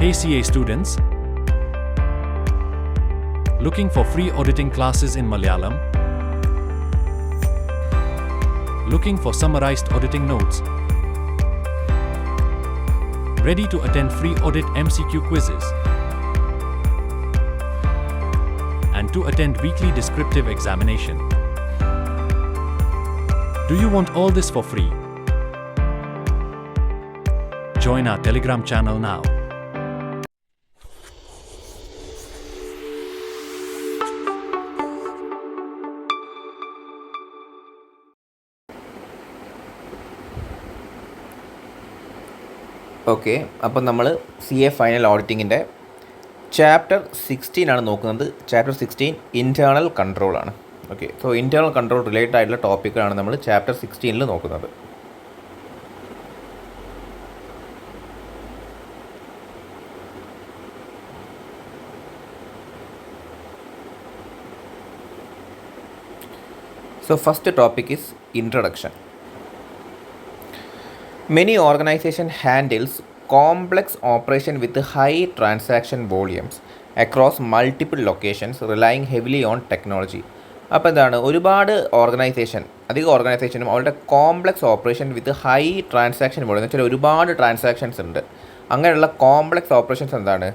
Hey CA students, looking for free auditing classes in Malayalam? Looking for summarized auditing notes? Ready to attend free audit MCQ quizzes? And to attend weekly descriptive examination? Do you want all this for free? Join our Telegram channel now. Okay, അപ്പം നമ്മൾ CA final ഓഡിറ്റിങ്ങിൻ്റെ chapter 16 ആണ് നോക്കുന്നത്. Chapter 16 internal control ആണ്. Okay, so internal control related ആയിട്ടുള്ള ടോപ്പിക്കാണ് നമ്മൾ chapter 16 നോക്കുന്നത്. So first topic is introduction. Many organization handles complex operation with high transaction volumes across multiple locations relying heavily on technology. അപ്പോൾ എന്താണ്, ഒരുപാട് അധികം ഓർഗനൈസേഷനും അവരുടെ complex operation with high transaction volume എന്ന് വെച്ചാൽ ഒരുപാട് ട്രാൻസാക്ഷൻസ് ഉണ്ട്. അങ്ങനെയുള്ള കോംപ്ലക്സ് ഓപ്പറേഷൻസ് എന്താണ്,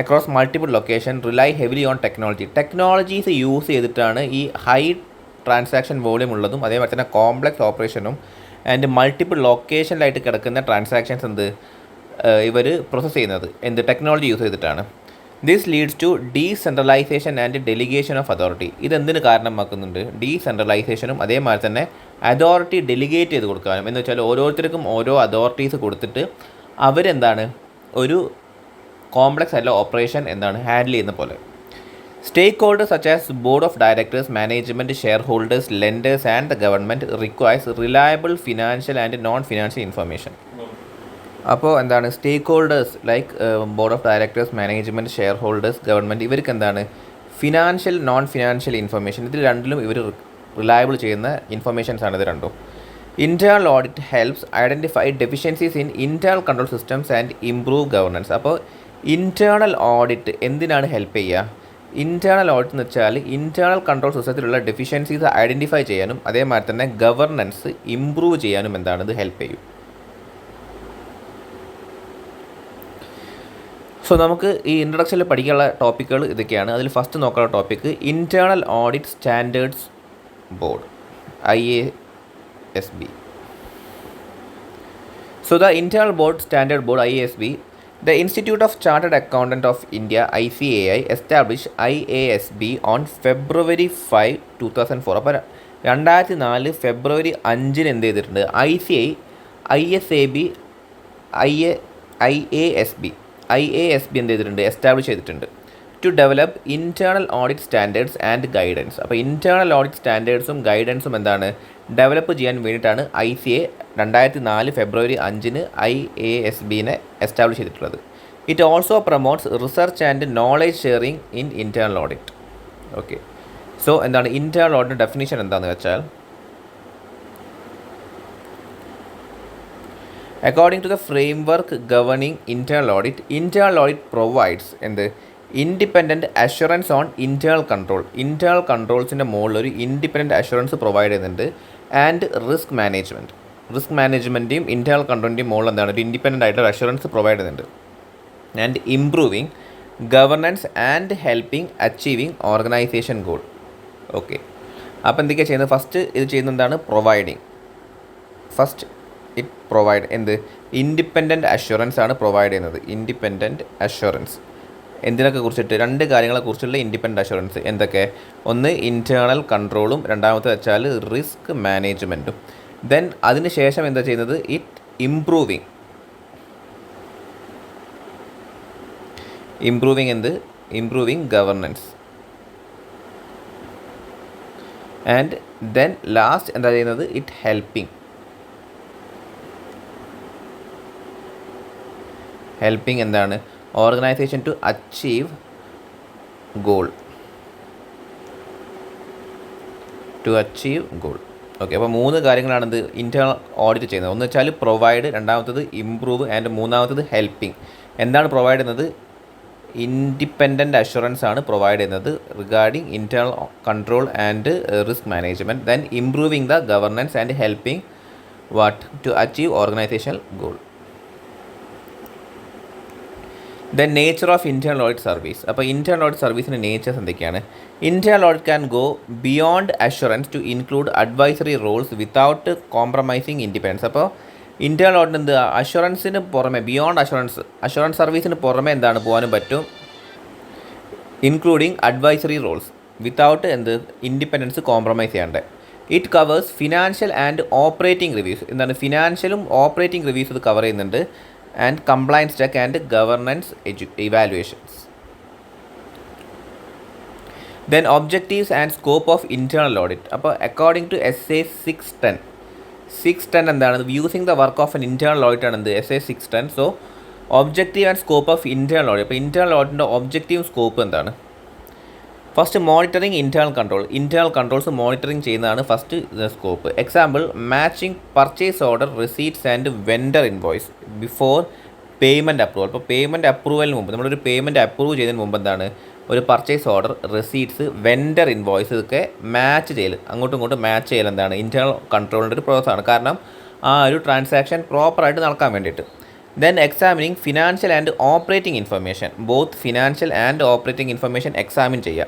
across multiple location rely heavily on technologies use ചെയ്തിട്ടാണ് ഈ ഹൈ ട്രാൻസാക്ഷൻ വോളിയം ഉള്ളതും അതേപോലെ തന്നെ കോംപ്ലക്സ് ഓപ്പറേഷനും ആൻഡ് മൾട്ടിപ്പിൾ ലൊക്കേഷനിലായിട്ട് കിടക്കുന്ന ട്രാൻസാക്ഷൻസ് ഇവർ പ്രോസസ്സ് ചെയ്യുന്നത് ടെക്നോളജി യൂസ് ചെയ്തിട്ടാണ്. This leads to decentralisation and delegation of authority. ഇതെന്തിന് കാരണമാക്കുന്നുണ്ട്, ഡീസെൻട്രലൈസേഷനും അതേമാതിരി തന്നെ അതോറിറ്റി ഡെലിഗേറ്റ് ചെയ്ത് കൊടുക്കാനും. എന്ന് വെച്ചാൽ ഓരോരുത്തർക്കും ഓരോ അതോറിറ്റീസ് കൊടുത്തിട്ട് അവരെന്താണ് ഒരു കോംപ്ലക്സ് ആയിട്ടുള്ള ഓപ്പറേഷൻ ഹാൻഡിൽ ചെയ്യുന്ന പോലെ. Stakeholders such as board of directors, management, shareholders, lenders and the government requires reliable financial and non-financial information. അപ്പോൾ stakeholders like board of directors, management, shareholders, government, ഇവർക്ക് financial non financial information, ഇതിൽ രണ്ടിലും ഇവർ reliable ചെയ്യുന്ന informations ആണ് ഇത് രണ്ടും. Internal audit helps identify deficiencies in internal control systems and improve governance. അപ്പോൾ ഇൻറ്റേർണൽ ഓഡിറ്റ് എന്തിനാണ് ഹെൽപ്പ് ചെയ്യുക? ഇൻറ്റേർണൽ ഓഡിറ്റ് എന്ന് വെച്ചാൽ ഇൻറ്റേർണൽ കൺട്രോൾ സിസ്റ്റത്തിലുള്ള ഡെഫിഷ്യൻസീസ് ഐഡൻറ്റിഫൈ ചെയ്യാനും അതേമാതിരി തന്നെ ഗവർണൻസ് ഇംപ്രൂവ് ചെയ്യാനും ഇത് ഹെൽപ്പ് ചെയ്യും. സോ നമുക്ക് ഈ ഇൻട്രൊഡക്ഷനിൽ പഠിക്കാനുള്ള ടോപ്പിക്കുകൾ ഇതൊക്കെയാണ്. അതിൽ ഫസ്റ്റ് നോക്കാനുള്ള topic internal audit standards board, IASB. So the Internal Board Standard Board, IASB, the Institute of Chartered Accountant of India, ICAI, established IASB on February 5, 2004. അപ്പോൾ 2004 ഫെബ്രുവരി 5 എന്ത് ചെയ്തിട്ടുണ്ട്, IASB എന്ത് ചെയ്തിട്ടുണ്ട്, എസ്റ്റാബ്ലിഷ് ചെയ്തിട്ടുണ്ട്. To develop internal audit standards and guidance. അപ്പോൾ internal audit സ്റ്റാൻഡേർഡ്സും ഗൈഡൻസും develop ചെയ്യാൻ വേണ്ടിയിട്ടാണ് ICA 2004 ഫെബ്രുവരി 5 IASBനെ എസ്റ്റാബ്ലിഷ് ചെയ്തിട്ടുള്ളത്. It also promotes research and knowledge sharing in internal audit. Okay, so internal audit definition എന്താണെന്ന് വെച്ചാൽ, according to the framework governing internal audit provides independent assurance on internal control. Internal കൺട്രോൾസിൻ്റെ മുകളിൽ ഒരു independent assurance provide ചെയ്യുന്നുണ്ട്. And risk മാനേജ്മെൻറ്റിൻ്റെയും internal കൺട്രോളിൻ്റെയും മുകളിൽ ഒരു ഇൻഡിപെൻഡൻ്റ് ആയിട്ടുള്ള അഷുറൻസ് പ്രൊവൈഡ് ചെയ്യുന്നുണ്ട്. And improving governance and helping achieving organisation goal. Okay, അപ്പോൾ എന്തൊക്കെയാണ് ചെയ്യുന്നത്, ഫസ്റ്റ് ഇത് ചെയ്യുന്നത് providing. First it provide independent assurance ആണ് പ്രൊവൈഡ് ചെയ്യുന്നത്. ഇൻഡിപെൻഡൻറ്റ് അഷുറൻസ് എന്തിനൊക്കെ കുറിച്ചിട്ട്, രണ്ട് കാര്യങ്ങളെ കുറിച്ചുള്ള ഇൻഡിപെൻഡൻറ്റ് അഷുറൻസ് എന്തൊക്കെ, ഒന്ന് ഇൻറ്റേർണൽ കൺട്രോളും രണ്ടാമത്തെ വെച്ചാൽ റിസ്ക് മാനേജ്മെൻറ്റും. ദെൻ അതിന് ശേഷം എന്താ ചെയ്യുന്നത്, it improving governance. And then last എന്താ ചെയ്യുന്നത്, it helping organisation to achieve goal. Okay, അപ്പോൾ 3 കാര്യങ്ങളാണ് ഇൻറ്റേർണൽ ഓഡിറ്റ് ചെയ്യുന്നത്. ഒന്ന് വെച്ചാൽ പ്രൊവൈഡ്, രണ്ടാമത്തത് ഇംപ്രൂവ് ആൻഡ് മൂന്നാമത്തത് ഹെൽപ്പിംഗ്. എന്താണ് പ്രൊവൈഡ് ചെയ്യുന്നത്? ഇൻഡിപെൻഡൻറ്റ് അഷുറൻസ് ആണ് പ്രൊവൈഡ് ചെയ്യുന്നത് regarding internal control and risk management, then improving the governance and helping to achieve organisational goal. Then nature of internal audit service. അപ്പോൾ ഇൻറ്റേർണൽ ഓഡിറ്റ് സർവീസിൻ്റെ natures എന്തൊക്കെയാണ്? Internal audit can go beyond assurance to include advisory roles without compromising independence. അപ്പോൾ internal audit എന്ത്? അഷുറൻസിന് പുറമെ, beyond assurance സർവീസിന് പുറമെ എന്താണ് പോകാനും പറ്റും, ഇൻക്ലൂഡിങ് അഡ്വൈസറി റോൾസ് വിത്തൗട്ട് എന്ത് ഇൻഡിപെൻഡൻസ് കോംപ്രമൈസ് ചെയ്യാണ്ട്. It covers financial and operating reviews. എന്താണ്? ഫിനാൻഷ്യലും ഓപ്പറേറ്റിംഗ് റിവ്യൂസ് ഇത് കവർ ചെയ്യുന്നുണ്ട്. And compliance check and governance evaluations. Then objectives and scope of internal audit. അപ്പോൾ അക്കോർഡിംഗ് ടു SA 610 എന്താണ്? Using the work of an internal audit ആണ് എന്ത്? SA 610. So objective and scope of internal audit. അപ്പോൾ internal ഓഡിറ്റിൻ്റെ ഒബ്ജക്റ്റീവും scope എന്താണ്? First monitoring internal control. Internal controls monitoring ചെയ്യുന്നതാണ് first scope. Example matching purchase order, receipts and vendor invoice before payment approval. അപ്പോൾ payment അപ്രൂവലിന് മുമ്പ്, നമ്മളൊരു payment approve ചെയ്യുന്നതിന് മുമ്പ് എന്താണ്? ഒരു purchase order, receipts, vendor invoice ഇതൊക്കെ മാച്ച് ചെയ്യൽ, അങ്ങോട്ടും ഇങ്ങോട്ടും മാച്ച് ചെയ്യൽ എന്താണ്? ഇൻറ്റേർണൽ കൺട്രോളിൻ്റെ ഒരു പ്രോസസ്സാണ്. കാരണം ആ ഒരു ട്രാൻസാക്ഷൻ പ്രോപ്പറായിട്ട് നടക്കാൻ വേണ്ടിയിട്ട്. Then examining financial and operating information. Both financial and operating information examine ചെയ്യുക.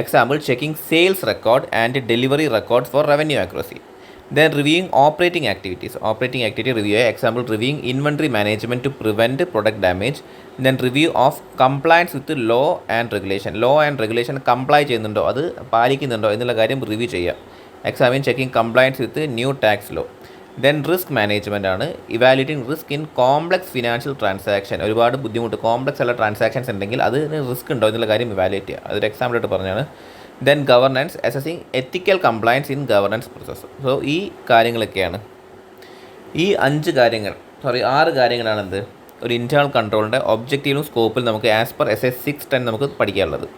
Example, checking sales record and delivery records for revenue accuracy. Then reviewing operating activities. Operating activity review. Example, reviewing inventory management to prevent product damage. Then review of compliance with law and regulation. Law and regulation comply ചെയ്യുന്നുണ്ടോ, അത് പാലിക്കുന്നുണ്ടോ എന്നുള്ള കാര്യം review ചെയ്യുക. Examine checking compliance with new tax law. Then risk management ആണ്. Evaluating risk in complex financial transaction. ഒരുപാട് ബുദ്ധിമുട്ട്, complex ഉള്ള transactions ഉണ്ടെങ്കിൽ അതിന് റിസ്ക് ഉണ്ടോ എന്നുള്ള കാര്യം ഇവാലുവേറ്റ് ചെയ്യുക. അതൊരു എക്സാമ്പിളായിട്ട് പറഞ്ഞാണ്. Then governance, assessing ethical compliance in governance process. So ഈ കാര്യങ്ങളൊക്കെയാണ്, ഈ 6 കാര്യങ്ങളാണ് എന്ത്? ഒരു ഇൻറ്റേർണൽ കൺട്രോളിൻ്റെ ഒബ്ജക്റ്റീവും സ്കോപ്പിൽ നമുക്ക് ആസ് പെർ SA 610 നമുക്ക് പഠിക്കാനുള്ളത്.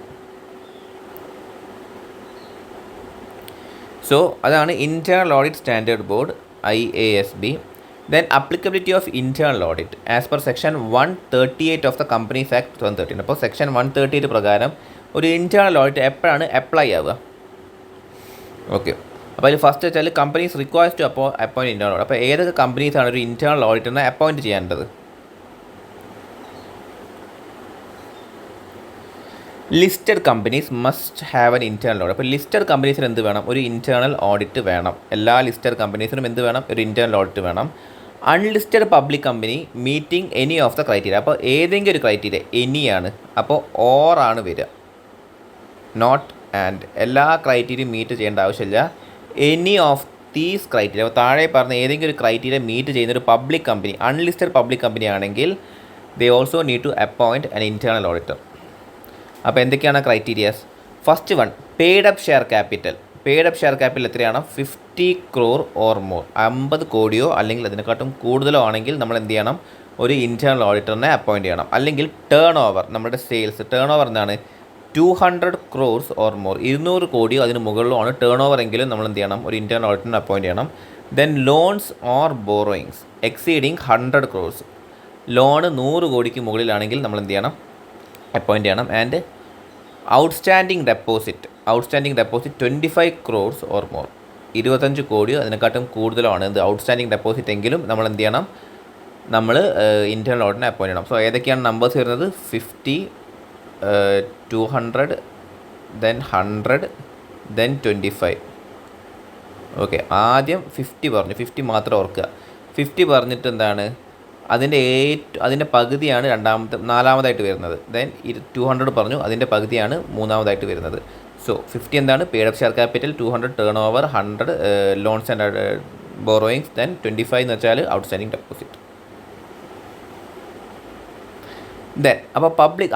സോ അതാണ് internal audit standard board IASB. Then applicability of internal audit as per section 138 of the Companies Act 2013. അപ്പോൾ സെക്ഷൻ 138 പ്രകാരം ഒരു ഇൻറ്റേർണൽ ഓഡിറ്റ് എപ്പോഴാണ് അപ്ലൈ ആവുക? ഓക്കെ, അപ്പോൾ അതിൽ ഫസ്റ്റ് വെച്ചാൽ companies requires to appoint internal audit. അപ്പോൾ ഏതൊക്കെ കമ്പനീസാണ് ഒരു ഇൻറ്റേർണൽ ഓഡിറ്ററിനെ അപ്പോയിൻറ്റ് ചെയ്യേണ്ടത്? Listed companies must have an internal audit. അപ്പോൾ ലിസ്റ്റഡ് കമ്പനീസിന് എന്ത് വേണം? ഒരു ഇൻറ്റേർണൽ ഓഡിറ്റ് വേണം. എല്ലാ ലിസ്റ്റഡ് കമ്പനീസിനും എന്ത് വേണം? ഒരു ഇൻറ്റേർണൽ ഓഡിറ്റ് വേണം. Unlisted public company meeting any of the criteria. അപ്പോൾ ഏതെങ്കിലും ഒരു ക്രൈറ്റീരിയ എനിയാണ്, അപ്പോൾ ഓർ ആണ് വരിക, നോട്ട് ആൻഡ്. എല്ലാ ക്രൈറ്റീരിയയും മീറ്റ് ചെയ്യേണ്ട ആവശ്യമില്ല. Any of these criteria. അപ്പോൾ താഴെ പറഞ്ഞ ഏതെങ്കിലും ഒരു ക്രൈറ്റീരിയ മീറ്റ് ചെയ്യുന്ന ഒരു public company, unlisted public company ആണെങ്കിൽ they also need to appoint an internal auditor. അപ്പോൾ എന്തൊക്കെയാണ് criterias? First one, paid up share capital. Paid up share capital എത്രയാണ്? 50 crore ഓർ മോർ. 50 കോടിയോ അല്ലെങ്കിൽ അതിനെക്കാട്ടും കൂടുതലോ ആണെങ്കിൽ നമ്മൾ എന്ത് ചെയ്യണം? ഒരു ഇൻറ്റേർണൽ ഓഡിറ്ററിനെ അപ്പോയിൻറ്റ് ചെയ്യണം. അല്ലെങ്കിൽ ടേൺ ഓവർ, നമ്മുടെ സെയിൽസ് ടേൺ ഓവർ എന്താണ്? 200 crores ഓർ മോർ. 200 കോടിയോ അതിന് മുകളിലോ ആണ് ടേൺ ഓവർ എങ്കിലും നമ്മൾ എന്ത് ചെയ്യണം? ഒരു ഇൻറ്റേർണൽ ഓഡിറ്ററിനെ അപ്പോയിൻറ്റ് ചെയ്യണം. Then loans or borrowings exceeding 100 crores. Loan 100 കോടിക്ക് മുകളിലാണെങ്കിൽ നമ്മൾ എന്ത് ചെയ്യണം? അപ്പോയിൻറ്റ് ചെയ്യണം. And outstanding deposit 25 crores or more. 25 കോടിയോ അതിനെക്കാട്ടും കൂടുതലോ ആണ് എന്ത്? ഔട്ട്സ്റ്റാൻഡിങ് ഡെപ്പോസിറ്റ് എങ്കിലും നമ്മൾ എന്ത് ചെയ്യണം? നമ്മൾ ഇൻറ്റേർണൽ ഓഡിറ്റിനെ അപ്പോയിൻറ്റ് ചെയ്യണം. സോ ഏതൊക്കെയാണ് നമ്പേഴ്സ് വരുന്നത്? 50, 200, ദെൻ 100, ദെൻ 25. ഓക്കെ, ആദ്യം 50 പറഞ്ഞു. 50 മാത്രം ഓർക്കുക. 50 പറഞ്ഞിട്ട് എന്താണ്? അതിൻ്റെ പകുതിയാണ് നാലാമതായിട്ട് വരുന്നത്. ദെൻ 200 പറഞ്ഞു, അതിൻ്റെ പകുതിയാണ് മൂന്നാമതായിട്ട് വരുന്നത്. സോ 50 എന്താണ്? Paid up share capital, 200 turn over, 100 loans and borrowings, then 25 എന്ന് വെച്ചാൽ ഔട്ട്സ്റ്റാൻഡിങ് ഡെപ്പോസിറ്റ്. ദെൻ അപ്പോൾ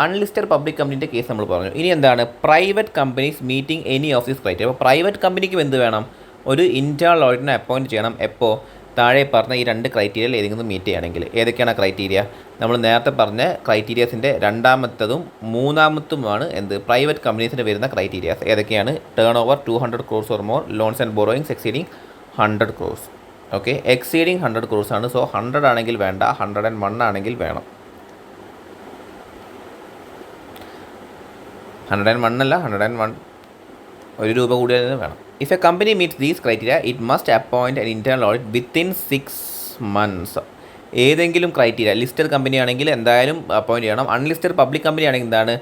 അൺലിസ്റ്റഡ് പബ്ലിക് കമ്പനീൻ്റെ കേസ് നമ്മൾ പറഞ്ഞു. ഇനി എന്താണ്? Private companies meeting any of these criteria. അപ്പോൾ പ്രൈവറ്റ് കമ്പനിക്കും എന്ത് വേണം? ഒരു ഇൻറ്റേർണൽ ഓഡിറ്റിനെ അപ്പോയിൻറ്റ് ചെയ്യണം. എപ്പോൾ? താഴെ പറഞ്ഞ ഈ 2 ക്രൈറ്റീരിയയിൽ ഏതെങ്കിലും മീറ്റ് ചെയ്യുകയാണെങ്കിൽ. ഏതൊക്കെയാണ് ക്രൈറ്റീരിയ? നമ്മൾ നേരത്തെ പറഞ്ഞ ക്രൈറ്റീരിയസിൻ്റെ രണ്ടാമത്തതും മൂന്നാമത്തുമാണ് എന്ത്? പ്രൈവറ്റ് കമ്പനീസിന് വരുന്ന ക്രൈറ്റീരിയാസ്. ഏതൊക്കെയാണ്? Turn over 200 crores or more, loans and borrowings exceeding 100 crores. Okay, exceeding 100 crores ആണ്. സോ 100 ആണെങ്കിൽ വേണ്ട, 101 ആണെങ്കിൽ വേണം. 101 അല്ല, 101 ₹1 കൂടുതൽ വേണം. If a company meats these criteria it must appoint an internal audit within 6 months. ഏതെങ്കിലും ക്രൈറ്റീരിയ, ലിസ്റ്റഡ് കമ്പനി ആണെങ്കിൽ എന്തായാലും അപ്പോയിൻറ്റ് ചെയ്യണം. അൺലിസ്റ്റഡ് പബ്ലിക് കമ്പനി ആണെങ്കിൽ എന്താണ്,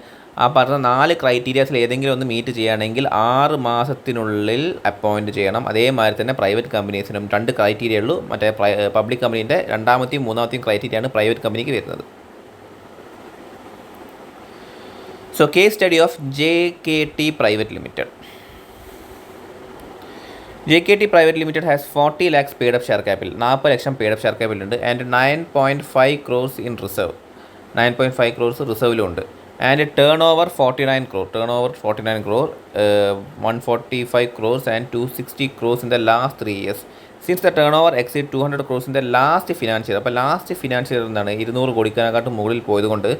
ആ പറഞ്ഞ 4 ക്രൈറ്റീരിയാസിൽ ഏതെങ്കിലും ഒന്ന് മീറ്റ് ചെയ്യുകയാണെങ്കിൽ 6 മാസത്തിനുള്ളിൽ അപ്പോയിൻറ്റ് ചെയ്യണം. അതേമാതിരി തന്നെ പ്രൈവറ്റ് കമ്പനീസിനും 2 ക്രൈറ്റീരിയ ഉള്ളൂ. മറ്റേ പബ്ലിക് കമ്പനീൻ്റെ 2ാമത്തെയും 3ാമത്തെയും ക്രൈറ്റീരിയയാണ് പ്രൈവറ്റ് കമ്പനിക്ക് വരുന്നത്. So case study of JKT Private Limited. JKT Private Limited has 40 lakhs paid up share capital. 40 lakh paid up share capital ഉണ്ട്. And 9.5 crores in reserve. 9.5 crores റിസർവിലുണ്ട്. And turnover 49 crore. 145 crores and 260 crores in the last 3 years. Since the turnover exceed 200 crores in the last financial year. അപ്പോൾ last financial year എന്താണ് 200 കോടിക്കാനെക്കാട്ടും മുകളിൽ പോയതുകൊണ്ട്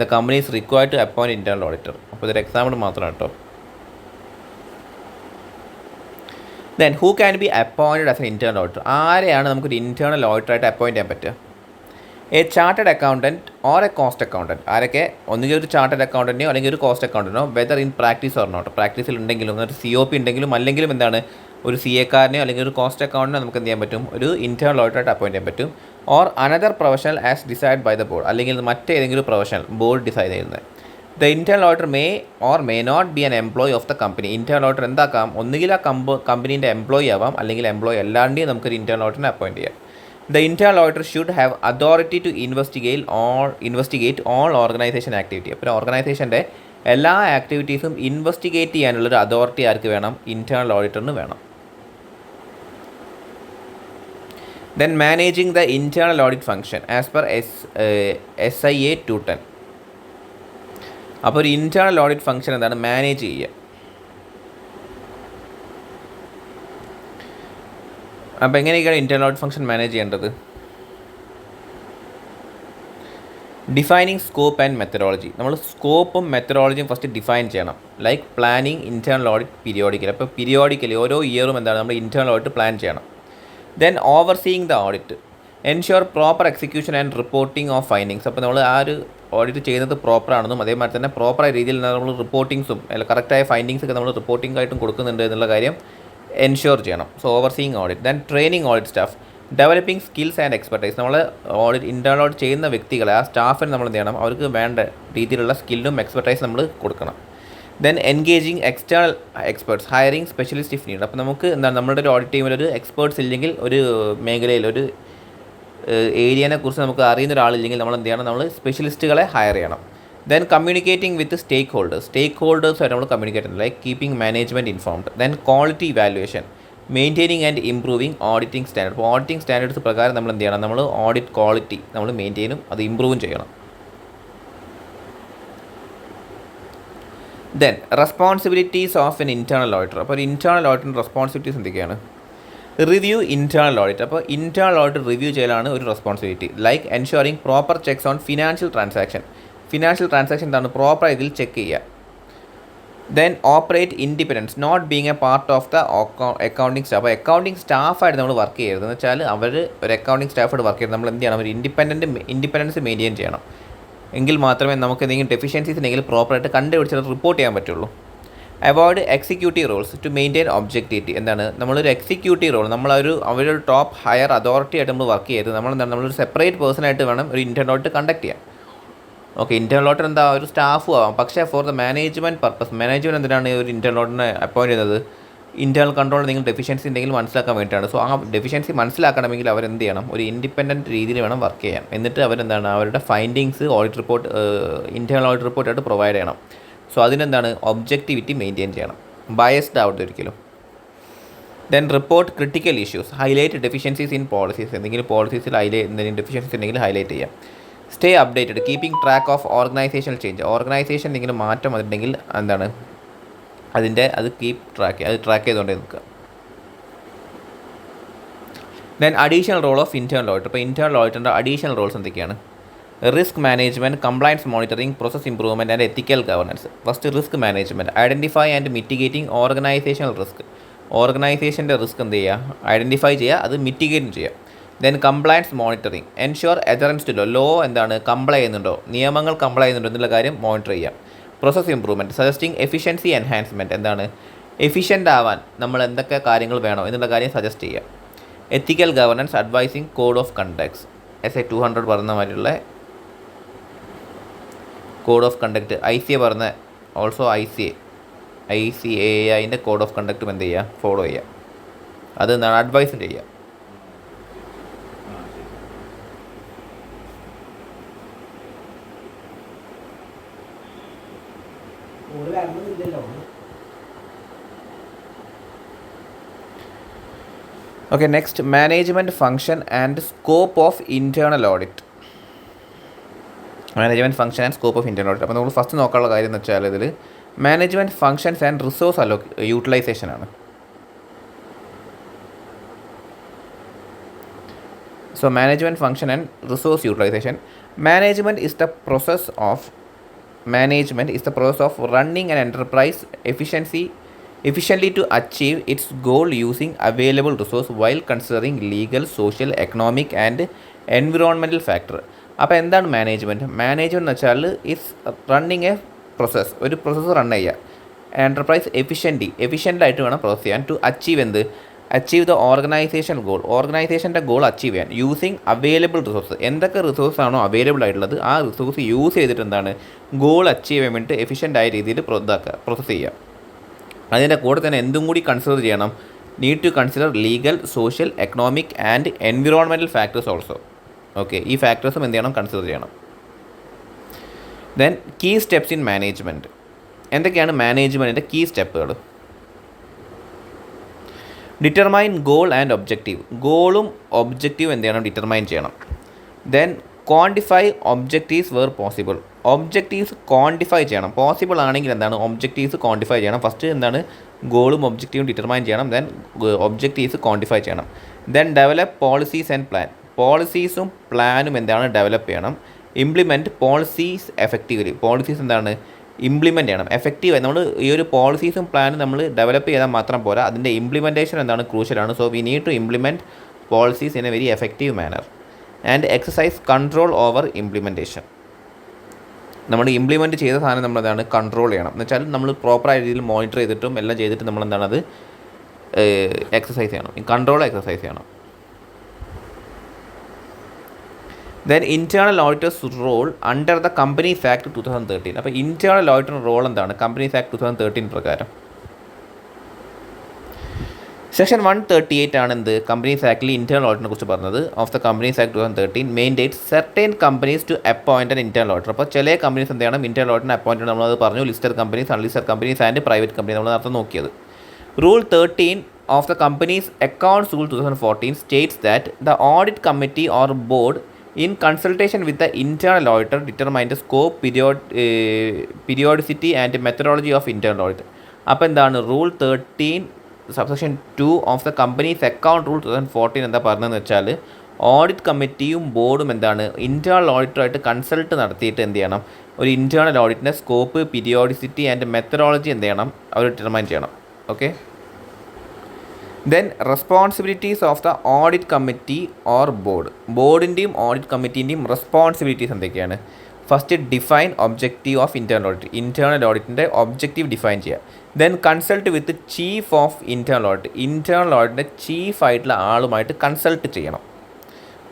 the company is required to appoint internal auditor. അപ്പോൾ ഇതൊരു example മാത്രമാണ് കേട്ടോ. Then who can be appointed as an internal auditor? ആരെയാണ് നമുക്കൊരു ഇൻറ്റേർണൽ ഓഡിറ്ററായിട്ട് അപ്പോയിൻറ്റ് ചെയ്യാൻ പറ്റുക? A chartered accountant or a cost accountant. ആരൊക്കെ? ഒന്നുകിൽ ഒരു ചാർട്ടേഡ് അക്കൗണ്ടൻറ്റിനോ അല്ലെങ്കിൽ ഒരു കോസ്റ്റ് അക്കൗണ്ടൻറ്റിനോ, whether in practice or not. പ്രാക്ടീസിൽ ഉണ്ടെങ്കിലും ഒരു COP ഉണ്ടെങ്കിലും അല്ലെങ്കിലും എന്താണ് ഒരു CA-കാരനെയോ അല്ലെങ്കിൽ ഒരു കോസ്റ്റ് അക്കൗണ്ടൻറ്റിനോ നമുക്ക് എന്ത് ചെയ്യാൻ പറ്റും, ഒരു ഇൻറ്റേർണൽ ഓഡിറ്ററായിട്ട് അപ്പോയിൻറ്റ് ചെയ്യാൻ പറ്റും. Or another professional as decide by the board. അല്ലെങ്കിൽ മറ്റേതെങ്കിലും പ്രൊഫഷണൽ ബോർഡ് ഡിസൈഡ് ചെയ്യുന്നത്. The internal auditor may or may not be an employee of the company. Internal auditor എന്താക്കാം, ഒന്നുകിൽ ആ കമ്പനീൻ്റെ എംപ്ലോയി ആവാം, അല്ലെങ്കിൽ എംപ്ലോയി അല്ലാണ്ടെയും നമുക്കൊരു ഇൻറ്റേർണൽ ഓഡിറ്ററിനെ അപ്പോയിൻറ്റ് ചെയ്യാം. The internal auditor should have authority to investigate all organization activity. അപ്പോൾ ഓർഗനൈസേഷൻ്റെ എല്ലാ ആക്ടിവിറ്റീസും ഇൻവെസ്റ്റിഗേറ്റ് ചെയ്യാനുള്ളൊരു അതോറിറ്റി ആർക്ക് വേണം? ഇൻറ്റേർണൽ ഓഡിറ്ററിന് വേണം. Then managing the internal audit function as per SIA 210. അപ്പോൾ ഒരു ഇൻറ്റേർണൽ ഓഡിറ്റ് ഫംഗ്ഷൻ എന്താണ്? മാനേജ് ചെയ്യുക. അപ്പോൾ എങ്ങനെയൊക്കെയാണ് ഇൻറ്റേർണൽ ഓഡിറ്റ് ഫംഗ്ഷൻ മാനേജ് ചെയ്യേണ്ടത്? Defining scope and methodology. നമ്മൾ സ്കോപ്പും മെത്തഡോളജിയും ഫസ്റ്റ് ഡിഫൈൻ ചെയ്യണം. Like planning internal audit periodically. അപ്പോൾ പീരിയോഡിക്കലി ഓരോ ഇയറും എന്താണ് നമ്മൾ ഇൻറ്റേർണൽ ഓഡിറ്റ് പ്ലാൻ ചെയ്യണം. Then overseeing the audit. Ensure proper execution and reporting of findings. അപ്പോൾ നമ്മൾ ആ ഒരു ഓഡിറ്റ് ചെയ്യുന്നത് പ്രോപ്പറാണെന്നും അതേമാതിരി തന്നെ പ്രോപ്പറായ രീതിയിൽ നമ്മൾ റിപ്പോർട്ടിങ്സും അല്ല കറക്റ്റായ ഫൈൻഡിങ്സൊക്കെ നമ്മൾ റിപ്പോർട്ടിംഗ് ആയിട്ടും കൊടുക്കുന്നുണ്ട് എന്നുള്ള കാര്യം എൻഷുർ ചെയ്യണം. So overseeing audit. Then training audit staff. Developing skills and expertise. നമ്മൾ ഓഡിറ്റ് ഇൻറ്റേർണൽ ഓഡിറ്റ് ചെയ്യുന്ന വ്യക്തികളെ ആ സ്റ്റാഫിന് നമ്മൾ എന്ത് ചെയ്യണം, അവർക്ക് വേണ്ട രീതിയിലുള്ള സ്കില്ലും എക്സ്പെർട്ടൈസും നമ്മൾ കൊടുക്കണം. Then engaging external experts. Hiring specialist if need. അപ്പോൾ നമുക്ക് എന്താണ് നമ്മുടെ ഒരു ഓഡിറ്റ് ടീമിൽ ഒരു എക്സ്പേർട്സ് ഇല്ലെങ്കിൽ, ഒരു മേഖലയിൽ ഒരു ഏരിയനെ കുറിച്ച് നമുക്ക് അറിയുന്ന ഒരാളില്ലെങ്കിൽ നമ്മൾ എന്ത് ചെയ്യണം, നമ്മൾ സ്പെഷ്യലിസ്റ്റുകളെ ഹയർ ചെയ്യണം. ദെൻ കമ്മ്യൂണിക്കേറ്റിംഗ് വിത്ത് സ്റ്റേക്ക് ഹോൾഡേഴ്സുമായിട്ട് നമ്മൾ കമ്മ്യൂണിക്കേറ്റ് ചെയ്യുന്നത്, like keeping management informed. Then quality evaluation, maintaining and improving auditing standard. അപ്പോൾ ഓഡിറ്റിംഗ് സ്റ്റാൻഡേർഡ്സ് പ്രകാരം നമ്മൾ എന്ത് ചെയ്യണം, നമ്മൾ ഓഡിറ്റ് ക്വാളിറ്റി നമ്മൾ മെയിൻറ്റെയിനും അത് ഇമ്പ്രൂവും ചെയ്യണം. Then responsibilities of an internal auditor. അപ്പോൾ ഒരു ഇൻറ്റേർണൽ ഓഡിറ്ററിൻ്റെ റെസ്പോൺസിബിലിറ്റീസ് എന്തൊക്കെയാണ്? Review internal audit. അപ്പോൾ ഇൻറ്റേർണൽ ഓഡിറ്റ് റിവ്യൂ ചെയ്യലാണ് ഒരു responsibility. Like ensuring proper checks on financial transaction. Financial transaction എന്താണ് പ്രോപ്പർ ഇതിൽ ചെക്ക് ചെയ്യുക. Then operate independence, not being a part of the accounting staff. അപ്പോൾ accounting സ്റ്റാഫായിട്ട് നമ്മൾ വർക്ക് ചെയ്യരുത്. എന്ന് വെച്ചാൽ അവർ ഒരു അക്കൗണ്ടിങ് സ്റ്റാഫായിട്ട് വർക്ക് ചെയ്ത് നമ്മൾ എന്ത് ചെയ്യണം, ഒരു ഇൻഡിപെൻഡൻസ് മെയിൻറ്റെയിൻ ചെയ്യണം. എങ്കിൽ മാത്രമേ നമുക്ക് എന്തെങ്കിലും ഡെഫിഷ്യൻസീസ് ഉണ്ടെങ്കിൽ പ്രോപ്പറായിട്ട് കണ്ടുപിടിച്ചിട്ട് റിപ്പോർട്ട് ചെയ്യാൻ പറ്റുള്ളൂ. Avoid executive roles to maintain objectivity. എന്താണ് നമ്മളൊരു എക്സിക്യൂട്ടീവ് റോൾ, അവരൊരു ടോപ്പ് ഹയർ അതോറിറ്റി ആയിട്ട് നമ്മൾ വർക്ക് ചെയ്ത് നമ്മളൊരു സെപ്പറേറ്റ് പേഴ്സണായിട്ട് വേണം ഒരു ഇൻറ്റേർണൽ ഓഡിറ്റ് കണ്ടക്ട് ചെയ്യാൻ. ഓക്കെ, ഇൻറ്റേർണൽ ഓഡിറ്റർ എന്താ ഒരു സ്റ്റാഫും ആവാം, പക്ഷേ for the management purpose, management എന്തിനാണ് ഒരു ഇൻറ്റേർണൽ ഓഡിറ്റിനെ അപ്പോയിൻറ്റ് ചെയ്യുന്നത്? ഇൻറ്റേർണൽ കൺട്രോൾ എന്തെങ്കിലും ഡെഫിഷ്യൻസി ഉണ്ടെങ്കിൽ മനസ്സിലാക്കാൻ വേണ്ടിയിട്ടാണ്. സോ ആ ഡെഫിഷ്യൻസി മനസ്സിലാക്കണമെങ്കിൽ അവരെന്ത് ചെയ്യണം, ഒരു ഇൻഡിപെൻഡൻറ്റ് രീതിയിൽ വേണം വർക്ക് ചെയ്യാൻ. എന്നിട്ട് അവരെന്താണ് അവരുടെ findings audit report, internal audit റിപ്പോർട്ടായിട്ട് പ്രൊവൈഡ് ചെയ്യണം. സോ അതിനെന്താണ് ഒബ്ജക്റ്റിവിറ്റി മെയിൻറ്റെയിൻ ചെയ്യണം, ബയസ്ഡ് ആവട്ടെ ഒരിക്കലും. Then report critical issues, highlight deficiencies in policies. എന്തെങ്കിലും പോളിസീസിൽ എന്തെങ്കിലും ഡെഫിഷ്യൻസീസ് ഉണ്ടെങ്കിൽ ഹൈലൈറ്റ് ചെയ്യാം. Stay updated, keeping track of organisational change. Organisation എന്തെങ്കിലും മാറ്റം വന്നിട്ടുണ്ടെങ്കിൽ എന്താണ് അത് ട്രാക്ക് ചെയ്തുകൊണ്ടേ നിൽക്കുക. Then additional role of internal auditor. ഇപ്പോൾ ഇൻറ്റേർണൽ ഓഡിറ്ററിൻ്റെ അഡീഷണൽ റോൾസ് എന്തൊക്കെയാണ്? Risk management, compliance monitoring, process improvement and ethical governance. First risk management, identify and mitigating organisational risk. ഓർഗനൈസേഷൻ്റെ റിസ്ക് എന്ത് ചെയ്യുക, ഐഡൻറ്റിഫൈ ചെയ്യുക, അത് മിറ്റിഗേറ്റും ചെയ്യുക. Then compliance monitoring, ensure adherence to law എന്താണ് കംപ്ലൈ ചെയ്യുന്നുണ്ടോ, നിയമങ്ങൾ കംപ്ലൈ ചെയ്യുന്നുണ്ടോ എന്നുള്ള കാര്യം മോണിറ്റർ ചെയ്യുക. Process improvement, suggesting efficiency enhancement, എന്താണ് എഫിഷ്യൻ്റ് ആവാൻ നമ്മൾ എന്തൊക്കെ കാര്യങ്ങൾ വേണോ എന്നുള്ള കാര്യം സജസ്റ്റ് ചെയ്യുക. Ethical governance, advising code of conducts, SA-200 പറഞ്ഞ മാതിരിയുള്ള കോഡ് ഓഫ് കണ്ടക്ട്, ICA പറഞ്ഞ ഓൾസോ ICAI കോഡ് ഓഫ് കണ്ടക്റ്റും എന്ത് ചെയ്യുക, ഫോളോ ചെയ്യുക. അത് എന്താണ് അഡ്വൈസും ചെയ്യുക. Okay, next management function and scope of internal audit. Management function and scope of internal audit. അപ്പോൾ നമ്മൾ ഫസ്റ്റ് നോക്കാനുള്ള കാര്യം എന്ന് വെച്ചാൽ ഇതിൽ management functions and resource utilisation ആണ്. So management function and resource utilization. Management is the process of running an enterprise efficiently to achieve its goal using available resource while considering legal, social, economic and environmental factor. അപ്പോൾ എന്താണ് management എന്ന് വെച്ചാൽ is running a process, ഒരു process run ചെയ്യുക. Enterprise എഫിഷ്യൻ്റായിട്ട് വേണം process ചെയ്യാൻ. To achieve the ഓർഗനൈസേഷൻ്റെ ഗോൾ അച്ചീവ് ചെയ്യാൻ യൂസിങ് അവൈലബിൾ റിസോഴ്സ്. എന്തൊക്കെ റിസോഴ്സ് ആണോ അവൈലബിൾ ആയിട്ടുള്ളത് ആ റിസോഴ്സ് യൂസ് ചെയ്തിട്ട് എന്താണ് ഗോൾ അച്ചീവ് ചെയ്യാൻ വേണ്ടിയിട്ട് എഫിഷ്യൻ്റായ രീതിയിൽ പ്രോസസ്സ് ചെയ്യുക. അതിൻ്റെ കൂടെ തന്നെ എന്തും കൂടി കൺസിഡർ ചെയ്യണം, need to consider legal, social, economic and environmental factors also. Okay, ഈ ഫാക്ടേഴ്സും എന്ത് ചെയ്യണം, കൺസിഡർ ചെയ്യണം. Then key steps in management. എന്തൊക്കെയാണ് മാനേജ്മെൻറ്റിൻ്റെ കീ സ്റ്റെപ്പുകൾ? Determine goal and objective. ഗോളും ഒബ്ജക്റ്റീവ് എന്ത് ചെയ്യണം, ഡിറ്റർമൈൻ ചെയ്യണം. Then quantify objectives where possible. Objectives quantify ചെയ്യണം. പോസിബിൾ ആണെങ്കിൽ എന്താണ് ഒബ്ജക്റ്റീവ്സ് ക്വാണ്ടിഫൈ ചെയ്യണം. ഫസ്റ്റ് എന്താണ് ഗോളും ഒബ്ജക്റ്റീവും ഡിറ്റർമൈൻ ചെയ്യണം. ദെൻ ഒബ്ജക്റ്റീവ്സ് ക്വാണ്ടിഫൈ ചെയ്യണം. Then develop policies and plan. പോളിസീസും പ്ലാനും എന്താണ് ഡെവലപ്പ് ചെയ്യണം. Implement policies effectively. പോളിസീസ് എന്താണ് ഇംപ്ലിമെൻറ്റ് ചെയ്യണം എഫക്റ്റീവായി. നമ്മൾ ഈ ഒരു പോളിസീസും പ്ലാനും നമ്മൾ ഡെവലപ്പ് ചെയ്താൽ മാത്രം പോരാ, അതിൻ്റെ ഇംപ്ലിമെൻറ്റേഷൻ എന്താണ് ക്രൂഷ്യലാണ്. So we need to implement policies in a very effective manner and exercise control over implementation. നമ്മൾ ഇംപ്ലിമെൻറ്റ് ചെയ്ത സാധനം നമ്മളെന്താണ് കൺട്രോൾ ചെയ്യണം. എന്ന് വെച്ചാൽ നമ്മൾ പ്രോപ്പറായ രീതിയിൽ മോണിറ്റർ ചെയ്തിട്ടും എല്ലാം ചെയ്തിട്ട് നമ്മളെന്താണ് അത് എക്സസൈസ് ചെയ്യണം, കൺട്രോൾ എക്സസൈസ് ചെയ്യണം. Then internal auditors role under the companies act 2013. അപ്പോൾ ഇൻറ്റേർണൽ ഓഡിറ്റർ റോൾ എന്താണ് കമ്പനീസ് ആക്ട് 2013 പ്രകാരം? സെക്ഷൻ 138 ആണ് എന്ത് കമ്പനീസ് ആക്ടിൽ ഇൻറ്റേർണൽ ഓഡിറ്റിനെ കുറിച്ച് പറഞ്ഞത്. Of the companies act 2013 mandates certain companies to appoint an internal auditor. അപ്പോൾ ചില കമ്പനീസ് എന്ത് ചെയ്യണം ഇൻറ്റേർണൽ ഓഡിറ്റിനെ അപ്പോയിൻറ്റ് ചെയ്യണം. നമ്മളത് പറഞ്ഞു, listed companies, unlisted companies and private company നമ്മൾ നേരത്തെ നോക്കിയത്. Rule 13 of the companies accounts rule 2014 States that the audit committee or board in consultation with the internal auditor determine the scope, periodicity and methodology of internal audit. അപ്പോൾ എന്താണ് rule 13 subsection 2 of the companies account rule 2014 എന്താ പറഞ്ഞതെന്ന് വെച്ചാൽ audit കമ്മിറ്റിയും ബോർഡും എന്താണ് internal ഓഡിറ്ററുമായിട്ട് consult നടത്തിയിട്ട് എന്ത് ചെയ്യണം ഒരു ഇൻറ്റേർണൽ ഓഡിറ്റിൻ്റെ സ്കോപ്പ്, പീരിയോഡിസിറ്റി ആൻഡ് മെത്തഡോളജി എന്ത് ചെയ്യണം അവർ ഡിറ്റർമൈൻ ചെയ്യണം. Okay, then responsibilities of the audit committee or board. ബോർഡിൻ്റെയും ഓഡിറ്റ് കമ്മിറ്റീൻ്റെയും റെസ്പോൺസിബിലിറ്റീസ് എന്തൊക്കെയാണ്? First define objective of internal audit. Internal ഓഡിറ്റിൻ്റെ ഒബ്ജക്റ്റീവ് ഡിഫൈൻ ചെയ്യുക. Then consult with chief of internal audit. Internal ഓഡിറ്റിൻ്റെ ചീഫായിട്ടുള്ള ആളുമായിട്ട് കൺസൾട്ട് ചെയ്യണം.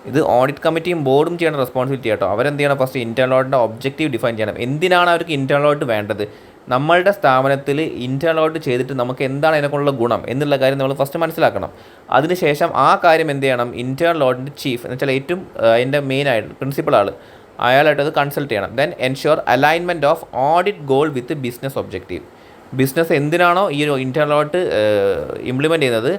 ഇത് ഓഡിറ്റ് കമ്മിറ്റിയും ബോർഡും ചെയ്യേണ്ട റെസ്പോൺസിബിലിറ്റി കേട്ടോ. അവരെന്ത് ചെയ്യണം ഫസ്റ്റ് ഇൻറ്റേർണൽ ഓഡിറ്റിൻ്റെ ഒബ്ജക്റ്റീവ് ഡിഫൈൻ ചെയ്യണം. എന്തിനാണ് അവർക്ക് ഇൻറ്റേർണൽ ഓഡിറ്റ് വേണ്ടത്? നമ്മളുടെ സ്ഥാപനത്തിൽ ഇൻറ്റേർണൽ ഓഡിറ്റ് ചെയ്തിട്ട് നമുക്ക് എന്താണ് അതിനെക്കൊണ്ടുള്ള ഗുണം എന്നുള്ള കാര്യം നമ്മൾ ഫസ്റ്റ് മനസ്സിലാക്കണം. അതിനുശേഷം ആ കാര്യം എന്ത് ചെയ്യണം ഇൻറ്റേർണൽ ഓഡിറ്റ് ചീഫ് എന്ന് വെച്ചാൽ ഏറ്റവും അതിൻ്റെ മെയിനായിട്ട് പ്രിൻസിപ്പൽ ആൾ അയാളായിട്ട് അത് കൺസൾട്ട് ചെയ്യണം. Then ensure alignment of audit goal with business objective. Business എന്തിനാണോ ഈ ഒരു ഇൻറ്റേർണൽ ഓഡിറ്റ് ഇംപ്ലിമെൻറ്റ് ചെയ്യുന്നത്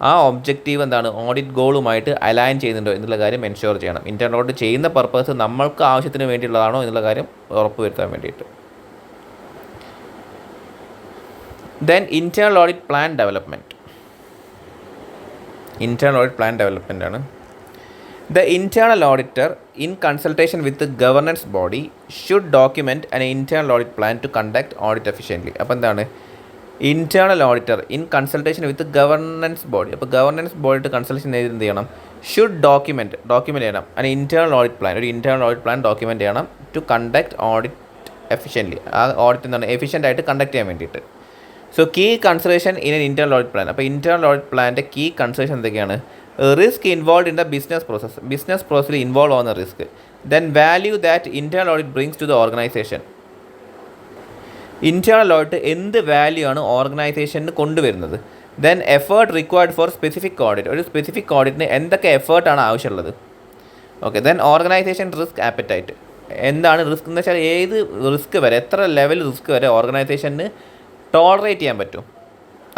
ആ ഒബ്ജക്റ്റീവ് എന്താണ് ഓഡിറ്റ് ഗോളുമായിട്ട് അലൈൻ ചെയ്യുന്നുണ്ടോ എന്നുള്ള കാര്യം എൻഷുർ ചെയ്യണം. ഇൻറ്റേർണൽ ഓഡിറ്റ് ചെയ്യുന്ന പർപ്പസ് നമ്മൾക്ക് ആവശ്യത്തിന് വേണ്ടിയുള്ളതാണോ എന്നുള്ള കാര്യം ഉറപ്പുവരുത്താൻ വേണ്ടിയിട്ട്. Then internal audit plan development. Internal audit plan development ആണ്. The internal auditor in consultation with governance body should document an internal audit plan to conduct audit efficiently. അപ്പോൾ എന്താണ് internal auditor in consultation with governance body. അപ്പോൾ governance ബോഡിയിട്ട് consultation ചെയ്ത് എന്ത് ചെയ്യണം should document ചെയ്യണം an internal audit plan. ഒരു internal audit plan document ചെയ്യണം ടു കണ്ടക്ട് ഓഡിറ്റ് എഫിഷ്യൻ്റ്ലി. ആ ഓഡിറ്റ് എന്താണ് എഫിഷ്യൻ്റായിട്ട് കണ്ടക്ട് ചെയ്യാൻ വേണ്ടിയിട്ട്. So key consideration in an internal audit plan. അപ്പോൾ ഇൻറ്റേർണൽ ഓഡിറ്റ് പ്ലാൻ്റെ കീ കൺസിഡറേഷൻ എന്തൊക്കെയാണ്? Risk involve in the business process. Business പ്രോസസ്സിൽ ഇൻവോൾവ് ആവുന്ന risk. Then value that internal audit brings to the organization. Internal audit എന്ത് value ആണ് ഓർഗനൈസേഷന് കൊണ്ടുവരുന്നത്. Then effort required for specific audit. ഒരു specific ഓഡിറ്റിന് എന്തൊക്കെ എഫേർട്ടാണ് ആവശ്യമുള്ളത്. Okay. Then organization risk appetite. എന്താണ് റിസ്ക് എന്ന് വെച്ചാൽ ഏത് റിസ്ക് വരെ, എത്ര ലെവൽ റിസ്ക് വരെ ഓർഗനൈസേഷന് ടോളറേറ്റ് ചെയ്യാൻ പറ്റും,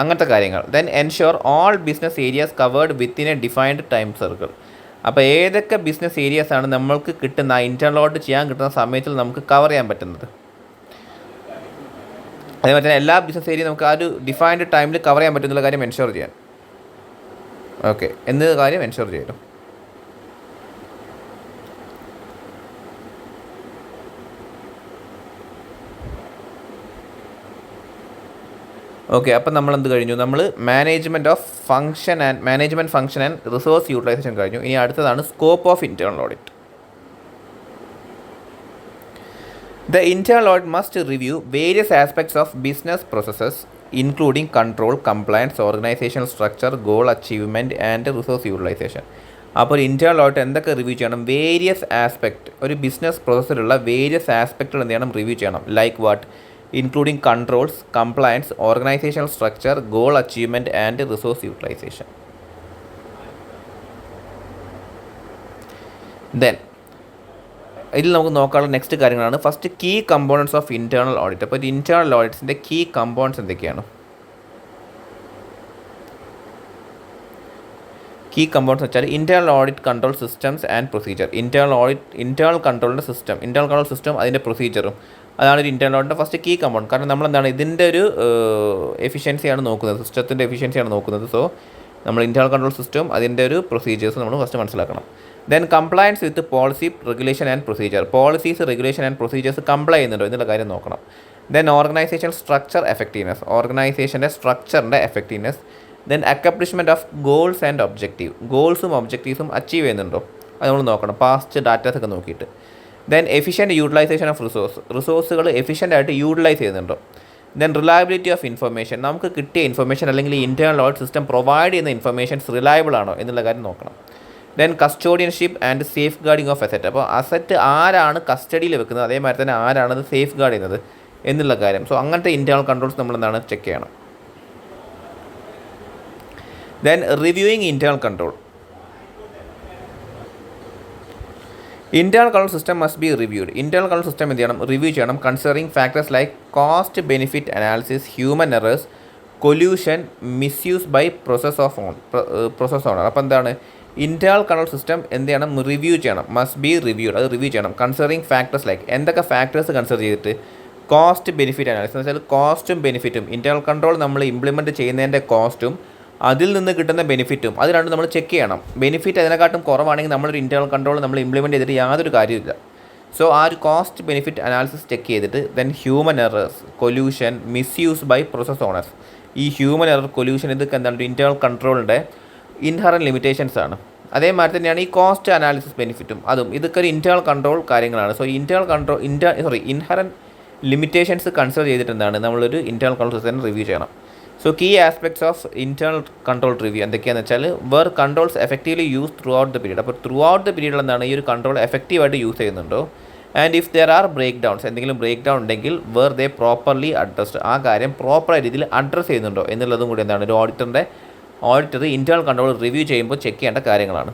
അങ്ങനത്തെ കാര്യങ്ങൾ. Then ensure all business areas covered within A defined time circle. അപ്പോൾ ഏതൊക്കെ ബിസിനസ് ഏരിയാസാണ് നമ്മൾക്ക് കിട്ടുന്ന ഇൻറ്റേർണൽ ഓഡിറ്റ് ചെയ്യാൻ കിട്ടുന്ന സമയത്തിൽ നമുക്ക് കവർ ചെയ്യാൻ പറ്റുന്നത്. അതേപോലെ തന്നെ എല്ലാ ബിസിനസ് ഏരിയയും നമുക്ക് ആ ഒരു ഡിഫൈൻഡ് ടൈമിൽ കവർ ചെയ്യാൻ പറ്റുന്നുള്ള കാര്യം എൻഷുർ ചെയ്യാൻ. ഓക്കെ, എന്ന കാര്യം എൻഷുർ ചെയ്യണം. ഓക്കെ, അപ്പം നമ്മൾ എന്ത് കഴിഞ്ഞു? നമ്മൾ management function and resource utilization കഴിഞ്ഞു. ഇനി അടുത്തതാണ് scope of internal audit. The internal audit must review various aspects of business processes, including control, compliance, organizational structure, goal achievement and resource utilization. അപ്പോൾ ഇൻറ്റേർണൽ ഓഡിറ്റ് എന്തൊക്കെ review ചെയ്യണം? Various aspect. ഒരു business പ്രോസസ്സിലുള്ള various ആസ്പെക്റ്റുകൾ എന്ത് ചെയ്യണം? Review ചെയ്യണം. Like what? Including controls, compliance, organisational structure, goal achievement and resource utilisation. Then ഇതിൽ നമുക്ക് നോക്കാനുള്ള നെക്സ്റ്റ് കാര്യങ്ങളാണ്. First key components of internal audit. അപ്പോൾ ഇൻറ്റേർണൽ ഓഡിറ്റ്സിൻ്റെ കീ കമ്പോണൻസ് എന്തൊക്കെയാണ്? കീ കമ്പോണൻസ് വെച്ചാൽ internal audit control systems and procedure. Internal കൺട്രോളിൻ്റെ system, internal control system അതിൻ്റെ പ്രൊസീജിയറും, അതാണ് ഒരു ഇൻറ്റേർണൽ ഓഡിറ്റിൻ്റെ ഫസ്റ്റ് കീ കമ്പോണൻറ്റ്. കാരണം നമ്മളെന്താണ് ഇതിൻ്റെ ഒരു എഫിഷ്യൻസിയാണ് നോക്കുന്നത്, സിസ്റ്റത്തിൻ്റെ എഫിഷ്യൻസിയാണ് നോക്കുന്നത്. സോ നമ്മൾ ഇൻറ്റേർണൽ കൺട്രോൾ സിസ്റ്റം അതിൻ്റെ ഒരു പ്രൊസീജിയേഴ്സ് നമ്മൾ ഫസ്റ്റ് മനസ്സിലാക്കണം. Then compliance with policy, regulation and procedure. Policies, regulation and procedures comply ചെയ്യുന്നുണ്ടോ എന്നുള്ള കാര്യം നോക്കണം. Then organisation structure effectiveness. ഓർഗനൈസേഷൻ്റെ സ്ട്രക്ചറിൻ്റെ effectiveness. Then accomplishment of goals and objective. ഗോൾസും ഒബ്ജക്റ്റീവ്സും അച്ചീവ് ചെയ്യുന്നുണ്ടോ അത് നമ്മൾ നോക്കണം, പാസ്റ്റ് ഡാറ്റാസ് ഒക്കെ നോക്കിയിട്ട്. ദെൻ എഫിഷ്യൻറ്റ് യൂട്ടിലൈസേഷൻ ഓഫ് റിസോഴ്സുകൾ എഫിഷ്യൻ്റ് ആയിട്ട് യൂട്ടിലൈസ് ചെയ്യുന്നുണ്ടോ. Then reliability of information. നമുക്ക് കിട്ടിയ ഇൻഫർമേഷൻ അല്ലെങ്കിൽ ഇൻറ്റേർണൽ ഓഡിറ്റ് സിസ്റ്റം പ്രൊവൈഡ് ചെയ്യുന്ന ഇൻഫർമേഷൻസ് റിലയബിൾ ആണോ എന്നുള്ള കാര്യം നോക്കണം. Then custodianship and safeguarding of asset. അപ്പോൾ അസറ്റ് ആരാണ് കസ്റ്റഡിയിൽ വെക്കുന്നത്, അതേമാതിരി തന്നെ ആരാണത് സേഫ് ഗാർഡ് ചെയ്യുന്നത് എന്നുള്ള കാര്യം. സോ അങ്ങനത്തെ ഇൻറ്റേർണൽ കൺട്രോൾസ് നമ്മൾ എന്താണ് ചെക്ക് ചെയ്യണം. Then reviewing internal control. Internal control system must be reviewed. Internal control system എന്ത് ചെയ്യണം? റിവ്യൂ ചെയ്യണം. Considering factors like cost benefit analysis, human errors, collusion, misuse by process owner. അപ്പോൾ എന്താണ് internal control system എന്ത് ചെയ്യണം? Review ചെയ്യണം. Must be reviewed. അത് review ചെയ്യണം. കൺസിഡറിങ് ഫാക്ടേഴ്സ് ലൈക്ക് എന്തൊക്കെ ഫാക്ടേഴ്സ് കൺസിഡർ ചെയ്തിട്ട്? കോസ്റ്റ് ബെനിഫിറ്റ് അനാലിസിസ് എന്ന് വെച്ചാൽ കോസ്റ്റും ബെനിഫിറ്റും, ഇൻറ്റേർണൽ കൺട്രോൾ നമ്മൾ ഇംപ്ലിമെൻറ്റ് ചെയ്യുന്നതിൻ്റെ കോസ്റ്റും അതിൽ നിന്ന് കിട്ടുന്ന ബെനിഫിറ്റും, അത് രണ്ടും നമ്മൾ ചെക്ക് ചെയ്യണം. ബെനിഫിറ്റ് അതിനെക്കാട്ടും കുറവാണെങ്കിൽ നമ്മളൊരു ഇൻറ്റേർണൽ കൺട്രോൾ നമ്മൾ ഇംപ്ലിമെൻറ്റ് ചെയ്തിട്ട് യാതൊരു കാര്യമില്ല. സോ ആ ഒരു കോസ്റ്റ് ബെനിഫിറ്റ് അനാലിസിസ് ചെക്ക് ചെയ്തിട്ട് then human errors, collusion, misuse by process owners. ഈ ഹ്യൂമൻ എറർ, കൊല്യൂഷൻ ഇതൊക്കെ എന്താണ് ഇൻറ്റേർണൽ കൺട്രോളിൻ്റെ ഇൻഹറൻറ്റ് ലിമിറ്റേഷൻസ് ആണ്. അതേമാതിരി തന്നെയാണ് ഈ കോസ്റ്റ് അനാലിസിസ് ബെനിഫിറ്റും അതും. ഇതൊക്കെ ഒരു ഇൻറ്റേർണൽ കൺട്രോൾ കാര്യങ്ങളാണ്. സോ ഇൻഹറൻറ്റ് ലിമിറ്റേഷൻസ് കൺസിഡർ ചെയ്തിട്ട് എന്താണ് നമ്മളൊരു ഇൻറ്റേർണൽ കൺട്രോൾ സിസ്റ്റം റിവ്യൂ ചെയ്യണം. So key aspects of internal control review എന്തൊക്കെയാണെന്ന് വെച്ചാൽ were controls effectively use throughout the period. അപ്പോൾ ത്രൂ ഔട്ട് ദ പീരീഡിൽ എന്താണ് ഈ ഒരു കൺട്രോൾ എഫക്റ്റീവായിട്ട് യൂസ് ചെയ്യുന്നുണ്ടോ. And if there are breakdowns, എന്തെങ്കിലും ബ്രേക്ക് ഡൗൺ ഉണ്ടെങ്കിൽ വേർ ദേ പ്രോപ്പർലി അഡ്രസ്ഡ്, ആ കാര്യം പ്രോപ്പർ രീതിയിൽ അഡ്രസ്സ് ചെയ്യുന്നുണ്ടോ എന്നുള്ളതും കൂടി എന്താണ് ഒരു ഓഡിറ്റർ ഇൻറ്റേർണൽ കൺട്രോൾ റിവ്യൂ ചെയ്യുമ്പോൾ ചെക്ക് ചെയ്യേണ്ട കാര്യങ്ങളാണ്.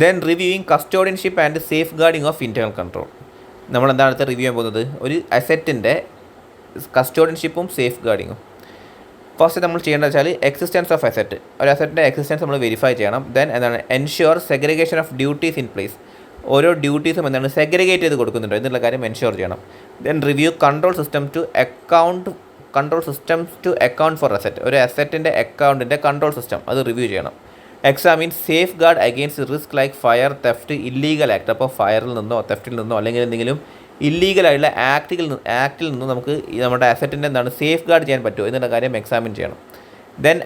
Then reviewing custodianship and safeguarding of internal control. നമ്മളെന്താണ് അടുത്ത് റിവ്യൂ ചെയ്യാൻ പോകുന്നത്? ഒരു അസറ്റിൻ്റെ കസ്റ്റോഡിയൻഷിപ്പും സേഫ് ഗാർഡിങ്ങും. ഫസ്റ്റ് നമ്മൾ ചെയ്യേണ്ടത് വെച്ചാൽ എക്സിസ്റ്റൻസ് ഓഫ് അസറ്റ്. ഒരു അസറ്റിൻ്റെ എക്സിസ്റ്റൻസ് നമ്മൾ വെരിഫൈ ചെയ്യണം. ദെൻ എന്താണ് ensure segregation of duties in place. ഓരോ ഡ്യൂട്ടീസും എന്താണ് സെഗ്രിഗേറ്റ് ചെയ്ത് കൊടുക്കുന്നുണ്ടോ എന്നുള്ള കാര്യം എൻഷുർ ചെയ്യണം. Then review control systems to account for asset. ഒരു അസറ്റിൻ്റെ അക്കൗണ്ടിൻ്റെ കൺട്രോൾ സിസ്റ്റം അത് റിവ്യൂ ചെയ്യണം. Examine safeguard against risk like fire, theft, illegal act. അപ്പോൾ ഫയറിൽ നിന്നോ തെഫ്റ്റിൽ നിന്നോ അല്ലെങ്കിൽ എന്തെങ്കിലും ഇല്ലീഗലായിട്ടുള്ള ആക്റ്റിൽ നിന്നും നമുക്ക് നമ്മുടെ അസറ്റിൻ്റെ എന്താണ് സേഫ് ഗാർഡ് ചെയ്യാൻ പറ്റുമോ എന്നുള്ള കാര്യം എക്സാമിൻ ചെയ്യണം. Then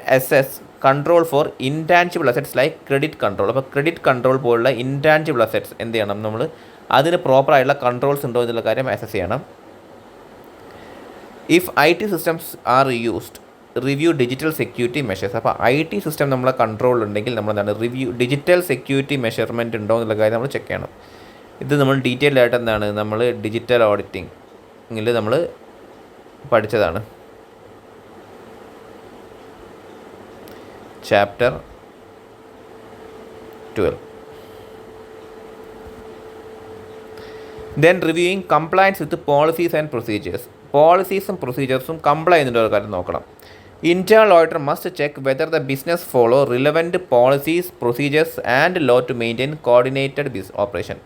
control four intangible assets like credit control. അപ്പോൾ ക്രെഡിറ്റ് കൺട്രോൾ പോലുള്ള ഇൻടാൻജിബിൾ അസറ്റ്സ് എന്ത് ചെയ്യണം? നമ്മൾ അതിന് പ്രോപ്പറായിട്ടുള്ള കൺട്രോൾസ് ഉണ്ടോ എന്നുള്ള കാര്യം അസസ് ചെയ്യണം. If IT systems are used, review digital security measures. അപ്പോൾ IT സിസ്റ്റം നമ്മളെ കൺട്രോളിലുണ്ടെങ്കിൽ നമ്മളെന്താണ് റിവ്യൂ ഡിജിറ്റൽ സെക്യൂരിറ്റി മെഷർമെൻറ്റ് ഉണ്ടോ എന്നുള്ള കാര്യം നമ്മൾ ചെക്ക് ചെയ്യണം. ഇത് നമ്മൾ ഡീറ്റെയിൽഡ് ആയിട്ട് എന്താണ് നമ്മൾ ഡിജിറ്റൽ ഓഡിറ്റിങ്ങിൽ നമ്മൾ പഠിച്ചതാണ്. Chapter 12. Then reviewing compliance with policies and procedures. പോളിസീസും പ്രൊസീജിയേഴ്സും കംപ്ലൈ ചെയ്യുന്ന ഒരു കാര്യം നോക്കണം. Internal auditor must check whether the business follow relevant policies, procedures and law to maintain coordinated business operation.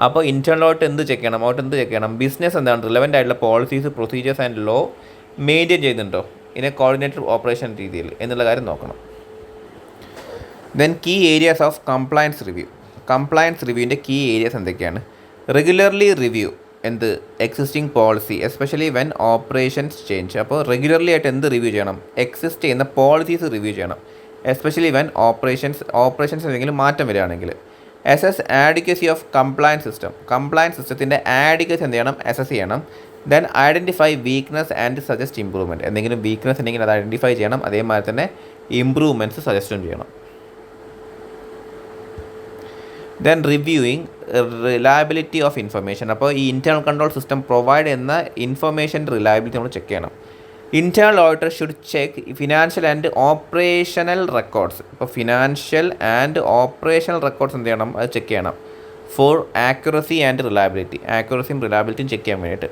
അപ്പോൾ ഇൻറ്റേർണൽ ഓഡിറ്റ് എന്ത് ചെക്ക് ചെയ്യണം? ബിസിനസ് എന്താണ് റിലവൻ്റ് ആയിട്ടുള്ള policies, procedures and law maintain ചെയ്യുന്നുണ്ടോ ഇതിനെ കോർഡിനേറ്റഡ് ഓപ്പറേഷൻ രീതിയിൽ എന്നുള്ള കാര്യം നോക്കണം. Then key areas of compliance review. Compliance റിവ്യൂവിൻ്റെ കീ ഏരിയാസ് എന്തൊക്കെയാണ്? റെഗുലർലി റിവ്യൂ എന്ത് existing policy, especially when operations change. അപ്പോൾ റെഗുലർലി ആയിട്ട് എന്ത് റിവ്യൂ ചെയ്യണം? എക്സിസ്റ്റ് ചെയ്യുന്ന പോളിസീസ് റിവ്യൂ ചെയ്യണം, എസ്പെഷ്യലി വെൻ ഓപ്പറേഷൻസ് എന്തെങ്കിലും മാറ്റം വരികയാണെങ്കിൽ. Assess adequacy of compliance system. Compliance സിസ്റ്റത്തിൻ്റെ ആഡിക്വസി എന്ത് ചെയ്യണം? അസസ് ചെയ്യണം. Then identify weakness and suggest improvement. എന്തെങ്കിലും വീക്ക്നെസ് ഉണ്ടെങ്കിൽ അത് ഐഡൻറ്റിഫൈ ചെയ്യണം, അതേമാതിരി തന്നെ ഇമ്പ്രൂവ്മെൻറ്റ്സ് സജസ്റ്റും ചെയ്യണം. Then reviewing reliability of information. അപ്പോൾ ഈ ഇൻറ്റേർണൽ കൺട്രോൾ സിസ്റ്റം പ്രൊവൈഡ് ചെയ്യുന്ന ഇൻഫർമേഷൻ്റെ റിലയബിലിറ്റി നമ്മൾ ചെക്ക് ചെയ്യണം. Internal auditor should check financial and operational records. ഇപ്പോൾ ഫിനാൻഷ്യൽ ആൻഡ് ഓപ്പറേഷണൽ റെക്കോർഡ്സ് എന്ത് ചെയ്യണം? അത് ചെക്ക് ചെയ്യണം ഫോർ ആക്യുറസി ആൻഡ് റിലയബിലിറ്റി. ആക്യുറസിയും റിലയബിലിറ്റിയും ചെക്ക് ചെയ്യാൻ വേണ്ടിയിട്ട്.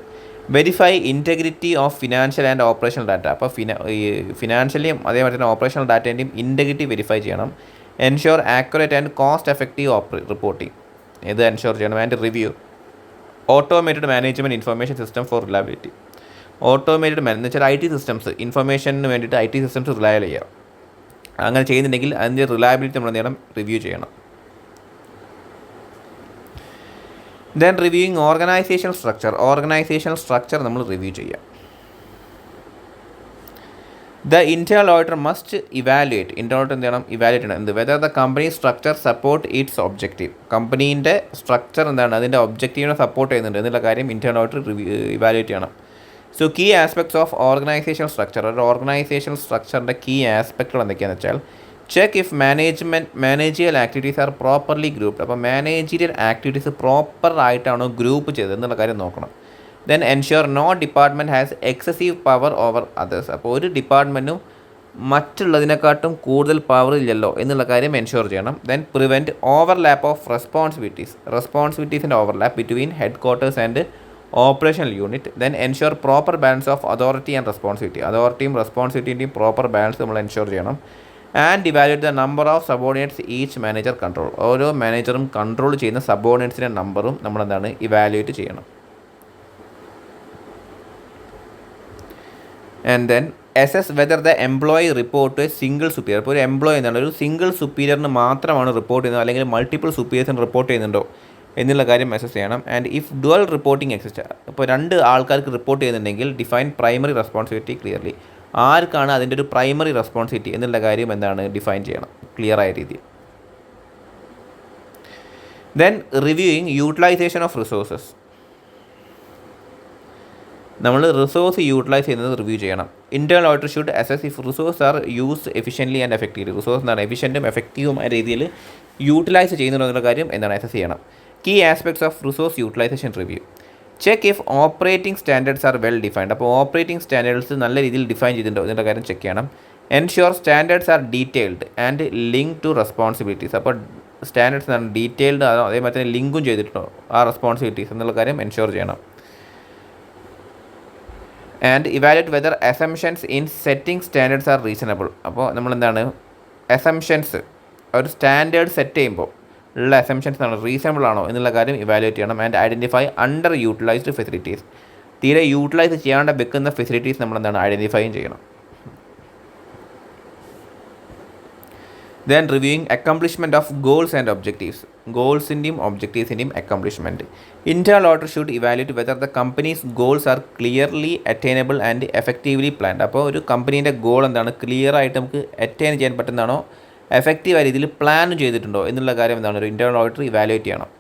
Verify integrity of financial and operational data. അപ്പോൾ ഫിനാൻഷ്യലിയും അതേപോലെ തന്നെ ഓപ്പറേഷണൽ ഡാറ്റേൻ്റെയും ഇൻറ്റഗ്രിറ്റി വെരിഫൈ ചെയ്യണം. Ensure accurate and cost effective reporting. ഇത് എൻഷുർ ചെയ്യണം. And review automated management information system for reliability. Automated എന്ന് വെച്ചാൽ IT സിസ്റ്റംസ്, ഇൻഫർമേഷന് വേണ്ടിയിട്ട് IT സിസ്റ്റംസ് റിലയബിൾ ചെയ്യുക. അങ്ങനെ ചെയ്യുന്നുണ്ടെങ്കിൽ അതിൻ്റെ റിലയബിലിറ്റി നമ്മൾ എന്ത് ചെയ്യണം? റിവ്യൂ ചെയ്യണം. Then reviewing organisational structure. Organisational structure നമ്മൾ റിവ്യൂ ചെയ്യുക. The internal auditor must evaluate. Internal auditor എന്ത് ചെയ്യണം? ഇവാലുവേറ്റ് ചെയ്യണം. എന്ത് whether the company structure support its objective. കമ്പനീൻ്റെ സ്ട്രക്ചർ എന്താണ്? അതിൻ്റെ ഒബ്ജക്റ്റീവിനെ സപ്പോർട്ട് ചെയ്യുന്നുണ്ട് എന്നുള്ള കാര്യം ഇൻറ്റേർണൽ ഓഡിറ്റർ ഇവാലുവേറ്റ് ചെയ്യണം. So key aspects of organisational structure. ഒരു ഓർഗനൈസേഷണൽ സ്ട്രക്ചറിൻ്റെ കീ ആസ്പെക്റ്റുകൾ എന്തൊക്കെയാണെന്ന് വെച്ചാൽ check if managerial activities are properly grouped. അപ്പോൾ മാനേജീരിയൽ ആക്ടിവിറ്റീസ് പ്രോപ്പറായിട്ടാണോ ഗ്രൂപ്പ് ചെയ്തത് എന്നുള്ള കാര്യം നോക്കണം. Then ensure no department has excessive power over others. അപ്പോൾ ഒരു ഡിപ്പാർട്ട്മെൻറ്റും മറ്റുള്ളതിനെക്കാട്ടും കൂടുതൽ പവർ ഇല്ലല്ലോ എന്നുള്ള കാര്യം എൻഷുർ ചെയ്യണം. ദെൻ പ്രിവെൻറ്റ് ഓവർലാപ്പ് ഓഫ് റെസ്പോൺസിബിലിറ്റീസിൻ്റെ overlap between headquarters and operational unit. Then ensure proper balance of authority and responsibility. അതോറിറ്റിയും റെസ്പോൺസിബിലിറ്റിൻ്റെയും പ്രോപ്പർ ബാലൻസ് നമ്മൾ എൻഷുർ ചെയ്യണം. And evaluate the number of subordinates each manager control. ഓരോ മാനേജറും control ചെയ്യുന്ന സബോർഡിനേറ്റ്സിൻ്റെ നമ്പറും നമ്മളെന്താണ്? ഇവാലുവേറ്റ് ചെയ്യണം. And then assess whether the employee report to a single superior. ഇപ്പോൾ ഒരു എംപ്ലോയി എന്താണ് ഒരു സിംഗിൾ സുപ്പീരിയറിന് മാത്രമാണ് റിപ്പോർട്ട് ചെയ്യുന്നത്, അല്ലെങ്കിൽ മൾട്ടിപ്പിൾ സുപ്പീരിയേഴ്സിന് റിപ്പോർട്ട് ചെയ്യുന്നുണ്ടോ എന്നുള്ള കാര്യം അസസ് ചെയ്യണം. And if dual reporting exist. ഇപ്പോൾ 2 ആൾക്കാർക്ക് റിപ്പോർട്ട് ചെയ്യുന്നുണ്ടെങ്കിൽ ഡിഫൈൻ പ്രൈമറി റെസ്പോൺസിബിലിറ്റി ക്ലിയർലി. ആർക്കാണ് അതിൻ്റെ ഒരു പ്രൈമറി റെസ്പോൺസിബിലിറ്റി എന്നുള്ള കാര്യം എന്താണ്? ഡിഫൈൻ ചെയ്യണം ക്ലിയർ ആയ രീതിയിൽ. Then reviewing utilization of resources. നമ്മൾ റിസോഴ്സ് യൂട്ടിലൈസ് ചെയ്യുന്നത് റിവ്യൂ ചെയ്യണം. Internal auditor should assess if resource are use efficiently and effectively. Resource എന്താണ് എഫിഷ്യൻറ്റും എഫക്റ്റീവുമായ രീതിയിൽ യൂട്ടിലൈസ് ചെയ്യുന്നുണ്ടോ എന്നുള്ള കാര്യം എന്താണ് അസസ് ചെയ്യണം. Key aspects of resource utilization review. Check if operating standards are well defined. അപ്പോൾ ഓപ്പറേറ്റിംഗ് സ്റ്റാൻഡേർഡ്സ് നല്ല രീതിയിൽ ഡിഫൈൻ ചെയ്തിട്ടുണ്ടോ എന്നുള്ള കാര്യം ചെക്ക് ചെയ്യണം. Ensure standards are detailed and link to responsibilities. അപ്പോൾ സ്റ്റാൻഡേർഡ്സ് ആണ് ഡീറ്റെയിൽഡ് അതേമാതിരി തന്നെ ലിങ്കും ചെയ്തിട്ടുണ്ടോ ആ റെസ്പോൺസിബിലിറ്റീസ് എന്നുള്ള കാര്യം എൻഷുർ ചെയ്യണം. And evaluate whether assumptions in setting standards R reasonable. അപ്പോൾ നമ്മളെന്താണ് അസംഷൻസ് ഒരു സ്റ്റാൻഡേർഡ് സെറ്റ് ചെയ്യുമ്പോൾ ഉള്ള അസംഷൻസ് ആണ് റീസണബിൾ ആണോ എന്നുള്ള കാര്യം ഇവാലുവേറ്റ് ചെയ്യണം. And identify underutilised facilities. തീരെ യൂട്ടിലൈസ് ചെയ്യാണ്ട് വെക്കുന്ന ഫെസിലിറ്റീസ് നമ്മളെന്താണ് ഐഡൻറ്റിഫൈയും ചെയ്യണം. Then reviewing accomplishment of goals and objectives. ഗോൾസിൻ്റെയും ഒബ്ജക്റ്റീവ്സിൻ്റെയും accomplishment. Internal auditor should evaluate whether the company's goals are clearly attainable and effectively planned. അപ്പോൾ ഒരു കമ്പനീൻ്റെ ഗോൾ എന്താണ് ക്ലിയറായിട്ട് നമുക്ക് അറ്റൈൻ ചെയ്യാൻ പറ്റുന്നതാണോ എഫക്റ്റീവായ രീതിയിൽ പ്ലാൻ ചെയ്തിട്ടുണ്ടോ എന്നുള്ള കാര്യം എന്താണ് ഒരു ഇൻറ്റേർണൽ ഓഡിറ്റർ ഇവാലുവേറ്റ് ചെയ്യണം.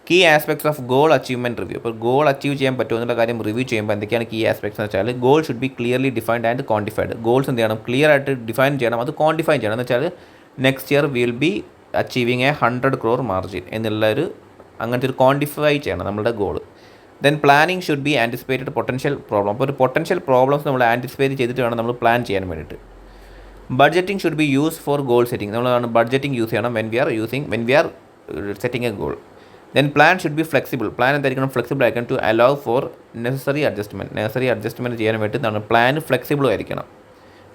Key aspects of goal achievement review. അപ്പോൾ ഗോൾ അച്ചീവ് ചെയ്യാൻ പറ്റുമോ എന്നുള്ള കാര്യം റിവ്യൂ ചെയ്യുമ്പോൾ എന്തൊക്കെയാണ് കീ ആസ്പെക്ട്സ് എന്ന് വെച്ചാൽ goal should be clearly defined and quantified. Goals എന്ത് ചെയ്യണം, ക്ലിയർ ആയിട്ട് ഡിഫൈൻ ചെയ്യണം, അത് ക്വാണ്ടിഫൈ ചെയ്യണം. എന്ന് വെച്ചാൽ next year will be achieving A 100 crore margin എന്നുള്ളൊരു അങ്ങനത്തെ ഒരു ക്വാണ്ടിഫൈ ചെയ്യണം നമ്മുടെ goal. Then planning should be anticipated potential problem. അപ്പോൾ ഒരു പൊട്ടൻഷ്യൽ പ്രോബ്ലംസ് നമ്മൾ ആൻറ്റിസിപ്പേറ്റ് ചെയ്തിട്ട് വേണം നമ്മൾ പ്ലാൻ ചെയ്യാൻ വേണ്ടിയിട്ട്. Budgeting should be use for goal setting. നമ്മളാണ് ബഡ്ജറ്റിംഗ് യൂസ് ചെയ്യണം when we are setting a goal. Then plan should be flexible. Plan എന്തായിരിക്കണം, ഫ്ലെക്സിബിൾ ആയിരിക്കണം to allow for necessary adjustment ചെയ്യാൻ വേണ്ടി എന്താണ് പ്ലാൻ ഫ്ലെക്സിബിളും ആയിരിക്കണം.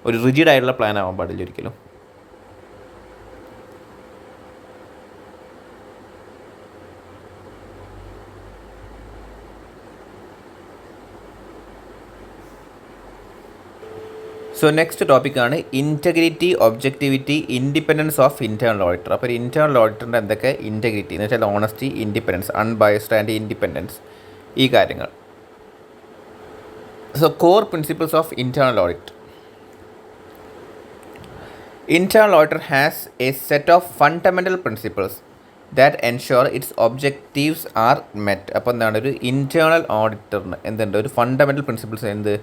ഒരു റിജിഡ് ആയിട്ടുള്ള പ്ലാൻ ആവാൻ പാടില്ല ഒരിക്കലും. സോ നെക്സ്റ്റ് ടോപ്പിക്കാണ് integrity, objectivity, independence of internal auditor. അപ്പോൾ ഒരു ഇൻറ്റേർണൽ ഓഡിറ്ററിൻ്റെ എന്തൊക്കെ ഇൻറ്റഗ്രിറ്റി എന്ന് വെച്ചാൽ honesty, independence, unbiased and independence, ഈ കാര്യങ്ങൾ. So core principles of internal audit. Internal auditor has a set of fundamental principles that ensure its objectives are met. അപ്പോൾ എന്താണ് ഒരു ഇൻറ്റേർണൽ ഓഡിറ്ററിന് എന്തുണ്ട്, ഒരു ഫണ്ടമെൻ്റൽ പ്രിൻസിപ്പിൾസ് എന്ത്,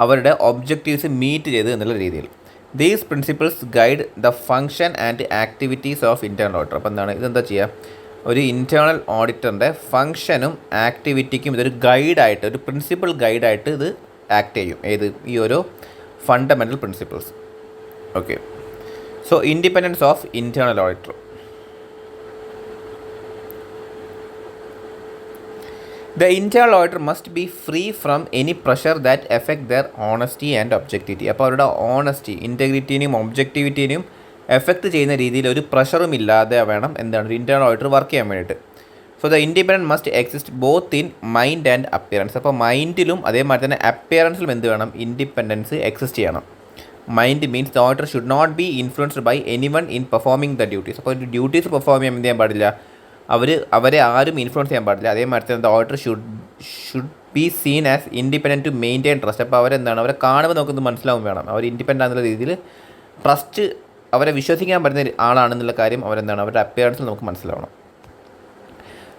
അവരുടെ ഒബ്ജക്റ്റീവ്സ് മീറ്റ് ചെയ്ത് എന്നുള്ള രീതിയിൽ. These principles guide the function and activities of internal auditor. അപ്പോൾ എന്താണ് ഇതെന്താ ചെയ്യുക, ഒരു ഇൻറ്റേർണൽ ഓഡിറ്ററിൻ്റെ ഫങ്ഷനും ആക്ടിവിറ്റിക്കും ഇതൊരു ഗൈഡായിട്ട്, ഒരു പ്രിൻസിപ്പിൾ ഗൈഡായിട്ട് ഇത് ആക്ട് ചെയ്യും. ഏത്, ഈ ഓരോ fundamental principles. Okay. So independence of internal auditor. The internal auditor must be free from any pressure that affect their honesty and objectivity. അപ്പോൾ അവരുടെ ഓണസ്റ്റി, ഇൻറ്റഗ്രിറ്റിനെയും ഒബ്ജക്റ്റിവിറ്റിനെയും എഫക്റ്റ് ചെയ്യുന്ന രീതിയിൽ ഒരു പ്രഷറും ഇല്ലാതെ വേണം എന്താണ് ഒരു ഇൻറ്റേർണൽ ഓഡിറ്റർ വർക്ക് ചെയ്യാൻ വേണ്ടിയിട്ട്. So the independent must exist both in mind and appearance. അപ്പോൾ മൈൻഡിലും അതേമാതിരി തന്നെ അപ്പിയറൻസിലും എന്ത് വേണം, ഇൻഡിപെൻഡൻസ് എക്സിസ്റ്റ് ചെയ്യണം. Mind means the auditor should not be influenced by anyone in performing the duties. അപ്പോൾ ഒരു ഡ്യൂട്ടീസ് പെർഫോം ചെയ്യാൻ എന്ത് ചെയ്യാൻ പാടില്ല, അവരെ ആരും ഇൻഫ്ലുവൻസ് ചെയ്യാൻ പാടില്ല. അതേമാതിരി തന്നെ the auditor should be seen as independent to maintain trust. അപ്പോൾ അവരെന്താണ്, അവരെ കാണുമ്പോൾ നമുക്കൊന്ന് മനസ്സിലാവും വേണം അവർ ഇൻഡിപെൻഡൻ്റ് ആണെന്നുള്ള രീതിയിൽ ട്രസ്റ്റ്, അവരെ വിശ്വസിക്കാൻ പറ്റുന്ന ആളാണെന്നുള്ള കാര്യം അവരെന്താണ് അവരുടെ അപ്പിയറൻസിൽ നമുക്ക് മനസ്സിലാവണം.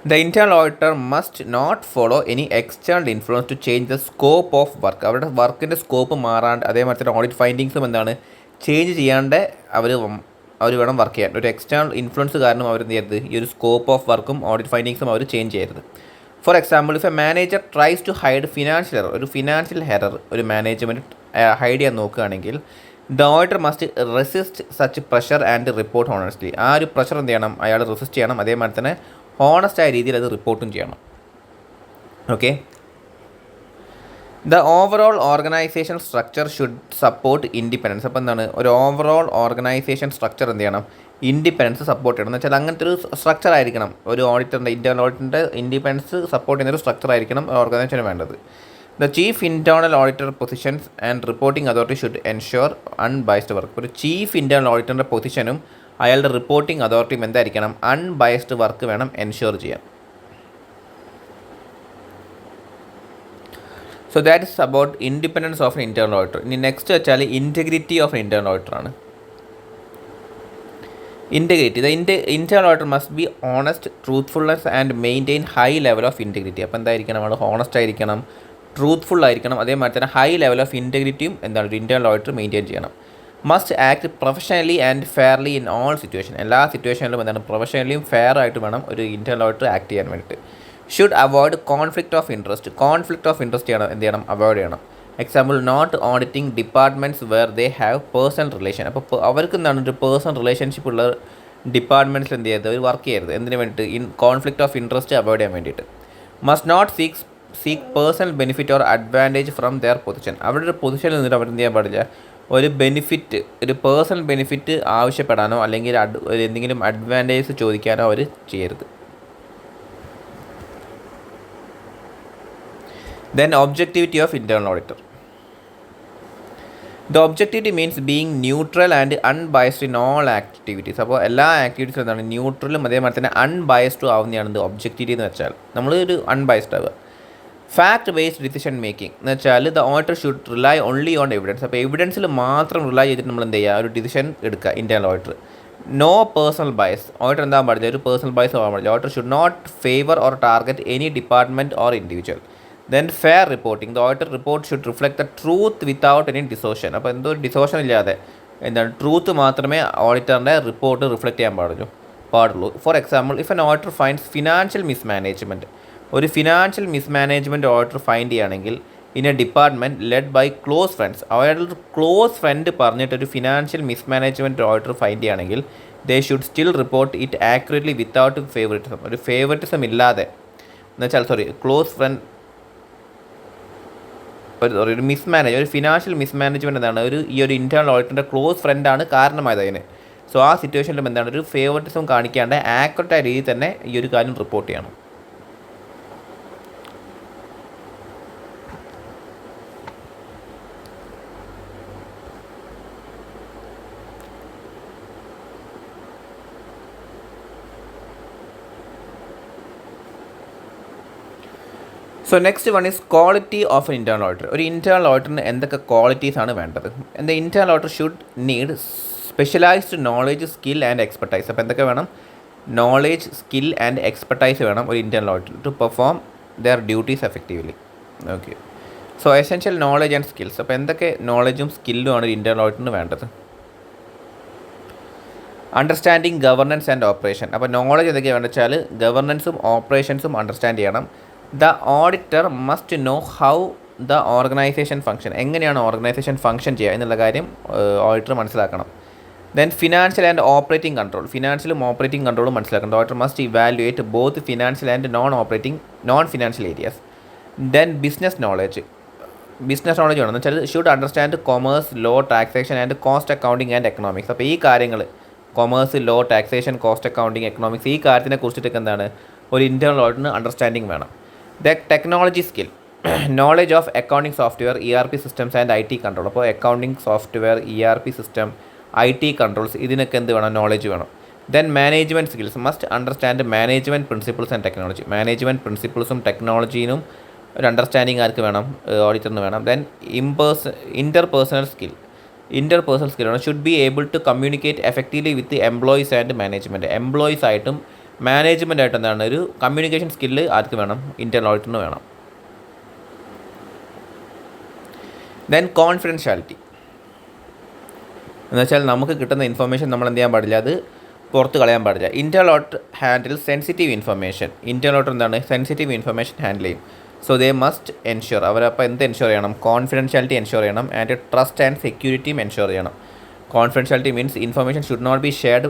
The internal auditor must not follow any external influence to change the scope of work. അവരുടെ വർക്കിൻ്റെ സ്കോപ്പ് മാറാണ്ട്, അതേമാതിരി തന്നെ ഓഡിറ്റ് ഫൈൻഡിങ്സും എന്താണ് ചേഞ്ച് ചെയ്യാണ്ട് അവർ വേണം വർക്ക് ചെയ്യാൻ. ഒരു എക്സ്റ്റേണൽ ഇൻഫ്ലുവൻസ് കാരണം അവർ എന്ത് ചെയ്യരുത്, ഈ ഒരു സ്കോപ്പ് ഓഫ് വർക്കും ഓഡിറ്റ് ഫൈൻഡിങ്സും അവർ ചേഞ്ച് ചെയ്യരുത്. For example, if a manager tries to hide financial error, ഒരു ഫിനാൻഷ്യൽ എറർ ഒരു മാനേജ്മെൻറ്റ് ഹൈഡ് ചെയ്യാൻ നോക്കുകയാണെങ്കിൽ the auditor must resist such pressure and report honestly. ആ ഒരു പ്രഷർ എന്ത് ചെയ്യണം, അയാൾ റെസിസ്റ്റ് ചെയ്യണം, അതേമാതിരി തന്നെ ഹോണസ്റ്റായ രീതിയിൽ അത് റിപ്പോർട്ടും ചെയ്യണം. Okay. The overall organisation structure should support independence. അപ്പോൾ എന്താണ് ഒരു ഓവറോൾ ഓർഗനൈസേഷൻ സ്ട്രക്ചർ എന്ത് ചെയ്യണം, ഇൻഡിപെൻഡൻസ് സപ്പോർട്ട് ചെയ്യണം. എന്ന് വെച്ചാൽ അങ്ങനത്തെ ഒരു സ്ട്രക്ചർ ആയിരിക്കണം ഒരു ഓഡിറ്ററിൻ്റെ, ഇൻറ്റേർണൽ ഓഡിറ്ററിൻ്റെ ഇൻഡിപെൻഡൻസ് സപ്പോർട്ട് ചെയ്യുന്നൊരു സ്ട്രക്ചർ ആയിരിക്കണം ഓർഗനൈസേഷന് വേണ്ടത്. The chief internal auditor positions and reporting authority should ensure unbiased work. ഒരു ചീഫ് ഇൻറ്റേർണൽ ഓഡിറ്ററിൻ്റെ പൊസിഷനും അയാളുടെ റിപ്പോർട്ടിംഗ് അതോറിറ്റിയും എന്തായിരിക്കണം, അൺബയസ്ഡ് വർക്ക് വേണം എൻഷുർ ചെയ്യാൻ. So that is about independence of internal auditor. ഇനി നെക്സ്റ്റ് വെച്ചാൽ ഇൻറ്റഗ്രിറ്റി ഓഫ് ഇൻറ്റേർണൽ ഓഡിറ്ററാണ്. Integrity, the internal auditor must be honest, truthfulness and maintain high level of integrity. അപ്പോൾ എന്തായിരിക്കണം, നമ്മൾ ഹോണസ്റ്റ് ആയിരിക്കണം, ട്രൂത്ത്ഫുൾ ആയിരിക്കണം, അതേമാതിരി തന്നെ ഹൈ ലെവൽ ഓഫ് ഇൻറ്റഗ്രിറ്റിയും എന്താണ് ഒരു ഇൻറ്റേർണൽ ഓഡിറ്റർ മെയിൻറ്റെയിൻ ചെയ്യണം. Must act professionally and fairly in all situation. എല്ലാ സിറ്റുവേഷനിലും എന്താണ് പ്രൊഫഷണലിയും ഫെയർ ആയിട്ട് വേണം ഒരു ഇൻറ്റേർണൽ ഓഡിറ്റർ ആക്ട് ചെയ്യാൻ വേണ്ടിയിട്ട്. Should avoid conflict of interest. Conflict of interest എന്ത് ചെയ്യണം, അവോയ്ഡ് ചെയ്യണം. Example, not auditing departments where they have personal relation. അപ്പോൾ അവർക്ക് എന്താണ് ഒരു പേഴ്സണൽ റിലേഷൻഷിപ്പ് ഉള്ള ഡിപ്പാർട്ട്മെൻറ്റ്സിൽ എന്ത് ചെയ്യരുത്, അവർ വർക്ക് ചെയ്യരുത്. എന്തിനു വേണ്ടിയിട്ട്, കോൺഫ്ലിക്റ്റ് ഓഫ് ഇൻട്രസ്റ്റ് അവോയ്ഡ് ചെയ്യാൻ വേണ്ടിയിട്ട്. Must not seek personal benefit or advantage from their position. അവരുടെ ഒരു പൊസിഷനിൽ നിന്നിട്ട് അവർ എന്ത് ചെയ്യാൻ പാടില്ല, ഒരു ബെനിഫിറ്റ്, ഒരു പേഴ്സണൽ ബെനിഫിറ്റ് ആവശ്യപ്പെടാനോ അല്ലെങ്കിൽ എന്തെങ്കിലും അഡ്വാൻറ്റേജ് ചോദിക്കാനോ അവർ ചെയ്യരുത്. Then objectivity of internal auditor. The objectivity means being neutral and unbiased in all activities. അപ്പോൾ എല്ലാ ആക്ടിവിറ്റീസും എന്താണ് ന്യൂട്രലും അതേമാതിരി തന്നെ അൺബയസ്ഡും ആവുന്നതാണ് ഇത് ഒബ്ജക്റ്റിവിറ്റി എന്ന് വെച്ചാൽ. നമ്മൾ ഒരു അൺബയസ്ഡ് ആവുക. ഫാക്ട് ബേസ്ഡ് ഡിസിഷൻ മേക്കിംഗ് എന്ന് വെച്ചാൽ the auditor should rely only on evidence. അപ്പോൾ എവിഡൻസിൽ മാത്രം റിലൈ ചെയ്തിട്ട് നമ്മൾ എന്ത് ചെയ്യുക, ഒരു ഡിസിഷൻ എടുക്കുക internal auditor. No personal bias. Auditor എന്താ പാടില്ല, ഒരു പേഴ്സണൽ ബയസ് ആവാൻ പാടില്ല. Auditor should not favour or target any department or individual. Then fair reporting. The auditor report should reflect the truth without any distortion. അപ്പോൾ എന്തോ ഡിസോഷൻ ഇല്ലാതെ എന്താണ് truth മാത്രമേ ഓഡിറ്ററിൻ്റെ റിപ്പോർട്ട് റിഫ്ലക്റ്റ് ചെയ്യാൻ പാടുള്ളൂ. For example, if an auditor finds financial mismanagement, ഒരു financial mismanagement auditor find ചെയ്യുകയാണെങ്കിൽ in a department led by close friends, അവരുടെ ക്ലോസ് ഫ്രണ്ട് പറഞ്ഞിട്ടൊരു ഫിനാൻഷ്യൽ മിസ്മാനേജ്മെൻറ്റ് ഓഡിറ്റർ ഫൈൻഡ് ചെയ്യുകയാണെങ്കിൽ they should still report it accurately without favouritism. ഒരു favouritism ഇല്ലാതെ എന്നുവെച്ചാൽ close friend ഒരു ഒരു ഫിനാൻഷ്യൽ മിസ്മാനേജ്മെൻറ്റ് എന്താണ് ഈ ഒരു ഇൻറ്റേർണൽ ഓഡിറ്ററിൻ്റെ ക്ലോസ് ഫ്രണ്ടാണ് കാരണമായത് അതിന്. സോ ആ സിറ്റുവേഷനിലും എന്താണ് ഒരു ഫേവറിറ്റിസം കാണിക്കാണ്ട് ആക്യുറേറ്റായ രീതിയിൽ തന്നെ ഈ ഒരു കാര്യം റിപ്പോർട്ട് ചെയ്യണം. So next one is quality of an internal auditor. ഒരു ഇൻറ്റേർണൽ ഓഡിറ്ററിന് എന്തൊക്കെ ക്വാളിറ്റീസ് ആണ് വേണ്ടത്? The internal auditor should need specialised knowledge, skill and expertise. അപ്പോൾ എന്തൊക്കെ വേണം? നോളേജ്, സ്കിൽ ആൻഡ് എക്സ്പെർട്ടൈസ് വേണം ഒരു internal auditor to perform their duties effectively. Okay, so essential knowledge and skills. അപ്പോൾ എന്തൊക്കെ നോളജും സ്കില്ലും ആണ് ഒരു ഇൻറ്റേർണൽ ഓഡിറ്ററിന് വേണ്ടത്? Understanding governance and operation. അപ്പോൾ നോളജ് എന്തൊക്കെയാണ് വേണ്ടത് വെച്ചാൽ ഗവർണൻസും ഓപ്പറേഷൻസും അണ്ടർസ്റ്റാൻഡ് ചെയ്യണം. The auditor must know how the organisation function, എങ്ങനെയാണ് ഓർഗനൈസേഷൻ ഫംഗ്ഷൻ ചെയ്യുക എന്നുള്ള കാര്യം ഓഡിറ്റർ മനസ്സിലാക്കണം. Then financial and operating control, ഫിനാൻഷ്യലും ഓപ്പറേറ്റിംഗ് കൺട്രോളും മനസ്സിലാക്കണം. Auditor must evaluate both financial and non financial areas. Then business knowledge വേണം എന്ന് വെച്ചാൽ should understand commerce, law, taxation and cost accounting and economics. അപ്പോൾ ഈ കാര്യങ്ങൾ commerce, law, taxation, cost accounting, economics, ഈ കാര്യത്തിനെ കുറിച്ചിട്ടൊക്കെ എന്താണ് ഒരു ഇൻറ്റേർണൽ ഓഡിറ്ററിന് അണ്ടർസ്റ്റാൻഡിങ് വേണം. The technology skill, knowledge of accounting software, ERP systems and IT control. അപ്പോൾ accounting software, ERP system, IT controls, ഇതിനൊക്കെ എന്ത് വേണം? നോളജ് വേണം. Then management skills, must understand management principles and technology. Management പ്രിൻസിപ്പിൾസും ടെക്നോളജിനും ഒരു understanding ആർക്ക് വേണം? ഓഡിറ്ററിന് വേണം. ദെൻ ഇൻ്റർപേഴ്സണൽ സ്കിൽ ആണ്. Should be able to communicate effectively with employees and management. Employees ആയിട്ടും മാനേജ്മെൻ്റ് ആയിട്ട് എന്താണ് ഒരു കമ്മ്യൂണിക്കേഷൻ സ്കില്ല് ആർക്ക് വേണം? ഇൻറ്റേർണൽ ഓഡിറ്ററിന് വേണം. ദെൻ കോൺഫിഡൻഷ്യാലിറ്റി എന്ന് വെച്ചാൽ നമുക്ക് കിട്ടുന്ന ഇൻഫർമേഷൻ നമ്മൾ എന്ത് ചെയ്യാൻ പാടില്ല, അത് പുറത്ത് കളയാൻ പാടില്ല. Internal auditor handle sensitive information. Internal auditor എന്താണ് സെൻസിറ്റീവ് ഇൻഫർമേഷൻ ഹാൻഡിൽ ചെയ്യും. സോ ദേ മസ്റ്റ് എൻഷുർ, അവരപ്പോൾ എന്ത് എൻഷുർ ചെയ്യണം? കോൺഫിഡൻഷ്യാലിറ്റി എൻഷുർ ചെയ്യണം ആൻഡ് ട്രസ്റ്റ് ആൻഡ് സെക്യൂരിറ്റിയും എൻഷുർ ചെയ്യണം. Confidentiality means information should not be shared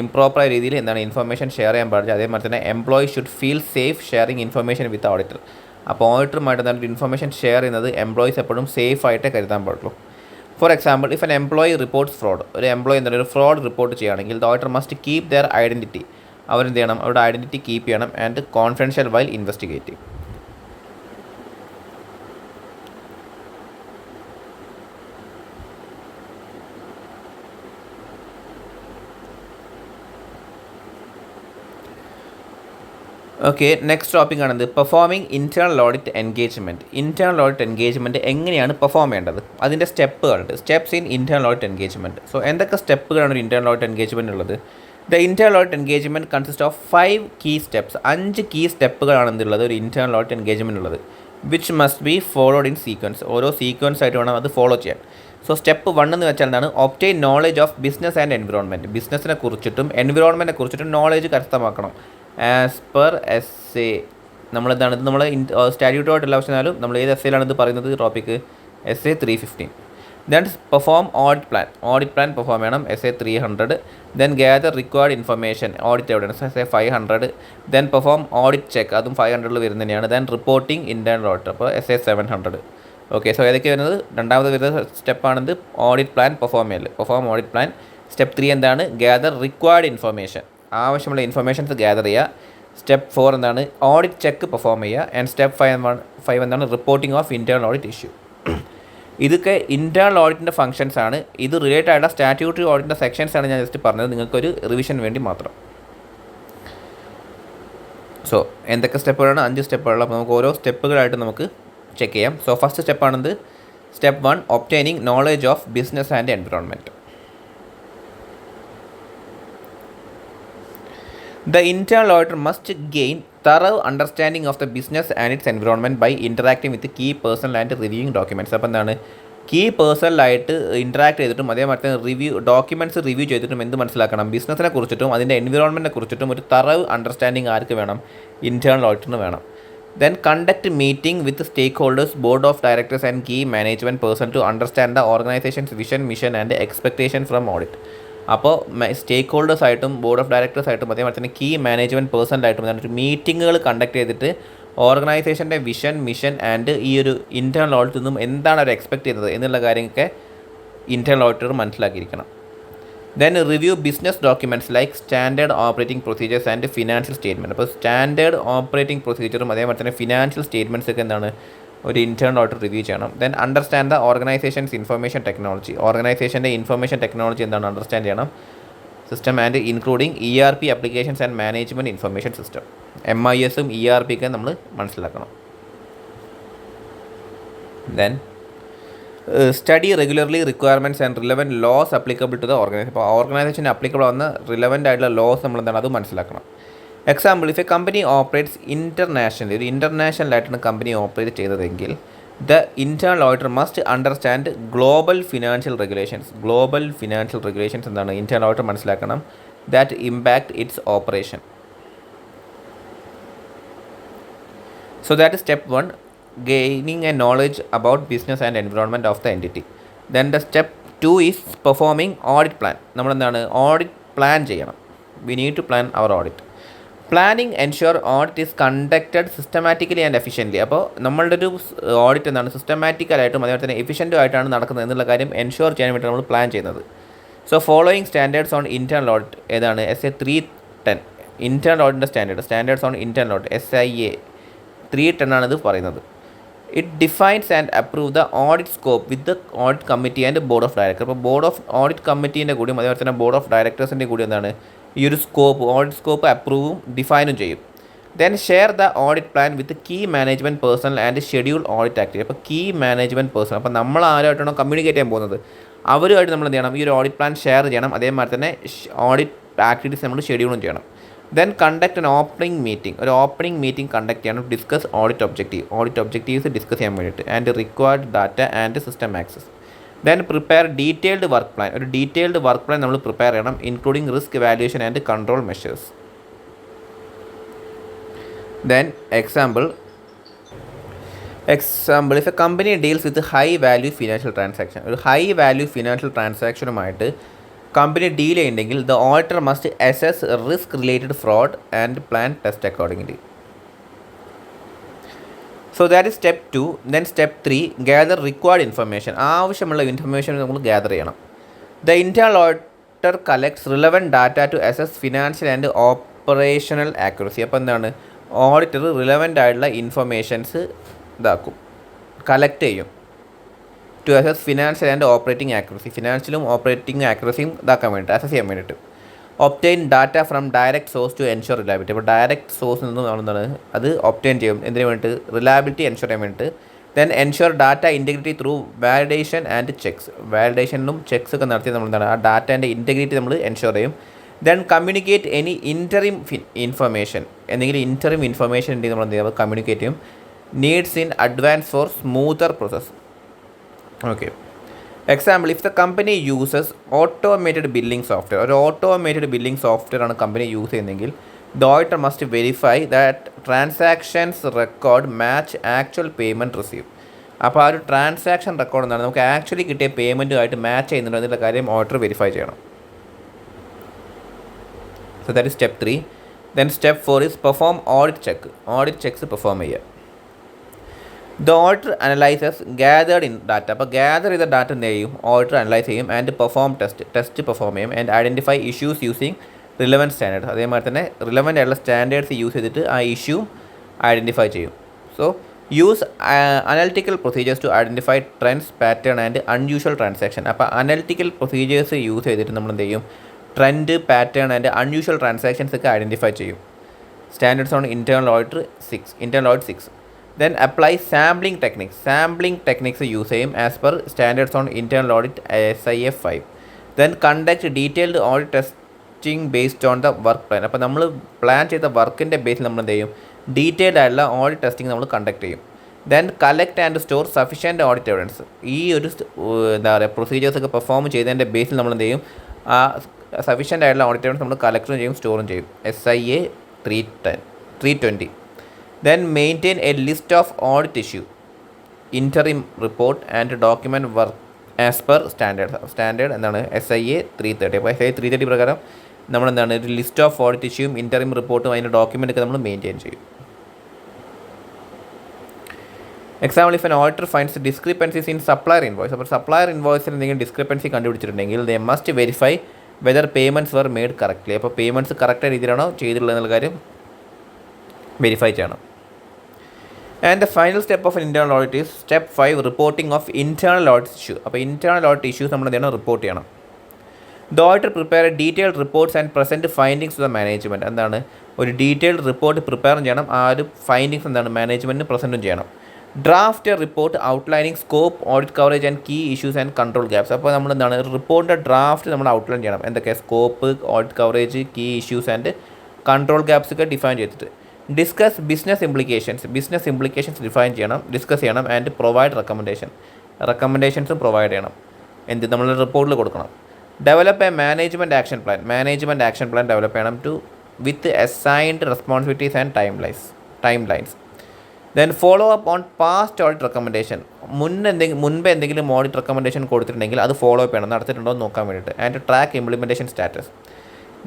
ഇംപ്രോപ്പറായ രീതിയിൽ എന്താണ് ഇൻഫർമേഷൻ ഷെയർ ചെയ്യാൻ പാടില്ല. അതേമാതിരി തന്നെ employee should feel safe sharing information with auditor. അപ്പോൾ ഓഡിറ്ററുമായിട്ട് എന്താണ് ഇൻഫർമേഷൻ ഷെയർ ചെയ്യുന്നത് എംപ്ലോയീസ് എപ്പോഴും സേഫ് ആയിട്ട് കരുതാൻ പാടുള്ളൂ. For example, if an employee reports fraud, ഒരു എംപ്ലോയി എന്താണ് ഒരു ഫ്രോഡ് റിപ്പോർട്ട് ചെയ്യുകയാണെങ്കിൽ the auditor must keep their identity, അവരെന്ത് ചെയ്യണം? അവരുടെ ഐഡൻറ്റിറ്റി കീപ്പ് ചെയ്യണം and confidential while investigating. Okay, next topic ആണെന്ത്? Performing internal audit engagement. Internal audit engagement എങ്ങനെയാണ് പെർഫോം ചെയ്യേണ്ടത്? അതിൻ്റെ സ്റ്റെപ്പുകളുണ്ട്. Steps in internal audit engagement. So എന്തൊക്കെ സ്റ്റെപ്പുകളാണ് ഒരു ഇൻറ്റേർണൽ ഓഡിറ്റ് എൻഗേജ്മെൻറ്റ് ഉള്ളത്? The internal audit engagement consist of 5 key steps. 5 key സ്റ്റെപ്പുകളാണ് എന്തുള്ളത്? ഒരു ഇൻറ്റേർണൽ ഓഡിറ്റ് എൻഗേജ്മെൻറ്റ് ഉള്ളത്. Which must be followed in sequence. ഓരോ സീക്വൻസ് ആയിട്ട് വേണം അത് ഫോളോ ചെയ്യാൻ. സോ സ്റ്റെപ്പ് 1 എന്ന് വെച്ചാൽ എന്താണ്? Obtain knowledge of business and environment. ബിസിനസ്സിനെ കുറിച്ചിട്ടും എൻവിറോൺമെൻറ്റിനെ കുറിച്ചിട്ടും നോളേജ് കരസ്ഥമാക്കണം. ആസ് പെർ SA നമ്മളെന്താണ് ഇത് നമ്മൾ സ്റ്റാറ്റ്യൂട്ടോട്ടുള്ള ആവശ്യമായാലും നമ്മൾ ഏത് essayയിലാണ് ഇത് പറയുന്നത് topic? SA 315. Then perform audit plan perform ചെയ്യണം. SA 300. Then gather required information, audit എവിടെയാണ്? SA 500. Then perform audit check, അതും 500 വരുന്നത് തന്നെയാണ്. ദെൻ റിപ്പോർട്ടിംഗ് ഇൻറ്റേർണൽ ഓഡിറ്റ്, അപ്പോൾ SA 700. ഓക്കെ, സോ ഏതൊക്കെ വരുന്നത്? രണ്ടാമത് വരുന്ന സ്റ്റെപ്പാണിത് ഓഡിറ്റ് പ്ലാൻ പെർഫോം ചെയ്യൽ. Perform audit plan. സ്റ്റെപ്പ് 3 എന്താണ്? ഗ്യാദർ റിക്വയർഡ് ഇൻഫർമേഷൻ, ആവശ്യമുള്ള ഇൻഫർമേഷൻസ് ഗ്യാദർ ചെയ്യുക. സ്റ്റെപ്പ് 4 എന്താണ്? ഓഡിറ്റ് ചെക്ക് പെർഫോം ചെയ്യുക. ആൻഡ് സ്റ്റെപ്പ് 5 എന്താണ്? Reporting of internal audit issue. ഇതൊക്കെ ഇൻറ്റേർണൽ ഓഡിറ്റിൻ്റെ ഫംഗ്ഷൻസ് ആണ്. ഇത് റിലേറ്റഡ് ആയിട്ടുള്ള സ്റ്റാറ്റ്യൂട്ടറി ഓഡിറ്റിൻ്റെ സെക്ഷൻസ് ആണ് ഞാൻ ജസ്റ്റ് പറഞ്ഞത്, നിങ്ങൾക്കൊരു റിവിഷൻ വേണ്ടി മാത്രം. സോ എന്തൊക്കെ സ്റ്റെപ്പുകളാണ്? 5 സ്റ്റെപ്പുകൾ. അപ്പോൾ നമുക്ക് ഓരോ സ്റ്റെപ്പുകളായിട്ട് നമുക്ക് ചെക്ക് ചെയ്യാം. സോ ഫസ്റ്റ് സ്റ്റെപ്പാണെന്ത്? Step 1 obtaining knowledge of business and environment. The internal auditor must gain thorough understanding of the business and its environment by interacting with the key personnel and reviewing documents. അപ്പോൾ എന്താണ് key പേഴ്സണലായിട്ട് interact ചെയ്തിട്ടും അതേമാതിരി തന്നെ documents review ചെയ്തിട്ടും എന്ത് മനസ്സിലാക്കണം, ബിസിനസ്സിനെ കുറിച്ചിട്ടും അതിൻ്റെ എൻവിറോൺമെൻറ്റിനെ കുറിച്ചിട്ടും ഒരു തറവ് അണ്ടർസ്റ്റാൻഡിങ് ആർക്ക് വേണം, ഇൻറ്റേർണൽ ഓഡിറ്ററിന് വേണം. Then conduct meeting with stakeholders, board of directors and key management person to understand the organization's vision, mission and expectation from audit. അപ്പോൾ സ്റ്റേക്ക് ഹോൾഡേഴ്സ് ആയിട്ടും ബോർഡ് ഓഫ് ഡയറക്ടേഴ്സ് ആയിട്ടും അതേപോലെ തന്നെ കീ മാനേജ്മെൻറ്റ് പേഴ്സണലായിട്ടും എന്നിട്ട് മീറ്റിങ്ങുകൾ കണ്ടക്ട് ചെയ്തിട്ട് ഓർഗനൈസേഷൻ്റെ വിഷൻ, മിഷൻ ആൻഡ് ഈ ഒരു internal ഓഡിറ്റിൽ നിന്നും എന്താണ് അവർ എക്സ്പെക്ട് ചെയ്യുന്നത് എന്നുള്ള കാര്യങ്ങളൊക്കെ ഇൻറ്റേർണൽ ഓഡിറ്റർ മനസ്സിലാക്കിയിരിക്കണം. Then review business documents like standard operating procedures and financial statement. അപ്പോൾ സ്റ്റാൻഡേർഡ് ഓപ്പറേറ്റിംഗ് പ്രൊസീജിയറും അതേപോലെ തന്നെ ഫിനാൻഷ്യൽ സ്റ്റേറ്റ്മെൻറ്റ്സ് ഒക്കെ എന്താണ് ഒരു ഇൻറ്റേർണൽ ഓഡിറ്റർ റിവ്യൂ ചെയ്യണം. Then understand the organisation's information technology. ഓർഗനൈസേഷൻ്റെ ഇൻഫർമേഷൻ ടെക്നോളജി എന്താണ് അണ്ടർസ്റ്റാൻഡ് ചെയ്യണം. System and including ERP applications and management information system. MISഉം ERP ഒക്കെ നമ്മൾ മനസ്സിലാക്കണം. Then study regularly requirements and relevant laws applicable to the organisation. അപ്പോൾ ഓർഗനൈസേഷന് അപ്ലിക്കബിൾ ആവുന്ന റിലവൻ്റ് ആയിട്ടുള്ള ലോസ് നമ്മൾ എന്താണ് അത് മനസ്സിലാക്കണം. Example, if a company operates internationally, ഒരു ഇൻ്റർനാഷണലായിട്ടാണ് കമ്പനി ഓപ്പറേറ്റ് ചെയ്തതെങ്കിൽ the internal auditor must understand global financial regulations. Global financial regulations എന്താണ് ഇൻറ്റേർണൽ ഓഡിറ്റർ മനസ്സിലാക്കണം. That impact its operation. So that is step 1, gaining a knowledge about business and environment of the entity. Then the step 2 is performing audit plan. നമ്മൾ എന്താണ് audit plan ചെയ്യണം. We need to plan our audit. Planning ensure audit is conducted systematically and efficiently. അപ്പോൾ നമ്മളുടെ ഒരു audit എന്താണ് സിസ്റ്റമാറ്റിക്കലായിട്ടും അതേപോലെ തന്നെ എഫിഷ്യൻറ്റും ആയിട്ടാണ് നടക്കുന്നത് എന്നുള്ള കാര്യം എൻഷുർ ചെയ്യാൻ വേണ്ടി നമ്മൾ പ്ലാൻ ചെയ്യുന്നത്. So following standards on internal audit ഏതാണ് SA 310 ഇൻറ്റേർണൽ ഓഡിറ്റിൻ്റെ standards on internal audit SIA 310 ആണ് ഇത് പറയുന്നത്. It defines and approve the audit scope with the audit committee and board of director. അപ്പോൾ ബോർഡ് ഓഫ് ഓഡിറ്റ് കമ്മിറ്റീൻ്റെ കൂടിയും അതേപോലെ തന്നെ ബോർഡ് ഓഫ് ഡയറക്ടേഴ്സിൻ്റെ കൂടി എന്താണ് ഈ ഒരു സ്കോപ്പ് ഓഡിറ്റ് സ്കോപ്പ് അപ്രൂവും ഡിഫൈനും ചെയ്യും. Then share the audit plan with key management personnel and schedule audit activity. അപ്പോൾ കീ മാനേജ്മെൻറ്റ് പേഴ്സൺ, അപ്പോൾ നമ്മൾ ആരുമായിട്ടാണോ കമ്മ്യൂണിക്കേറ്റ് ചെയ്യാൻ പോകുന്നത് അവരുമായിട്ട് നമ്മൾ എന്ത് ചെയ്യണം, ഈ ഒരു ഓഡിറ്റ് പ്ലാൻ ഷെയർ ചെയ്യണം. അതേമാതിരി തന്നെ ഓഡിറ്റ് ആക്ടിവിറ്റീസ് നമ്മൾ ഷെഡ്യൂളും ചെയ്യണം. Then conduct an opening meeting, ഒരു ഓപ്പണിംഗ് മീറ്റിംഗ് കണ്ടക്ട് ചെയ്യണം. ഡിസ്കസ് ഓഡിറ്റ് ഒബ്ജക്റ്റീവ്സ് ഡിസ്കസ് ചെയ്യാൻ വേണ്ടിയിട്ട് and required data and system access. Then prepare detailed work plan, ഒരു ഡീറ്റെയിൽഡ് വർക്ക് പ്ലാൻ നമ്മൾ പ്രിപ്പയർ ചെയ്യണം including risk valuation and control measures. Then example, if a company deals with high value financial transaction, ഒരു high value financial ട്രാൻസാക്ഷനുമായിട്ട് company deal ചെയ്യുന്നുണ്ടെങ്കിൽ the auditor must assess risk related fraud and plan test accordingly. So that is step 2. Then step 3, gather required information. ആവശ്യമുള്ള information നമ്മൾ gather ചെയ്യണം. The internal auditor collects relevant data to assess financial and operational accuracy. അപ്പോൾ എന്താണ് auditor relevant ആയിട്ടുള്ള informations collect ചെയ്യും to assess financial and operating accuracy. ഫിനാൻഷ്യലും ഓപ്പറേറ്റിംഗ് ആക്യുറസിയും ഇതാക്കാൻ വേണ്ടിയിട്ട് അസസ് ചെയ്യാൻ വേണ്ടിയിട്ട്. Obtain data from direct source to ensure reliability. അപ്പോൾ ഡയറക്റ്റ് സോഴ്സിൽ നിന്ന് നമ്മളെന്താണ് അത് ഒബ്റ്റെയിൻ ചെയ്യും എന്തിനു വേണ്ടിയിട്ട്, റിലയബിലിറ്റി എൻഷുർ ചെയ്യാൻ വേണ്ടിയിട്ട്. Then ensure data integrity through validation and checks. വാലിഡേഷനും ചെക്സ് ഒക്കെ നടത്തി നമ്മളെന്താണ് ആ ഡാറ്റേൻ്റെ ഇൻറ്റഗ്രിറ്റി നമ്മൾ എൻഷുർ ചെയ്യും. Then communicate any interim information, എന്തെങ്കിലും ഇൻറ്ററിം ഇൻഫർമേഷൻ ഉണ്ടെങ്കിൽ നമ്മൾ എന്ത് ചെയ്യുക കമ്മ്യൂണിക്കേറ്റ് ചെയ്യും. Needs in advance for smoother process. Okay, example, if the company uses automated billing software, ഒരു ഓട്ടോമേറ്റഡ് ബില്ലിംഗ് സോഫ്റ്റ്വെയർ ആണ് കമ്പനി യൂസ് ചെയ്യുന്നതെങ്കിൽ the auditor must verify that transactions record match actual payment receive. അപ്പോൾ ആ ഒരു transaction record എന്താണ് നമുക്ക് actually കിട്ടിയ പേയ്മെൻറ്റുമായിട്ട് match ചെയ്യുന്നുണ്ടോ എന്നുള്ള കാര്യം ഓഡിറ്റർ വെരിഫൈ ചെയ്യണം. So that is step 3. Then step 4 is perform audit check. Audit checks perform ചെയ്യുക. The auditor analyses gathered in data. അപ്പോൾ ഗ്യാദർ ചെയ്ത ഡാറ്റ എന്ത് ചെയ്യും ഓഡിറ്റർ അനലൈസ് ചെയ്യും ആൻഡ് പെർഫോം ടെസ്റ്റ് പെർഫോം ചെയ്യും and identify issues using relevant standard. അതേമാതിരി തന്നെ relevant ആയിട്ടുള്ള സ്റ്റാൻഡേർഡ്സ് യൂസ് ചെയ്തിട്ട് ആ ഇഷ്യൂ ഐഡൻറ്റിഫൈ ചെയ്യും. So use analytical procedures to identify trends pattern and unusual transaction. അപ്പോൾ അനലിറ്റിക്കൽ പ്രൊസീജിയേഴ്സ് യൂസ് ചെയ്തിട്ട് നമ്മൾ എന്ത് ചെയ്യും trend pattern and unusual transactions ഒക്കെ ഐഡൻറ്റിഫൈ ചെയ്യും. Standards on internal audit 6. Then apply sampling techniques. Sampling techniques use ചെയ്യും as per standards on internal audit SIA 5. Then conduct detailed audit testing based on the work plan. അപ്പോൾ നമ്മൾ plan ചെയ്ത വർക്കിൻ്റെ ബേസിൽ നമ്മൾ എന്ത് ചെയ്യും, ഡീറ്റെയിൽഡ് ആയിട്ടുള്ള ഓഡിറ്റ് ടെസ്റ്റിംഗ് നമ്മൾ കണ്ടക്ട് ചെയ്യും. Then collect and store sufficient audit evidence. ഈ ഒരു എന്താ പറയുക പ്രൊസീജിയേഴ്സൊക്കെ പെർഫോം ചെയ്തതിൻ്റെ ബേസിൽ നമ്മൾ എന്ത് ചെയ്യും, ആ സഫിഷ്യൻ്റ് ആയിട്ടുള്ള ഓഡിറ്റ് എവിഡൻസ് നമ്മൾ കളക്ടും ചെയ്യും, സ്റ്റോറും ചെയ്യും. SIA 320. Then maintain a list of audit issue, interim report and document work as per standard എന്താണ് SIA 330. അപ്പോൾ SIA 330 പ്രകാരം നമ്മളെന്താണ് ഒരു ലിസ്റ്റ് ഓഫ് ഓഡിറ്റ് ഇഷ്യൂയും ഇൻറ്ററിം റിപ്പോർട്ടും അതിൻ്റെ ഡോക്യുമെൻ്റ് ഒക്കെ നമ്മൾ മെയിൻറ്റെയിൻ ചെയ്യും. Example, if an auditor finds discrepancies in supplier invoice. അപ്പോൾ സപ്ലയർ ഇൻവോയ്സിൽ എന്തെങ്കിലും ഡിസ്ക്രിപ്പൻസി കണ്ടുപിടിച്ചിട്ടുണ്ടെങ്കിൽ they must verify whether payments were made correctly. അപ്പോൾ പേയ്മെൻറ്റ്സ് കറക്റ്റ് രീതിയിലാണോ ചെയ്തിട്ടുള്ളത് എന്നുള്ള കാര്യം വെരിഫൈ ചെയ്യണം. And the final step of internal audit is step 5, reporting of internal audit issue. അപ്പോൾ ഇൻറ്റേർണൽ ഓഡിറ്റ് ഇഷ്യൂസ് നമ്മൾ എന്ത് ചെയ്യണം, റിപ്പോർട്ട് ചെയ്യണം. The auditor prepare detailed reports and present findings to the management. എന്താണ് ഒരു ഡീറ്റെയിൽഡ് റിപ്പോർട്ട് പ്രിപ്പയർ ചെയ്യണം, ആ ഒരു ഫൈൻഡിങ്സ് എന്താണ് മാനേജ്മെൻറ്റിന് പ്രസൻറ്റും ചെയ്യണം. Draft report outlining scope, audit coverage and key issues and control gaps. അപ്പോൾ നമ്മൾ എന്താണ് റിപ്പോർട്ടിൻ്റെ ഡ്രാഫ്റ്റ് നമ്മൾ ഔട്ട്ലൈൻ ചെയ്യണം, എന്തൊക്കെ scope, audit coverage, key issues and control gaps ഒക്കെ ഡിഫൈൻ ചെയ്തിട്ട്. ഡിസ്കസ് ബിസിനസ് ഇംപ്ലിക്കേഷൻസ് ഡിഫൈൻ ചെയ്യണം, ഡിസ്കസ് ചെയ്യണം. ആൻഡ് പ്രൊവൈഡ് റെക്കമെൻഡേഷൻസും പ്രൊവൈഡ് ചെയ്യണം, എന്ത് നമ്മൾ റിപ്പോർട്ടിൽ കൊടുക്കണം. Develop a management action plan develop ചെയ്യണം with assigned responsibilities and timelines. Then follow up on past audit recommendation. മുൻപ് എന്തെങ്കിലും ഓഡിറ്റ് റെക്കമെൻഡേഷൻ കൊടുത്തിട്ടുണ്ടെങ്കിൽ അത് ഫോളോ അപ്പ് ചെയ്യണം, നടത്തിയിട്ടുണ്ടോ എന്ന് നോക്കാൻ വേണ്ടിയിട്ട്. And track implementation status.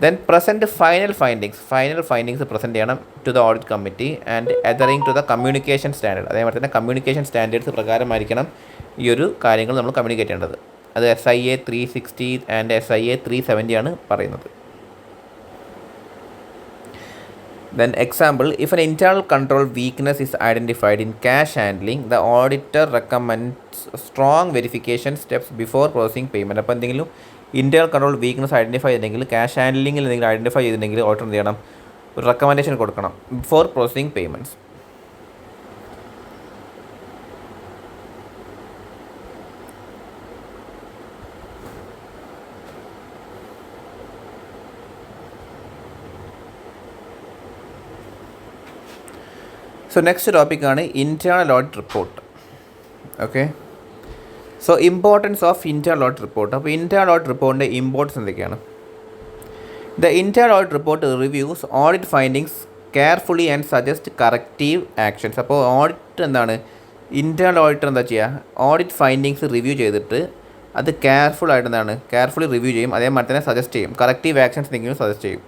Then present final findings present ചെയ്യണം to the audit committee and adhering to the communication standard. അതേപോലെ തന്നെ കമ്മ്യൂണിക്കേഷൻ സ്റ്റാൻഡേർഡ്സ് പ്രകാരമായിരിക്കണം ഈ ഒരു കാര്യങ്ങൾ നമ്മൾ കമ്മ്യൂണിക്കേറ്റ് ചെയ്യേണ്ടത്. അത് SIA 360 ആൻഡ് SIA 370 ആണ് പറയുന്നത്. Then example, if an internal control weakness is identified in cash handling, the auditor recommends strong verification steps before processing payment. അപ്പോൾ എന്തെങ്കിലും ഇൻറ്റേർണൽ കൺട്രോൾ വീക്ക്നെസ് ഐഡൻറ്റിഫൈ ചെയ്തിട്ടുണ്ടെങ്കിൽ, ക്യാഷ് ഹാൻഡ്ലിങ്ങിൽ എന്തെങ്കിലും ഐഡൻറ്റിഫൈ ചെയ്തിട്ടുണ്ടെങ്കിൽ ഓഡിറ്റർ എന്ത് ചെയ്യണം, ഒരു റെക്കമെൻഡേഷൻ കൊടുക്കണം before processing payments. So next ടോപ്പിക്കാണ് internal audit report. Okay, so importance of internal audit report. അപ്പോൾ ഇൻറ്റേർണൽ ഓഡിറ്റ് റിപ്പോർട്ടിൻ്റെ ഇമ്പോർട്ടൻസ് എന്തൊക്കെയാണ്? The internal audit report reviews audit findings carefully and suggest corrective actions. അപ്പോൾ audit എന്താണ്, internal auditor എന്താ ചെയ്യുക, audit findings review ചെയ്തിട്ട് അത് carefully review ചെയ്യും, അതേമാതിരി തന്നെ സജസ്റ്റ് ചെയ്യും, കറക്റ്റീവ് ആക്ഷൻസ് എന്തെങ്കിലും സജസ്റ്റ് ചെയ്യും.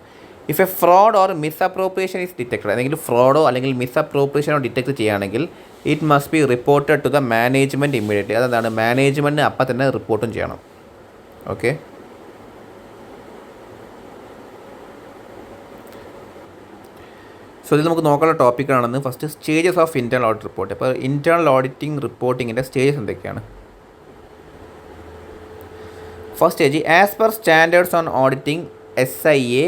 If a fraud or misappropriation is detected, എന്തെങ്കിലും ഫ്രോഡോ അല്ലെങ്കിൽ മിസ്അപ്രോപ്രിയേഷനോ ഡിറ്റക്ട് ചെയ്യുകയാണെങ്കിൽ it must be reported to the management immediately. അതാണ് മാനേജ്മെൻറ്റിന് അപ്പം തന്നെ റിപ്പോർട്ടും ചെയ്യണം. ഓക്കെ, സോ ഇതിൽ നമുക്ക് നോക്കാനുള്ള ടോപ്പിക്കാണെന്ന് first stages of internal audit report. അപ്പോൾ ഇൻറ്റേർണൽ ഓഡിറ്റിംഗ് റിപ്പോർട്ടിങ്ങിൻ്റെ സ്റ്റേജസ് എന്തൊക്കെയാണ്? First stage, as per standards on auditing SIA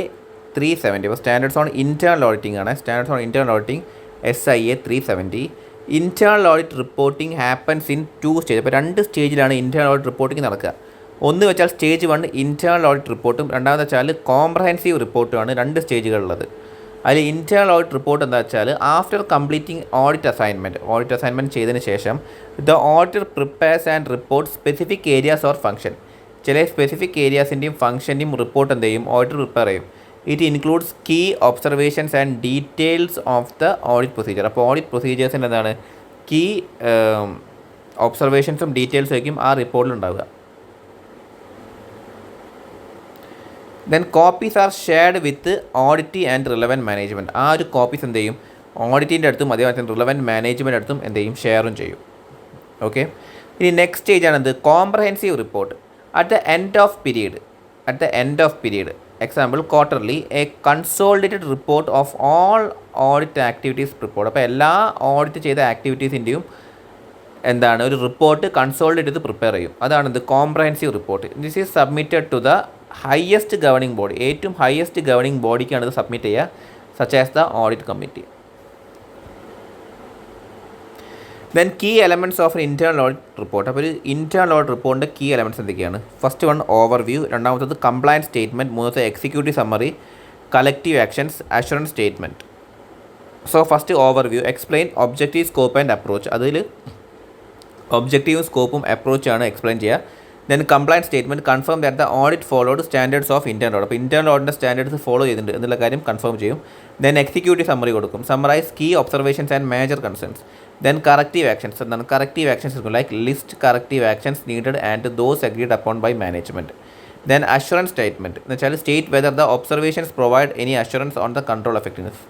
370. അപ്പോൾ സ്റ്റാൻഡേർഡ്സ് ഓൺ ഇൻറ്റേർണൽ ഓഡിറ്റിംഗ് ആണ്. Standards on internal auditing SIA 370. Internal audit reporting happens in 2 stage. അപ്പോൾ 2 സ്റ്റേജിലാണ് internal audit reporting നടക്കുക. ഒന്ന് വെച്ചാൽ സ്റ്റേജ് 1 ഇൻറ്റേർണൽ ഓഡിറ്റ് റിപ്പോർട്ടും, രണ്ടാമത് വെച്ചാൽ കോംപ്രഹെൻസീവ് റിപ്പോർട്ടുമാണ്. 2 സ്റ്റേജുകളുള്ളത്. അതിൽ ഇൻറ്റേർണൽ ഓഡിറ്റ് റിപ്പോർട്ട് എന്താ വെച്ചാൽ ആഫ്റ്റർ കംപ്ലീറ്റിംഗ് ഓഡിറ്റ് അസൈൻമെൻറ്റ് ചെയ്തതിന് ശേഷം the auditor prepares and report specific areas or function. ചില സ്പെസിഫിക് ഏരിയാസിൻ്റെയും ഫംഗ്ഷൻ്റെയും റിപ്പോർട്ട് എന്ത് ചെയ്യും, ഓഡിറ്റർ പ്രിപ്പയർ ചെയ്യും. It includes key observations and details of the audit procedure. അപ്പോൾ ഓഡിറ്റ് പ്രൊസീജിയേഴ്സിൻ്റെ എന്താണ് കീ ഒബ്സർവേഷൻസും ഡീറ്റെയിൽസും ആയിരിക്കും ആ റിപ്പോർട്ടിൽ ഉണ്ടാവുക. Then copies are shared with audit and relevant management. ആ ഒരു കോപ്പീസ് എന്ത് ചെയ്യും, ഓഡിറ്റിൻ്റെ അടുത്തും അതേപോലെ തന്നെ റിലവൻറ്റ് മാനേജ്മെൻറ്റ് അടുത്തും എന്ത് ചെയ്യും, ഷെയറും ചെയ്യും. ഓക്കെ, ഇനി നെക്സ്റ്റ് സ്റ്റേജാണ് എന്ത്, comprehensive report. At the end of period example quarterly A consolidated report of all audit activities report. അപ്പോൾ എല്ലാ ഓഡിറ്റ് ചെയ്ത ആക്ടിവിറ്റീസിൻ്റെയും എന്താണ് ഒരു റിപ്പോർട്ട് കൺസോളിഡേറ്റ് ചെയ്ത് പ്രിപ്പയർ ചെയ്യും. അതാണ് ഇത് comprehensive report. This is submitted to the highest governing body. ഏറ്റവും ഹയസ്റ്റ് ഗവർണിംഗ് ബോഡിക്കാണ് ഇത് സബ്മിറ്റ് ചെയ്യുക, such as the audit committee. Then key elements of internal audit report. അപ്പോൾ ഒരു ഇൻറ്റേർണൽ ഓഡിറ്റ് റിപ്പോർട്ടിൻ്റെ കീ എലമെൻറ്റ്സ് എന്തൊക്കെയാണ്? ഫസ്റ്റ് വൺ ഓവർവ്യൂ, രണ്ടാമത്തത് compliance statement, മൂന്നാമത്തെ executive summary, collective actions, assurance statement. So first overview, explain objective, scope and approach. അതിൽ ഒബ്ജക്റ്റീവും സ്കോപ്പും അപ്രോച്ചാണ് എക്സ്പ്ലെയിൻ ചെയ്യുക. Then compliance statement, confirm that the audit followed standards of internal audit. അപ്പോൾ internal ഓഡിറ്റിൻ്റെ standards follow ചെയ്തിട്ടുണ്ട് എന്നുള്ള കാര്യം കൺഫേം ചെയ്യും. ദെൻ എക്സിക്യൂട്ടീവ് സമ്മറി കൊടുക്കും, summarise key observations and major concerns. Then corrective actions, എന്താണ് കറക്റ്റീവ് ആക്ഷൻസ് എടുക്കും, like list corrective actions needed and those agreed upon by management. Then assurance statement എന്ന് വെച്ചാൽ state whether the observations provide any assurance on the control effectiveness.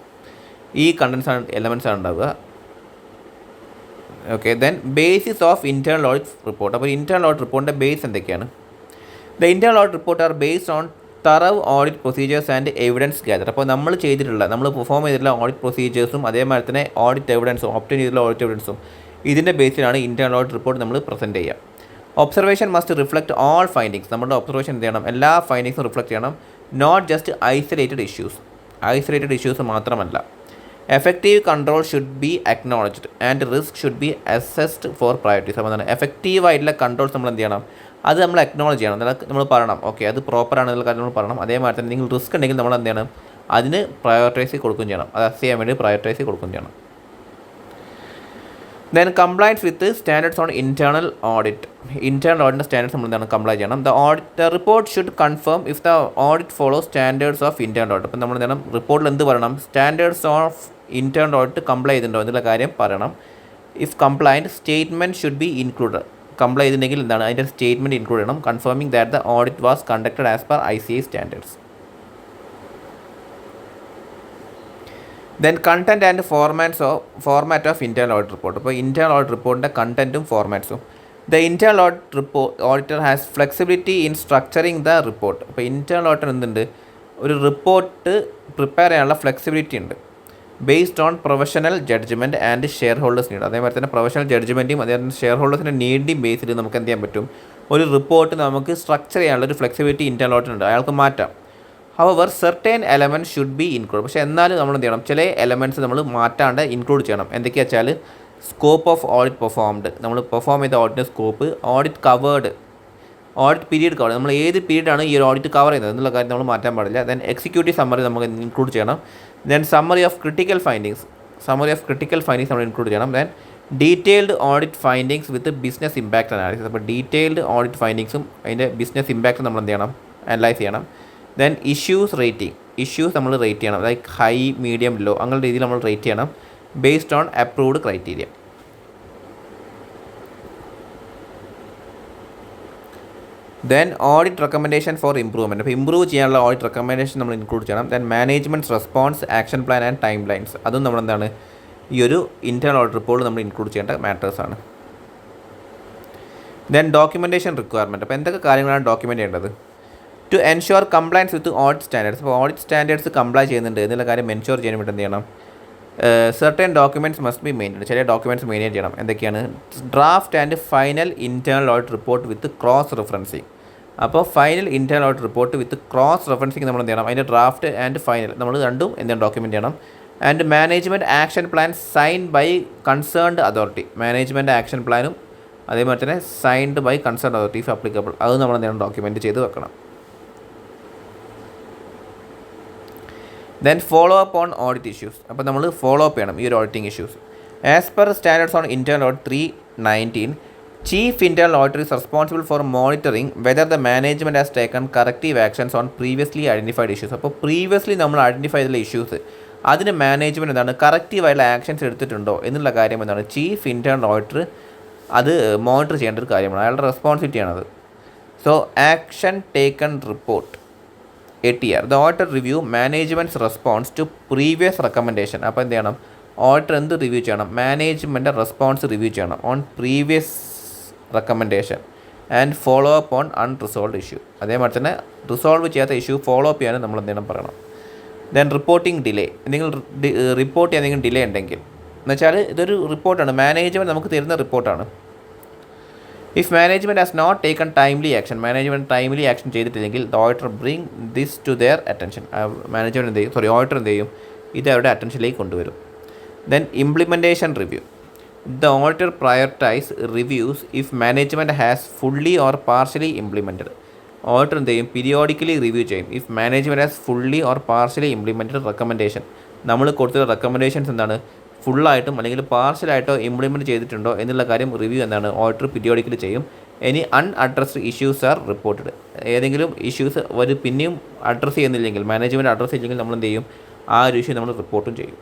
ഈ contents ആണ് elements ആണ് ഉണ്ടാവുക. Okay, then basis of internal audit report. അപ്പോൾ internal audit റിപ്പോർട്ടിൻ്റെ base എന്തൊക്കെയാണ്? The internal audit report are based on thorough audit procedures and evidence gather. അപ്പോൾ നമ്മൾ perform ചെയ്തിട്ടുള്ള ഓഡിറ്റ് പ്രൊസീജിയേഴ്സും അതേമാതിരി തന്നെ ഓഡിറ്റ് എവിഡൻസും ഒബ്റ്റെയിൻ ചെയ്തിട്ടുള്ള ഓഡിറ്റ് എവിഡൻസും ഇതിൻ്റെ ബേസിലാണ് ഇൻറ്റേർണൽ ഓഡിറ്റ് റിപ്പോർട്ട് നമ്മൾ പ്രസൻറ്റ് ചെയ്യുക. Observation must reflect all findings. നമ്മുടെ ഒബ്സർവേഷൻ എന്ത് ചെയ്യണം? എല്ലാ ഫൈൻഡിങ്സും റിഫ്ലക്ട് ചെയ്യണം, നോട്ട് ജസ്റ്റ് ഐസൊലേറ്റഡ് ഇഷ്യൂസ് മാത്രമല്ല. Effective control should B acknowledged and risk should be assessed for priorities. അപ്പോൾ എന്താണ് എഫക്റ്റീവായിട്ടുള്ള കൺട്രോൾസ് നമ്മൾ എന്ത് ചെയ്യണം? അത് നമ്മൾ അക്നോളജ് ചെയ്യണം, നമ്മൾ പറയണം ഓക്കെ അത് പ്രോപ്പറാണെന്നുള്ള കാര്യം നമ്മൾ പറയണം. അതേമാതിരി തന്നെ നിങ്ങൾ റിസ്ക് ഉണ്ടെങ്കിൽ നമ്മൾ എന്ത് ചെയ്യണം? അതിന് പ്രയോറിറ്റൈസ് കൊടുക്കുകയും ചെയ്യണം, അത് അസ് ചെയ്യാൻ വേണ്ടി പ്രയോറിറ്റൈസ് കൊടുക്കുകയും ചെയ്യണം. Then compliance with standards on internal audit. Internal ഓഡിറ്റിൻ്റെ സ്റ്റാൻഡേർഡ്സ് നമ്മൾ എന്താണ് കംപ്ലൈ ചെയ്യണം. The report should confirm if the audit follow standards of internal audit. അപ്പോൾ നമ്മൾ എന്താണ് റിപ്പോർട്ടിൽ എന്ത് പറയണം? Standards of internal audit comply ചെയ്തിട്ടുണ്ടോ എന്നുള്ള കാര്യം പറയണം. If compliant statement should be included. Comply ചെയ്തിട്ടുണ്ടെങ്കിൽ എന്താണ് അതിൻ്റെ സ്റ്റേറ്റ്മെൻറ്റ് ഇൻക്ലൂഡ് ചെയ്യണം, confirming that the audit was conducted as per ICAI standards. Then content and format of internal audit report. അപ്പോൾ internal audit റിപ്പോർട്ടിൻ്റെ കണ്ടൻറ്റും ഫോർമാറ്റ്സും. The internal auditor has flexibility in structuring the report. അപ്പോൾ internal auditor എന്തുണ്ട്? ഒരു report prepare ചെയ്യാനുള്ള flexibility ഉണ്ട്, based on professional judgement and shareholders need. അതേപോലെ തന്നെ പ്രൊഫഷണൽ ജഡ്ജ്മെൻറ്റും അതേപോലെ ഷെയർ ഹോൾഡേഴ്സിൻ്റെ നീഡിൻ്റെയും ബേസിൽ നമുക്ക് എന്ത് ചെയ്യാൻ പറ്റും? ഒരു റിപ്പോർട്ട് നമുക്ക് സ്ട്രക്ചർ ചെയ്യാനുള്ള ഒരു ഫ്ലെക്സിബിലിറ്റി ഇൻറ്റേർണൽ ഓഡിറ്റർ ഉണ്ട്, അയാൾക്ക് മാറ്റാം. However certain element should be include. പക്ഷേ എന്നാലും നമ്മൾ എന്ത് ചെയ്യണം? ചില എലമെൻറ്റ്സ് നമ്മൾ മാറ്റാണ്ട് ഇൻക്ലൂഡ് ചെയ്യണം. എന്തൊക്കെയാ വെച്ചാൽ സ്കോപ്പ് ഓഫ് ഓഡിറ്റ് പെർഫോംഡ്, നമ്മൾ പെർഫോം ചെയ്ത ഓഡിറ്റിൻ്റെ scope, audit covered, audit period cover, നമ്മൾ ഏത് പീരീഡാണ് ഈ ഒരു ഓഡിറ്റ് കവർ ചെയ്യുന്നത് എന്നുള്ള കാര്യം നമ്മൾ മാറ്റാൻ പാടില്ല. ദെൻ എക്സിക്യൂട്ടീവ് സമ്മറി നമുക്ക് ഇൻക്ലൂഡ് ചെയ്യണം. Then summary of critical findings നമ്മൾ ഇൻക്ലൂഡ് ചെയ്യണം. ദെൻ ഡീറ്റെയിൽഡ് ഓഡിറ്റ് ഫൈൻഡിങ്സ് വിത്ത് ബിസിനസ് ഇമ്പാക്റ്റ് അനാലിസിസ്. അപ്പോൾ ഡീറ്റെയിൽഡ് ഓഡിറ്റ് ഫൈൻഡിങ്സും അതിൻ്റെ ബിസിനസ് ഇമ്പാക്റ്റ് നമ്മൾ എന്ത് ചെയ്യണം? അനലൈസ് ചെയ്യണം. ദെൻ ഇഷ്യൂസ് നമ്മൾ റേറ്റ് ചെയ്യണം, ലൈക്ക് ഹൈ, മീഡിയം, ലോ അങ്ങനെ രീതിയിൽ നമ്മൾ റേറ്റ് ചെയ്യണം, based on approved criteria. Then audit recommendation for improvement. അപ്പോൾ ഇംപ്രൂവ് ചെയ്യാനുള്ള ഓഡിറ്റ് റെക്കമെൻഡേഷൻ നമ്മൾ ഇൻക്ലൂഡ് ചെയ്യണം. Then management response, action plan and time lines, അതും നമ്മളെന്താണ് ഈ ഒരു ഇൻറ്റേർണൽ ഓഡിറ്റ് റിപ്പോർട്ട് നമ്മൾ ഇൻക്ലൂഡ് ചെയ്യേണ്ട മാറ്റേഴ്സാണ്. Then documentation requirement. അപ്പോൾ എന്തൊക്കെ കാര്യങ്ങളാണ് ഡോക്യുമെൻറ്റ് ചെയ്യേണ്ടത്? To ensure compliance with audit standards. അപ്പോൾ ഓഡിറ്റ് സ്റ്റാൻഡേർഡ്സ് കംപ്ലൈ ചെയ്യുന്നുണ്ട് എന്നുള്ള കാര്യം എൻഷുർ ചെയ്യാൻ വേണ്ടി എന്ത് ചെയ്യണം? Certain documents must be maintain. ചില ഡോക്യുമെൻറ്റ്സ് മെയിൻറ്റെയിൻ ചെയ്യണം. എന്തൊക്കെയാണ്? Draft and final internal audit report with cross referencing. അപ്പോൾ final internal audit report with cross referencing നമ്മൾ എന്ത് ചെയ്യണം? അതിൻ്റെ ഡ്രാഫ്റ്റ് ആൻഡ് ഫൈനൽ നമ്മൾ രണ്ടും എന്താണ് ഡോക്യുമെൻറ്റ് ചെയ്യണം. And management action plan signed by concerned authority. Management action പ്ലാനും അതേപോലെ തന്നെ signed by concerned authority if applicable, അത് നമ്മൾ എന്താണ് ഡോക്യുമെൻറ്റ് ചെയ്ത് വെക്കണം. Then follow up on audit issues. അപ്പോൾ നമ്മൾ ഫോളോ അപ്പ് ചെയ്യണം ഈ ഒരു auditing issues. As per standards on internal audit 319, chief internal auditor is responsible for monitoring whether the management has taken corrective actions on previously identified issues. അപ്പോൾ previously നമ്മൾ identify ചെയ്തുള്ള issues അതിന് management എന്താണ് കറക്റ്റീവായിട്ടുള്ള actions എടുത്തിട്ടുണ്ടോ എന്നുള്ള കാര്യം എന്താണ് ചീഫ് ഇൻറ്റേർണൽ ഓഡിറ്റർ അത് മോണിറ്റർ ചെയ്യേണ്ട ഒരു കാര്യമാണ്, അയാളുടെ റെസ്പോൺസിബിലിറ്റിയാണത്. So action taken report ATR. The auditor review management's response to previous recommendation. അപ്പോൾ എന്ത് ചെയ്യണം? ഓഡിറ്റർ എന്ത് റിവ്യൂ ചെയ്യണം? മാനേജ്മെൻറ്റ് റെസ്പോൺസ് റിവ്യൂ ചെയ്യണം on previous recommendation and follow up on unresolved issue. അതേമാതിരി തന്നെ റിസോൾവ് ചെയ്യാത്ത ഇഷ്യൂ ഫോളോ അപ്പ് ചെയ്യാനും നമ്മൾ എന്തെങ്കിലും പറയണം. Then reporting delay. എന്തെങ്കിലും റിപ്പോർട്ട് ചെയ്യാൻ എന്തെങ്കിലും ഡിലേ ഉണ്ടെങ്കിൽ എന്നുവെച്ചാൽ ഇതൊരു റിപ്പോർട്ടാണ്, മാനേജ്മെൻറ്റ് നമുക്ക് തരുന്ന റിപ്പോർട്ടാണ്. If management has not taken timely action, management timely action ചെയ്തിട്ടില്ലെങ്കിൽ the auditor bring this to their attention. Management എന്ത് ചെയ്യും? ഓഡിറ്റർ എന്ത് ചെയ്യും? ഇത് അവരുടെ അറ്റൻഷനിലേക്ക് കൊണ്ടുവരും. Then implementation review. The auditor prioritize reviews if management has fully or partially implemented. Auditor എന്ത് ചെയ്യും? പീരിയോഡിക്കലി റിവ്യൂ ചെയ്യും if management has fully or partially implemented recommendation. നമ്മൾ കൊടുത്ത റെക്കമെൻഡേഷൻസ് എന്താണ്, ഫുള്ളായിട്ടും അല്ലെങ്കിൽ പാർഷ്യലായിട്ടോ ഇംപ്ലിമെൻറ്റ് ചെയ്തിട്ടുണ്ടോ എന്നുള്ള കാര്യം റിവ്യൂ എന്താണ് ഓഡിറ്റർ പീരിയോഡിക്കലി ചെയ്യും. ഇനി അൺഅഡ്രസ്ഡ് ഇഷ്യൂസ് ആർ റിപ്പോർട്ടഡ്. ഏതെങ്കിലും ഇഷ്യൂസ് ഒരു പിന്നെയും അഡ്രസ്സ് ചെയ്യുന്നില്ലെങ്കിൽ, മാനേജ്മെൻറ്റ് അഡ്രസ്സ് ചെയ്യില്ലെങ്കിൽ നമ്മൾ എന്ത് ചെയ്യും? ആ ഒരു ഇഷ്യൂ നമ്മൾ റിപ്പോർട്ടും ചെയ്യും.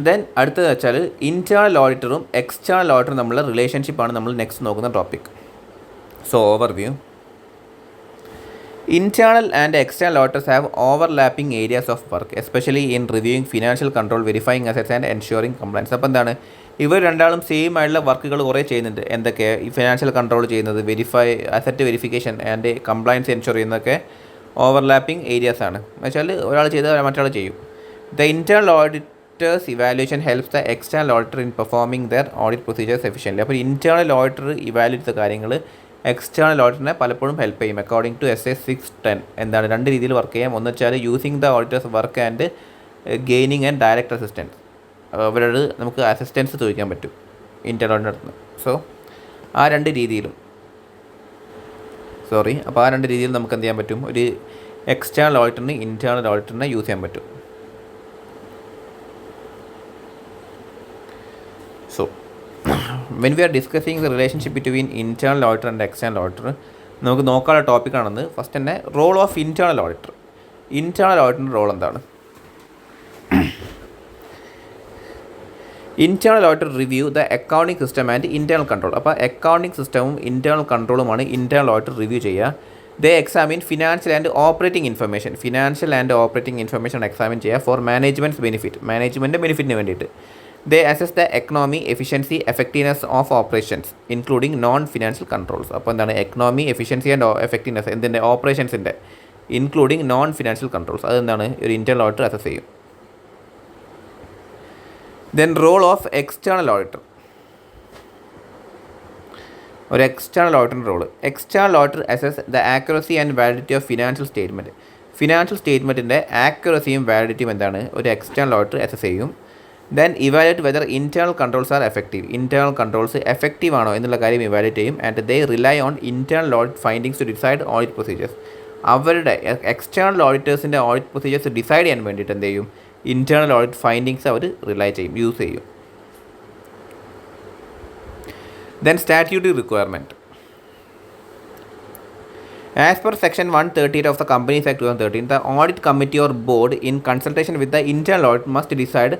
ദെൻ അടുത്തത് വെച്ചാൽ ഇൻറ്റേർണൽ ഓഡിറ്ററും എക്സ്റ്റേണൽ ഓഡിറ്ററും തമ്മിലുള്ള റിലേഷൻഷിപ്പാണ് നമ്മൾ നെക്സ്റ്റ് നോക്കുന്ന topic. So overview. Internal and external auditors have overlapping areas of work, especially in reviewing financial control, verifying assets and ensuring compliance. അപ്പോൾ എന്താണ്, ഇവർ രണ്ടാളും സെയിം ആയിട്ടുള്ള വർക്കുകൾ കുറേ ചെയ്യുന്നുണ്ട്. എന്തൊക്കെ? ഈ ഫിനാൻഷ്യൽ കൺട്രോൾ ചെയ്യുന്നത്, asset verification and compliance ensure ചെയ്യുന്നതൊക്കെ ഓവർലാപ്പിംഗ് ഏരിയാസ് ആണ്. എന്നുവെച്ചാൽ ഒരാൾ ചെയ്താൽ മറ്റൊരാൾ ചെയ്യും. The internal auditors evaluation helps the external auditor in performing there audit procedures efficiently. അപ്പോൾ ഇൻറ്റേർണൽ ഓഡിറ്റർ ഇവാലുവേറ്റ് ചെയ്ത കാര്യങ്ങൾ എക്സ്റ്റേണൽ ഓഡിറ്ററിനെ പലപ്പോഴും ഹെൽപ്പ് ചെയ്യും. അക്കോർഡിംഗ് ടു SA 610 എന്താണ്, രണ്ട് രീതിയിൽ വർക്ക് ചെയ്യാം. ഒന്ന് വെച്ചാൽ using the auditors work and gaining and direct assistance. അവരോട് നമുക്ക് അസിസ്റ്റൻസ് ചോദിക്കാൻ പറ്റും ഇൻറ്റേർണൽ ഓഡിറ്റിൻ്റെ അടുത്ത്. സോ ആ രണ്ട് രീതിയിലും അപ്പോൾ ആ രണ്ട് രീതിയിൽ നമുക്ക് എന്ത് ചെയ്യാൻ പറ്റും? ഒരു എക്സ്റ്റേണൽ ഓഡിറ്ററിന് ഇൻറ്റേർണൽ ഓഡിറ്ററിനെ യൂസ് ചെയ്യാൻ പറ്റും. So when we are discussing the relationship between internal auditor and external auditor, നമുക്ക് നോക്കാനുള്ള ടോപ്പിക്കാണെന്ന്. ഫസ്റ്റ് തന്നെ role of internal auditor. Internal ഓഡിറ്ററിൻ്റെ റോൾ എന്താണ്? Internal auditor review the accounting system and internal control. അപ്പോൾ അക്കൗണ്ടിങ് സിസ്റ്റവും ഇൻറ്റേർണൽ കൺട്രോളുമാണ് internal auditor review ചെയ്യുക. They examine financial and operating information examine ചെയ്യുക ഫോർ മാനേജ്മെൻറ്റ്സ് ബെനിഫിറ്റ്, മാനേജ്മെൻറ്റ് ബെനിഫിറ്റിന് വേണ്ടിയിട്ട്. They assess the economy, efficiency, effectiveness of operations, including non-financial controls. അപ്പോൾ എന്താണ് economy, efficiency and effectiveness എന്തിൻ്റെ? ഓപ്പറേഷൻസിൻ്റെ, ഇൻക്ലൂഡിങ് നോൺ ഫിനാൻഷ്യൽ കൺട്രോൾസ്. അതെന്താണ് ഒരു ഇൻറ്റേർണൽ ഓഡിറ്റർ അസസ് ചെയ്യും. Then role of external auditor. ഒരു എക്സ്റ്റേണൽ ഓഡിറ്ററിൻ്റെ role. External auditor assess the accuracy and validity of financial statement. Financial സ്റ്റേറ്റ്മെൻറ്റിൻ്റെ ആക്യുറസിയും വാലിഡിറ്റിയും എന്താണ് ഒരു എക്സ്റ്റേണൽ ഓഡിറ്റർ അസസ് ചെയ്യും. Then evaluate whether internal controls are effective. Internal controls effective ആണോ എന്നുള്ള കാര്യം ഇവാലുവേറ്റ് ചെയ്യും. And they rely on internal audit findings to decide audit procedures. അവരുടെ എക്സ്റ്റേണൽ ഓഡിറ്റേഴ്സിൻ്റെ ഓഡിറ്റ് പ്രൊസീജിയേഴ്സ് ഡിസൈഡ് ചെയ്യാൻ വേണ്ടിയിട്ട് എന്ത് ചെയ്യും? ഇൻറ്റേർണൽ ഓഡിറ്റ് ഫൈൻഡിങ്സ് അവർ റിലൈ ചെയ്യും, യൂസ് ചെയ്യും. Then statutory requirement. As per Section 138 of the Companies Act 2013, the Audit Committee or Board, in consultation with the internal audit, must decide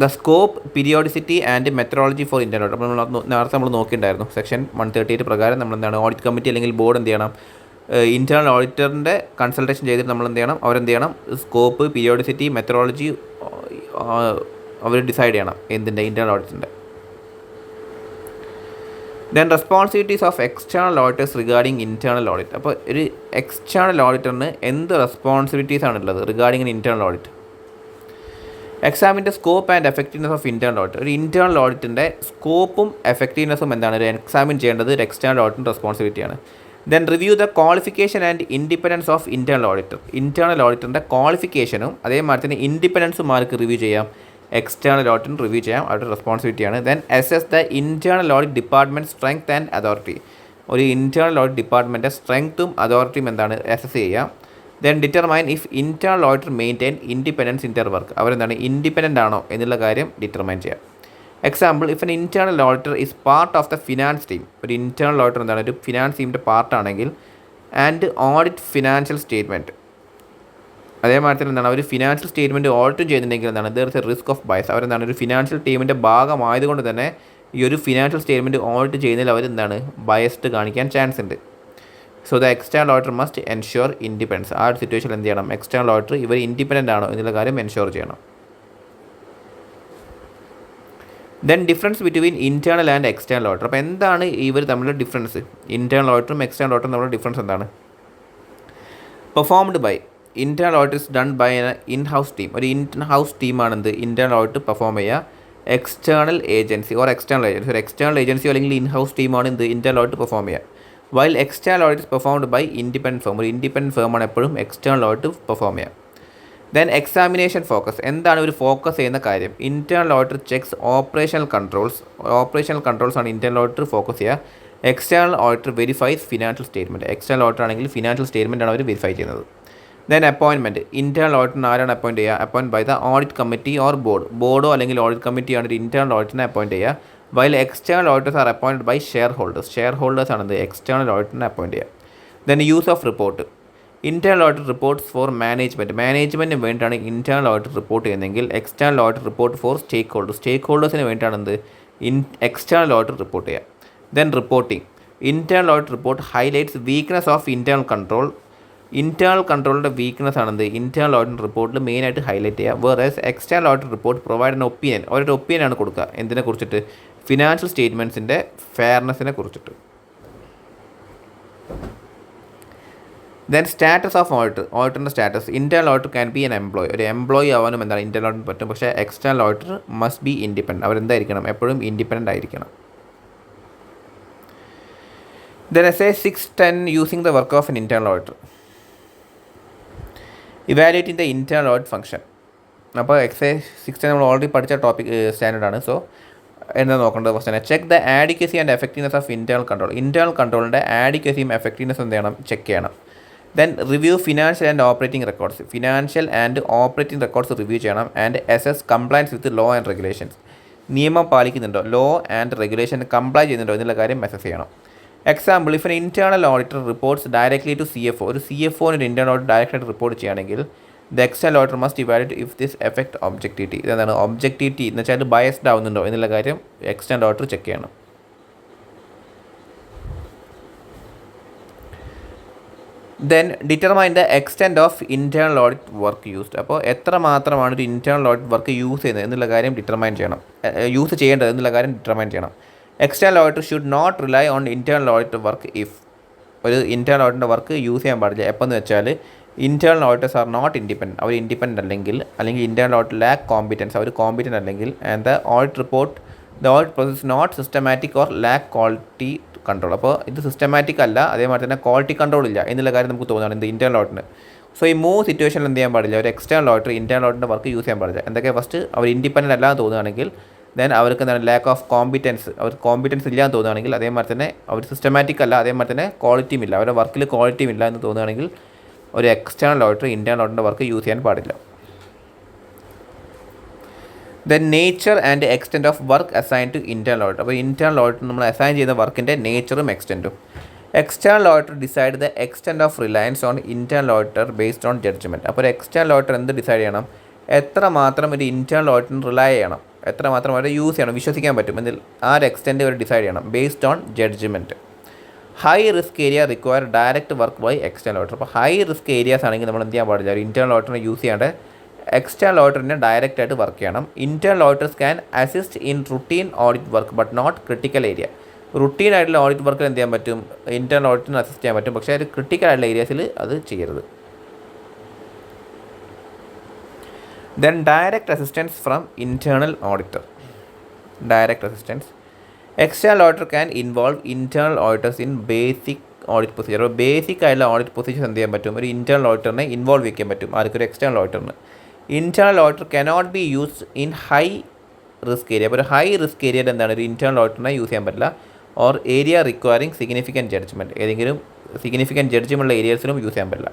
the scope, periodicity and methodology for internal audit. അപ്പോൾ നേരത്തെ നമ്മൾ നോക്കിയിട്ടുണ്ടായിരുന്നു section 138 പ്രകാരം നമ്മൾ എന്താണ് audit committee അല്ലെങ്കിൽ board എന്ത് ചെയ്യണം? Internal ഓഡിറ്ററിൻ്റെ consultation ചെയ്തിട്ട് നമ്മൾ എന്ത് ചെയ്യണം? അവരെന്ത് ചെയ്യണം? സ്കോപ്പ്, പീരിയോഡിസിറ്റി, മെത്തഡോളജി അവർ ഡിസൈഡ് ചെയ്യണം എന്തിൻ്റെ? ഇൻറ്റേർണൽ ഓഡിറ്റിൻ്റെ. Then responsibilities of external auditors regarding internal audit. അപ്പോൾ ഒരു എക്സ്റ്റേണൽ ഓഡിറ്ററിന് എന്ത് റെസ്പോൺസിബിലിറ്റീസ് ആണുള്ളത് regarding internal audit? Examine the scope and effectiveness of internal audit. ഒരു ഇൻറ്റേർണൽ ഓഡിറ്റിൻ്റെ സ്കോപ്പും എഫക്റ്റീവ്നെസ്സും എന്താണ് ഒരു എക്സാമിൻ ചെയ്യേണ്ടത് ഒരു എക്സ്റ്റേണൽ ഓഡിറ്റിൻ്റെ റെസ്പോൺസിബിലിറ്റിയാണ്. Then review the qualification and independence of internal auditor. Internal ഓഡിറ്ററിൻ്റെ ക്വാളിഫിക്കേഷനും അതേമാതിരി തന്നെ ഇൻഡിപെൻഡൻസും ആർക്ക് റിവ്യൂ ചെയ്യാം? എക്സ്റ്റേണൽ ഓഡിറ്റിന് റിവ്യൂ ചെയ്യാം, അവരുടെ റെസ്പോൺസിബിലിറ്റിയാണ്. Then assess the internal audit department strength and authority. ഒരു ഇൻറ്റേർണൽ ഓഡിറ്റ് ഡിപ്പാർട്ട്മെൻറ്റ് സ്ട്രെങ്ത്തും അതോറിറ്റിയും എന്താണ് അസസ് ചെയ്യുക. Then determine if internal auditor maintain independence in their work. അവരെന്താണ് ഇൻഡിപെൻഡൻ്റ് ആണോ എന്നുള്ള കാര്യം ഡിറ്റർമൈൻ ചെയ്യാം. Example, if an internal auditor is part of the finance team. ഒരു ഇൻറ്റേർണൽ ഓഡിറ്റർ എന്താണ് ഒരു ഫിനാൻസ് ടീമിൻ്റെ പാർട്ടാണെങ്കിൽ ആൻഡ് ഓഡിറ്റ് ഫിനാൻഷ്യൽ സ്റ്റേറ്റ്മെൻറ്റ്. അതേമാതിരി തന്നെ എന്താണ് ഒരു ഫിനാൻഷ്യൽ സ്റ്റേറ്റ്മെൻറ്റ് ഓഡിറ്റും ചെയ്യുന്നുണ്ടെങ്കിൽ എന്താണ് there is A risk of bias. അവരെന്താണ് ഒരു ഫിനാൻഷ്യൽ ടീമിൻ്റെ ഭാഗമായതുകൊണ്ട് തന്നെ ഈ ഒരു ഫിനാൻഷ്യൽ സ്റ്റേറ്റ്മെൻറ്റ് ഓഡിറ്റ് ചെയ്യുന്നതിൽ അവരെന്താണ് ബയസ്ഡ് കാണിക്കാൻ ചാൻസ് ഉണ്ട്. So the external auditor must ensure independence. ആ ഒരു സിറ്റുവേഷനിൽ എന്ത് ചെയ്യണം? എക്സ്റ്റേണൽ ഓഡിറ്റർ ഇവർ ഇൻഡിപെൻഡൻ്റ് ആണോ എന്നുള്ള കാര്യം എൻഷുർ ചെയ്യണം. Then difference between internal and external auditor. അപ്പോൾ എന്താണ് ഇവർ തമ്മിലുള്ള ഡിഫറൻസ്? ഇൻറ്റേർണൽ ഓഡിറ്ററും എക്സ്റ്റേണൽ ഓഡിറ്ററും തമ്മിലുള്ള ഡിഫറൻസ് എന്താണ്? Performed by internal audit is done by in house team. ഒരു ഇൻ ഹൗസ് ടീമാണെന്ത് ഇൻറ്റേർണൽ ഓഡിറ്റ് പെർഫോം ചെയ്യുക. External agency or external agency, ഒരു എക്സ്റ്റേണൽ ഏജൻസിയോ അല്ലെങ്കിൽ ഇൻ ഹൗസ് ടീമാണ് എന്ത് ഇൻറ്റേർണൽ ഓഡിറ്റ് പെർഫോം ചെയ്യുക. While external audit is performed by independent firm. ഒരു ഇൻഡിപെൻഡൻറ്റ് ഫേമാണ് എപ്പോഴും എക്സ്റ്റേണൽ ഓഡിറ്റ് പെർഫോം ചെയ്യുക. Then examination focus. എന്താണ് ഒരു ഫോക്കസ് ചെയ്യുന്ന കാര്യം? Internal auditor checks operational controls ആണ് ഇൻറ്റേർണൽ ഓഡിറ്റർ ഫോക്കസ് ചെയ്യുക. External auditor verifies financial statement. External auditor ആണെങ്കിൽ ഫിനാൻഷ്യൽ സ്റ്റേറ്റ്മെൻ്റ് ആണ് അവർ വെരിഫൈ ചെയ്യുന്നത്. Then appointment. ഇൻറ്റേർണൽ ഓഡിറ്ററിന് ആരാണ് അപ്പോയിൻറ്റ് ചെയ്യുക? Appoint by the audit committee or ബോർഡോ അല്ലെങ്കിൽ ഓഡിറ്റ് കമ്മിറ്റിയാണ് ഒരു ഇൻറ്റേർണൽ ഓഡിറ്ററിനെ അപ്പോയിൻറ്റ് ചെയ്യുക. While external auditors are appointed by shareholders ആണെന്ന് എക്സ്റ്റേണൽ ഓഡിറ്ററിനെ അപ്പോയിൻറ്റ് ചെയ്യുക. Then use of report. Internal audit reports for മാനേജ്മെൻറ്റിന് വേണ്ടിയിട്ടാണ് ഇൻറ്റേർണൽ ഓഡിറ്റ് റിപ്പോർട്ട് ചെയ്യുന്നതെങ്കിൽ എക്സ്റ്റേണൽ ഓഡിറ്റ് റിപ്പോർട്ട് ഫോർ സ്റ്റേക്ക് ഹോൾഡേഴ്സിന് വേണ്ടിയിട്ടാണ് എന്ത് എക്സ്റ്റേണൽ ഓഡിറ്റ് റിപ്പോർട്ട് ചെയ്യുക. Then reporting. Internal audit report highlights weakness of internal കൺട്രോളിൻ്റെ വീക്ക്നെസ് ആണെന്ത് ഇൻറ്റേർണൽ ഓഡിറ്റ് റിപ്പോർട്ടിൽ മെയിനായിട്ട് ഹൈലൈറ്റ് ചെയ്യുക. Whereas external audit report provide an opinion. അവരുടെ ഒപ്പീനിയനാണ് കൊടുക്കുക. എന്തിനെ കുറിച്ചിട്ട്? ഫിനാൻഷ്യൽ സ്റ്റേറ്റ്മെൻറ്റ്സിൻ്റെ ഫെയർനെസ്സിനെ കുറിച്ചിട്ട്. ദെൻ സ്റ്റാറ്റസ് ഓഫ് ഓഡിറ്ററിൻ്റെ status. Internal auditor can B N employee. ഒരു എംപ്ലോയി ആവാനും എന്താണ് ഇൻറ്റേർണൽ ഓഡിറ്റർ പറ്റും. പക്ഷേ external auditor must be independent. അവരെന്തായിരിക്കണം? എപ്പോഴും ഇൻഡിപെൻഡൻ്റ് ആയിരിക്കണം. Then essay 610 using the work of an internal auditor. Evaluating the internal audit function. അപ്പോൾ essay 610 നമ്മൾ ഓൾറെഡി പഠിച്ച ടോപ്പിക് സ്റ്റാൻഡേർഡാണ്. സോ എന്താ നോക്കേണ്ടത്? First check the adequacy and effectiveness of internal control. Internal കൺട്രോളിൻ്റെ ആഡിക്വസിയും എഫക്റ്റീവ്നെസ് എന്ത് ചെയ്യണം? ചെക്ക് ചെയ്യണം. Then review financial and operating records review ചെയ്യണം. And assess compliance with law and regulations. നിയമം പാലിക്കുന്നുണ്ടോ, ലോ ആൻഡ് റെഗുലേഷൻ കംപ്ലൈ ചെയ്യുന്നുണ്ടോ എന്നുള്ള കാര്യം അസസ് ചെയ്യണം. Example, if an internal auditor reports directly to CFO. ഒരു CFOന് ഒരു ഇൻറ്റേർണൽ ഓഡിറ്റ് ഡയറക്റ്റായിട്ട് റിപ്പോർട്ട് ചെയ്യുകയാണെങ്കിൽ the external auditor must evaluate if this effect objectivity. ഇതെന്താണ് ഒബ്ജക്റ്റിവിറ്റി എന്ന് വെച്ചാൽ ബയസ്ഡ് ആവുന്നുണ്ടോ എന്നുള്ള കാര്യം എക്സ്റ്റേണൽ ഓഡിറ്റർ ചെക്ക് ചെയ്യണം. Then determine the extent of internal audit work used. അപ്പോൾ എത്ര മാത്രമാണ് ഒരു ഇൻറ്റേർണൽ ഓഡിറ്റ് വർക്ക് യൂസ് ചെയ്യുന്നത് എന്നുള്ള കാര്യം ഡിറ്റർമൈൻ ചെയ്യണം. യൂസ് ചെയ്യേണ്ടത് എന്നുള്ള കാര്യം ഡിറ്റർമൈൻ ചെയ്യണം. External auditor should not rely on internal audit work if. ഒരു ഇൻറ്റേർണൽ ഓഡിറ്റിൻ്റെ വർക്ക് യൂസ് ചെയ്യാൻ പാടില്ല. എപ്പോഴെന്ന് വെച്ചാൽ internal auditors are not independent. അവർ ഇൻഡിപെൻഡൻ്റ് അല്ലെങ്കിൽ ഇൻറ്റേർണൽ ഓഡിറ്റ് ലാക്ക് കോമ്പിറ്റൻസ്. അവർ കോമ്പിറ്റൻ്റ് അല്ലെങ്കിൽ and the audit process not systematic or lack quality control. അപ്പോൾ ഇത് സിസ്റ്റമാറ്റിക് അല്ല, അതേമാതിരി തന്നെ ക്വാളിറ്റി കൺട്രോൾ ഇല്ല എന്നുള്ള കാര്യം നമുക്ക് തോന്നുകയാണ് എന്ത് ഇൻറ്റേർണൽ ഓഡിറ്റിന്. സോ ഈ 3 സിറ്റുവേഷനിൽ എന്ത് ചെയ്യാൻ പാടില്ല? ഒരു എക്സ്റ്റേണൽ ഓഡിറ്റർ ഇൻറ്റേർണൽ ഓഡിറ്റിൻ്റെ വർക്ക് യൂസ് ചെയ്യാൻ പാടില്ല. എന്തൊക്കെ? ഫസ്റ്റ്, അവർ ഇൻഡിപെൻഡൻ്റ് അല്ലാന്ന് തോന്നുകയാണെങ്കിൽ. ദെൻ അവർക്ക് എന്താണ് ലാക്ക് ഓഫ് കോമ്പിറ്റൻസ്. അവർക്ക് കോമ്പിറ്റൻസ് ഇല്ലാന്ന് തോന്നുകയാണെങ്കിൽ. അതേമാതിരി തന്നെ അവർ സിസ്റ്റമാറ്റിക് അല്ല, അതേമാതിരി തന്നെ ക്വാളിറ്റിയും ഇല്ല, അവരുടെ വർക്കിൽ ക്വാളിറ്റിയും ഇല്ല എന്ന് തോന്നുകയാണെങ്കിൽ ഒരു എക്സ്റ്റേണൽ ഓഡിറ്റർ ഇൻറ്റേർണൽ ഓഡിറ്റിൻ്റെ വർക്ക് യൂസ് ചെയ്യാൻ പാടില്ല. Then nature and extent of work assign to internal audit. അപ്പോൾ ഇൻറ്റേർണൽ ഓഡിറ്റ് നമ്മൾ അസൈൻ ചെയ്യുന്ന വർക്കിൻ്റെ നേച്ചറും എക്സ്റ്റെൻറ്റും. External auditor decide the extent of reliance on internal auditor based on judgment. അപ്പോൾ ഒരു എക്സ്റ്റേണൽ ഓഡിറ്റർ എന്ത് ഡിസൈഡ് ചെയ്യണം? എത്ര മാത്രം ഒരു ഇൻറ്റേർണൽ ഓഡിറ്റിന് റിലൈ ചെയ്യണം, എത്ര മാത്രം അവരെ യൂസ് ചെയ്യണം, വിശ്വസിക്കാൻ പറ്റും എന്നതിൽ ആ ഒരു എക്സ്റ്റെൻറ്റ് അവർ ഡിസൈഡ് ചെയ്യണം based on judgement. High risk area require direct work by external auditor. അപ്പോൾ ഹൈ റിസ്ക് ഏരിയാസ് ആണെങ്കിൽ നമ്മൾ എന്ത് ചെയ്യാൻ പാടില്ല? ഒരു ഇൻറ്റേർണൽ ഓഡിറ്ററിനെ യൂസ് ചെയ്യാണ്ട് എക്സ്റ്റേണൽ ഓഡിറ്ററിനെ ഡയറക്റ്റ് ആയിട്ട് വർക്ക് ചെയ്യണം. Internal auditors can assist in routine audit work but not critical area. Routine ആയിട്ടുള്ള ഓഡിറ്റ് വർക്കിൽ എന്ത് ചെയ്യാൻ പറ്റും? ഇൻറ്റേർണൽ ഓഡിറ്റിന് അസിസ്റ്റ് ചെയ്യാൻ പറ്റും, പക്ഷേ ഒരു ക്രിട്ടിക്കൽ ആയിട്ടുള്ള ഏരിയാസിൽ അത് ചെയ്യരുത്. Then direct assistance from internal auditor. Direct assistance. External auditor can involve internal auditors in basic audit procedure. അപ്പോൾ ബേസിക് ആയിട്ടുള്ള ഓഡിറ്റ് പ്രൊസീജിയർ എന്ത് ചെയ്യാൻ പറ്റും? ഒരു ഇൻറ്റേർണൽ ഓഡിറ്ററിനെ ഇൻവോൾവ് ചെയ്യാൻ പറ്റും. ആർക്കൊരു എക്സ്റ്റേണൽ ഓഡിറ്ററിന്. Internal auditor cannot be used in high risk area. അപ്പോൾ ഒരു ഹൈ റിസ്ക് ഏരിയയിൽ എന്താണ് ഒരു ഇൻറ്റേർണൽ ഓഡിറ്ററിനെ യൂസ് ചെയ്യാൻ പറ്റില്ല. Or area requiring significant judgement. ഏതെങ്കിലും സിഗ്നിഫിക്കൻറ്റ് ജഡ്ജ്മെൻറ്റുള്ള ഏരിയസിലും യൂസ് ചെയ്യാൻ പറ്റില്ല.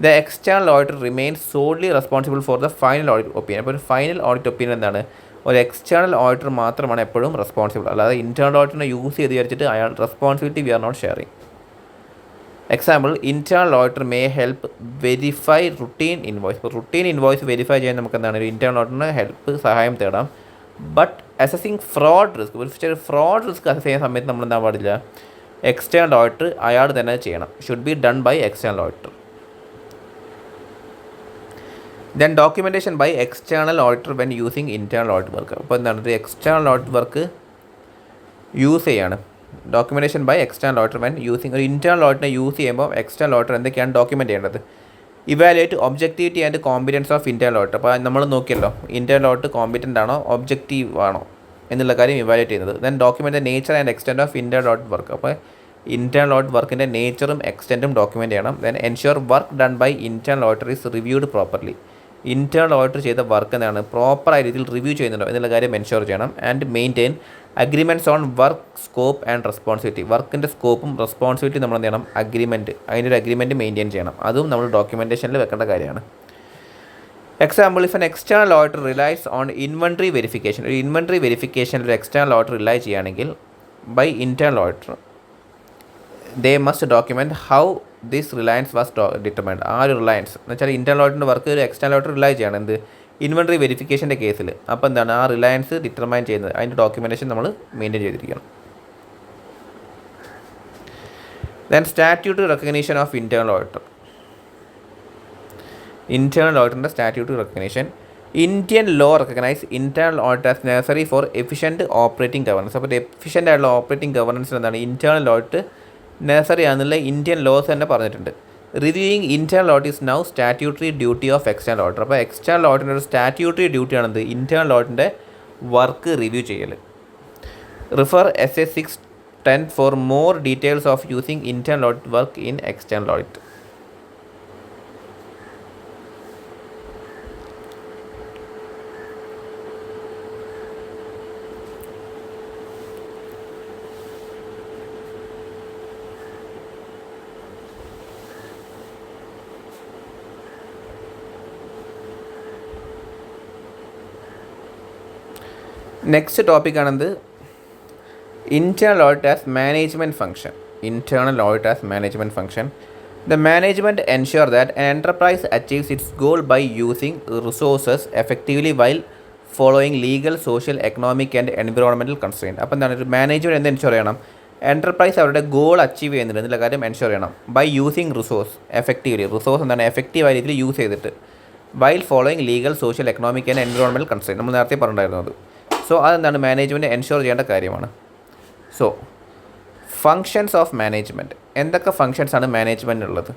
The external auditor remains solely responsible for the final audit opinion. അപ്പോൾ ഒരു ഫൈനൽ ഓഡിറ്റ് ഒപ്പീനിയൻ എന്താണ്? ഒരു എക്സ്റ്റേണൽ ഓഡിറ്റർ മാത്രമാണ് എപ്പോഴും റെസ്പോൺസിബിൾ. അല്ലാതെ ഇൻറ്റേർണൽ ഓഡിറ്ററിനെ യൂസ് ചെയ്ത് വിചാരിച്ചിട്ട് അയാൾ responsibility we are not sharing. Example, internal auditor may help verify routine invoice. ഇപ്പോൾ റുട്ടീൻ ഇൻവോയ്സ് വെരിഫൈ ചെയ്യാൻ നമുക്ക് എന്താണ് ഒരു ഇൻറ്റേർണൽ ഓഡിറ്ററിന് സഹായം തേടാം. ബട്ട് അസസിങ് ഫ്രോഡ് റിസ്ക്, ഒരു ഫ്രോഡ് റിസ്ക് അസസ് ചെയ്യുന്ന സമയത്ത് നമ്മൾ എന്താ പാടില്ല? എക്സ്റ്റേണൽ ഓഡിറ്റർ അയാൾ തന്നെ ചെയ്യണം. Should be done by external auditor. Then documentation by external auditor when using internal audit work. അപ്പോൾ എന്താണ് ഒരു എക്സ്റ്റേണൽ ഓഡിറ്റ് വർക്ക് യൂസ് ചെയ്യാണ്. Documentation by external auditor when using. ഒരു ഇൻറ്റേർണൽ ഓഡിറ്റിനെ യൂസ് ചെയ്യുമ്പോൾ എക്സ്റ്റേണൽ ഓഡിറ്റർ എന്തൊക്കെയാണ് ഡോക്യുമെൻറ്റ് ചെയ്യേണ്ടത്? Evaluate objectivity and competence of internal audit. അപ്പോൾ നമ്മൾ നോക്കിയല്ലോ ഇൻറ്റേർണൽ ഓഡിറ്റ് കോമ്പിറ്റൻ്റ് ആണോ ഒബ്ജക്റ്റീവ് ആണോ എന്നുള്ള കാര്യം ഇവാലുവേറ്റ് ചെയ്യുന്നത്. Then document the nature and extent of internal audit work. അപ്പോൾ ഇൻറ്റേർണൽ ഓഡിറ്റ് വർക്കിൻ്റെ നേച്ചറും എക്സ്റ്റെൻറ്റും ഡോക്യുമെൻ്റ് ചെയ്യണം. Then ensure work done by internal auditor is reviewed properly. Internal auditor ചെയ്ത വർക്ക് എന്താണ് പ്രോപ്പറായ രീതിയിൽ റിവ്യൂ ചെയ്യുന്നുണ്ടോ എന്നുള്ള കാര്യം എൻഷുർ ചെയ്യണം. And maintain agreements on work scope and responsibility. വർക്കിൻ്റെ സ്കോപ്പും റെസ്പോൺസിബിലിറ്റി നമ്മൾ എന്ത് ചെയ്യണം അഗ്രിമെൻറ്റ് അതിൻ്റെ ഒരു അഗ്രിമെൻറ്റ് മെയിൻറ്റെയിൻ ചെയ്യണം. അതും നമ്മൾ ഡോക്യുമെൻറ്റേഷനിൽ വെക്കേണ്ട കാര്യമാണ്. Example, if an external auditor relies on inventory verification. ഒരു ഇൻവെൻട്രി വെരിഫിക്കേഷനിൽ ഒരു എക്സ്റ്റേണൽ ഓഡിറ്റർ റിലൈ ചെയ്യുകയാണെങ്കിൽ by internal auditor they must document how this reliance was determined. ആ ഒരു റിലയൻസ് എന്ന് വെച്ചാൽ ഇൻറ്റേർണൽ ഓഡിറ്റിൻ്റെ വർക്ക് ഒരു എക്സ്റ്റേണൽ ഓഡിറ്റർ റിലൈ ചെയ്യണം എന്ത് ഇൻവെൻട്രി വെരിഫിക്കേഷൻ്റെ കേസിൽ. അപ്പോൾ എന്താണ് ആ റിലയൻസ് ഡിറ്റർമൈൻ ചെയ്യുന്നത് അതിൻ്റെ ഡോക്യുമെൻറ്റേഷൻ നമ്മൾ മെയിൻറ്റെയിൻ ചെയ്തിരിക്കണം. Then statutory recognition of internal auditor. Internal ഓഡിറ്ററിൻ്റെ statutory recognition. Indian law recognise internal audit as necessary for efficient operating governance. അപ്പോൾ എഫിഷ്യൻ്റ് ആയിട്ടുള്ള ഓപ്പറേറ്റിംഗ് ഗവർണൻസിന് എന്താണ് ഇൻറ്റേർണൽ ഓഡിറ്റ് നെസസറി ആണെന്നുള്ള ഇന്ത്യൻ ലോസ് തന്നെ പറഞ്ഞിട്ടുണ്ട്. Reviewing internal audit is now statutory duty of external auditor. അപ്പോൾ external ഓഡിറ്റിൻ്റെ ഒരു സ്റ്റാറ്റ്യൂട്ടറി ഡ്യൂട്ടി ആണെന്ത് ഇൻറ്റേർണൽ ഓഡിറ്റിൻ്റെ വർക്ക് റിവ്യൂ ചെയ്യൽ. Refer SA 610 for more details of using internal audit work in external audit. Next ടോപ്പിക്കാണെന്ത് internal audit as management function. Internal audit as management function. The management ensure that an enterprise achieves its goal by using resources effectively while following legal, social, economic and environmental constraint. അപ്പോൾ എന്താണ് ഒരു management എന്ത് ensure ചെയ്യണം enterprise അവരുടെ goal achieve ചെയ്യുന്നുണ്ട് എന്നുള്ള കാര്യം ensure ചെയ്യണം. By using resource effectively. Resource എന്താണ് എഫക്റ്റീവായ രീതിയിൽ യൂസ് ചെയ്തിട്ട് while following legal, social, economic and environmental constraint. നമ്മൾ നേരത്തെ പറഞ്ഞിട്ടുണ്ടായിരുന്നു അത്. സോ അതെന്താണ് മാനേജ്മെൻറ്റ് എൻഷുർ ചെയ്യേണ്ട കാര്യമാണ്. So functions of management. എന്തൊക്കെ ഫങ്ഷൻസാണ് മാനേജ്മെൻറ്റിനുള്ളത്?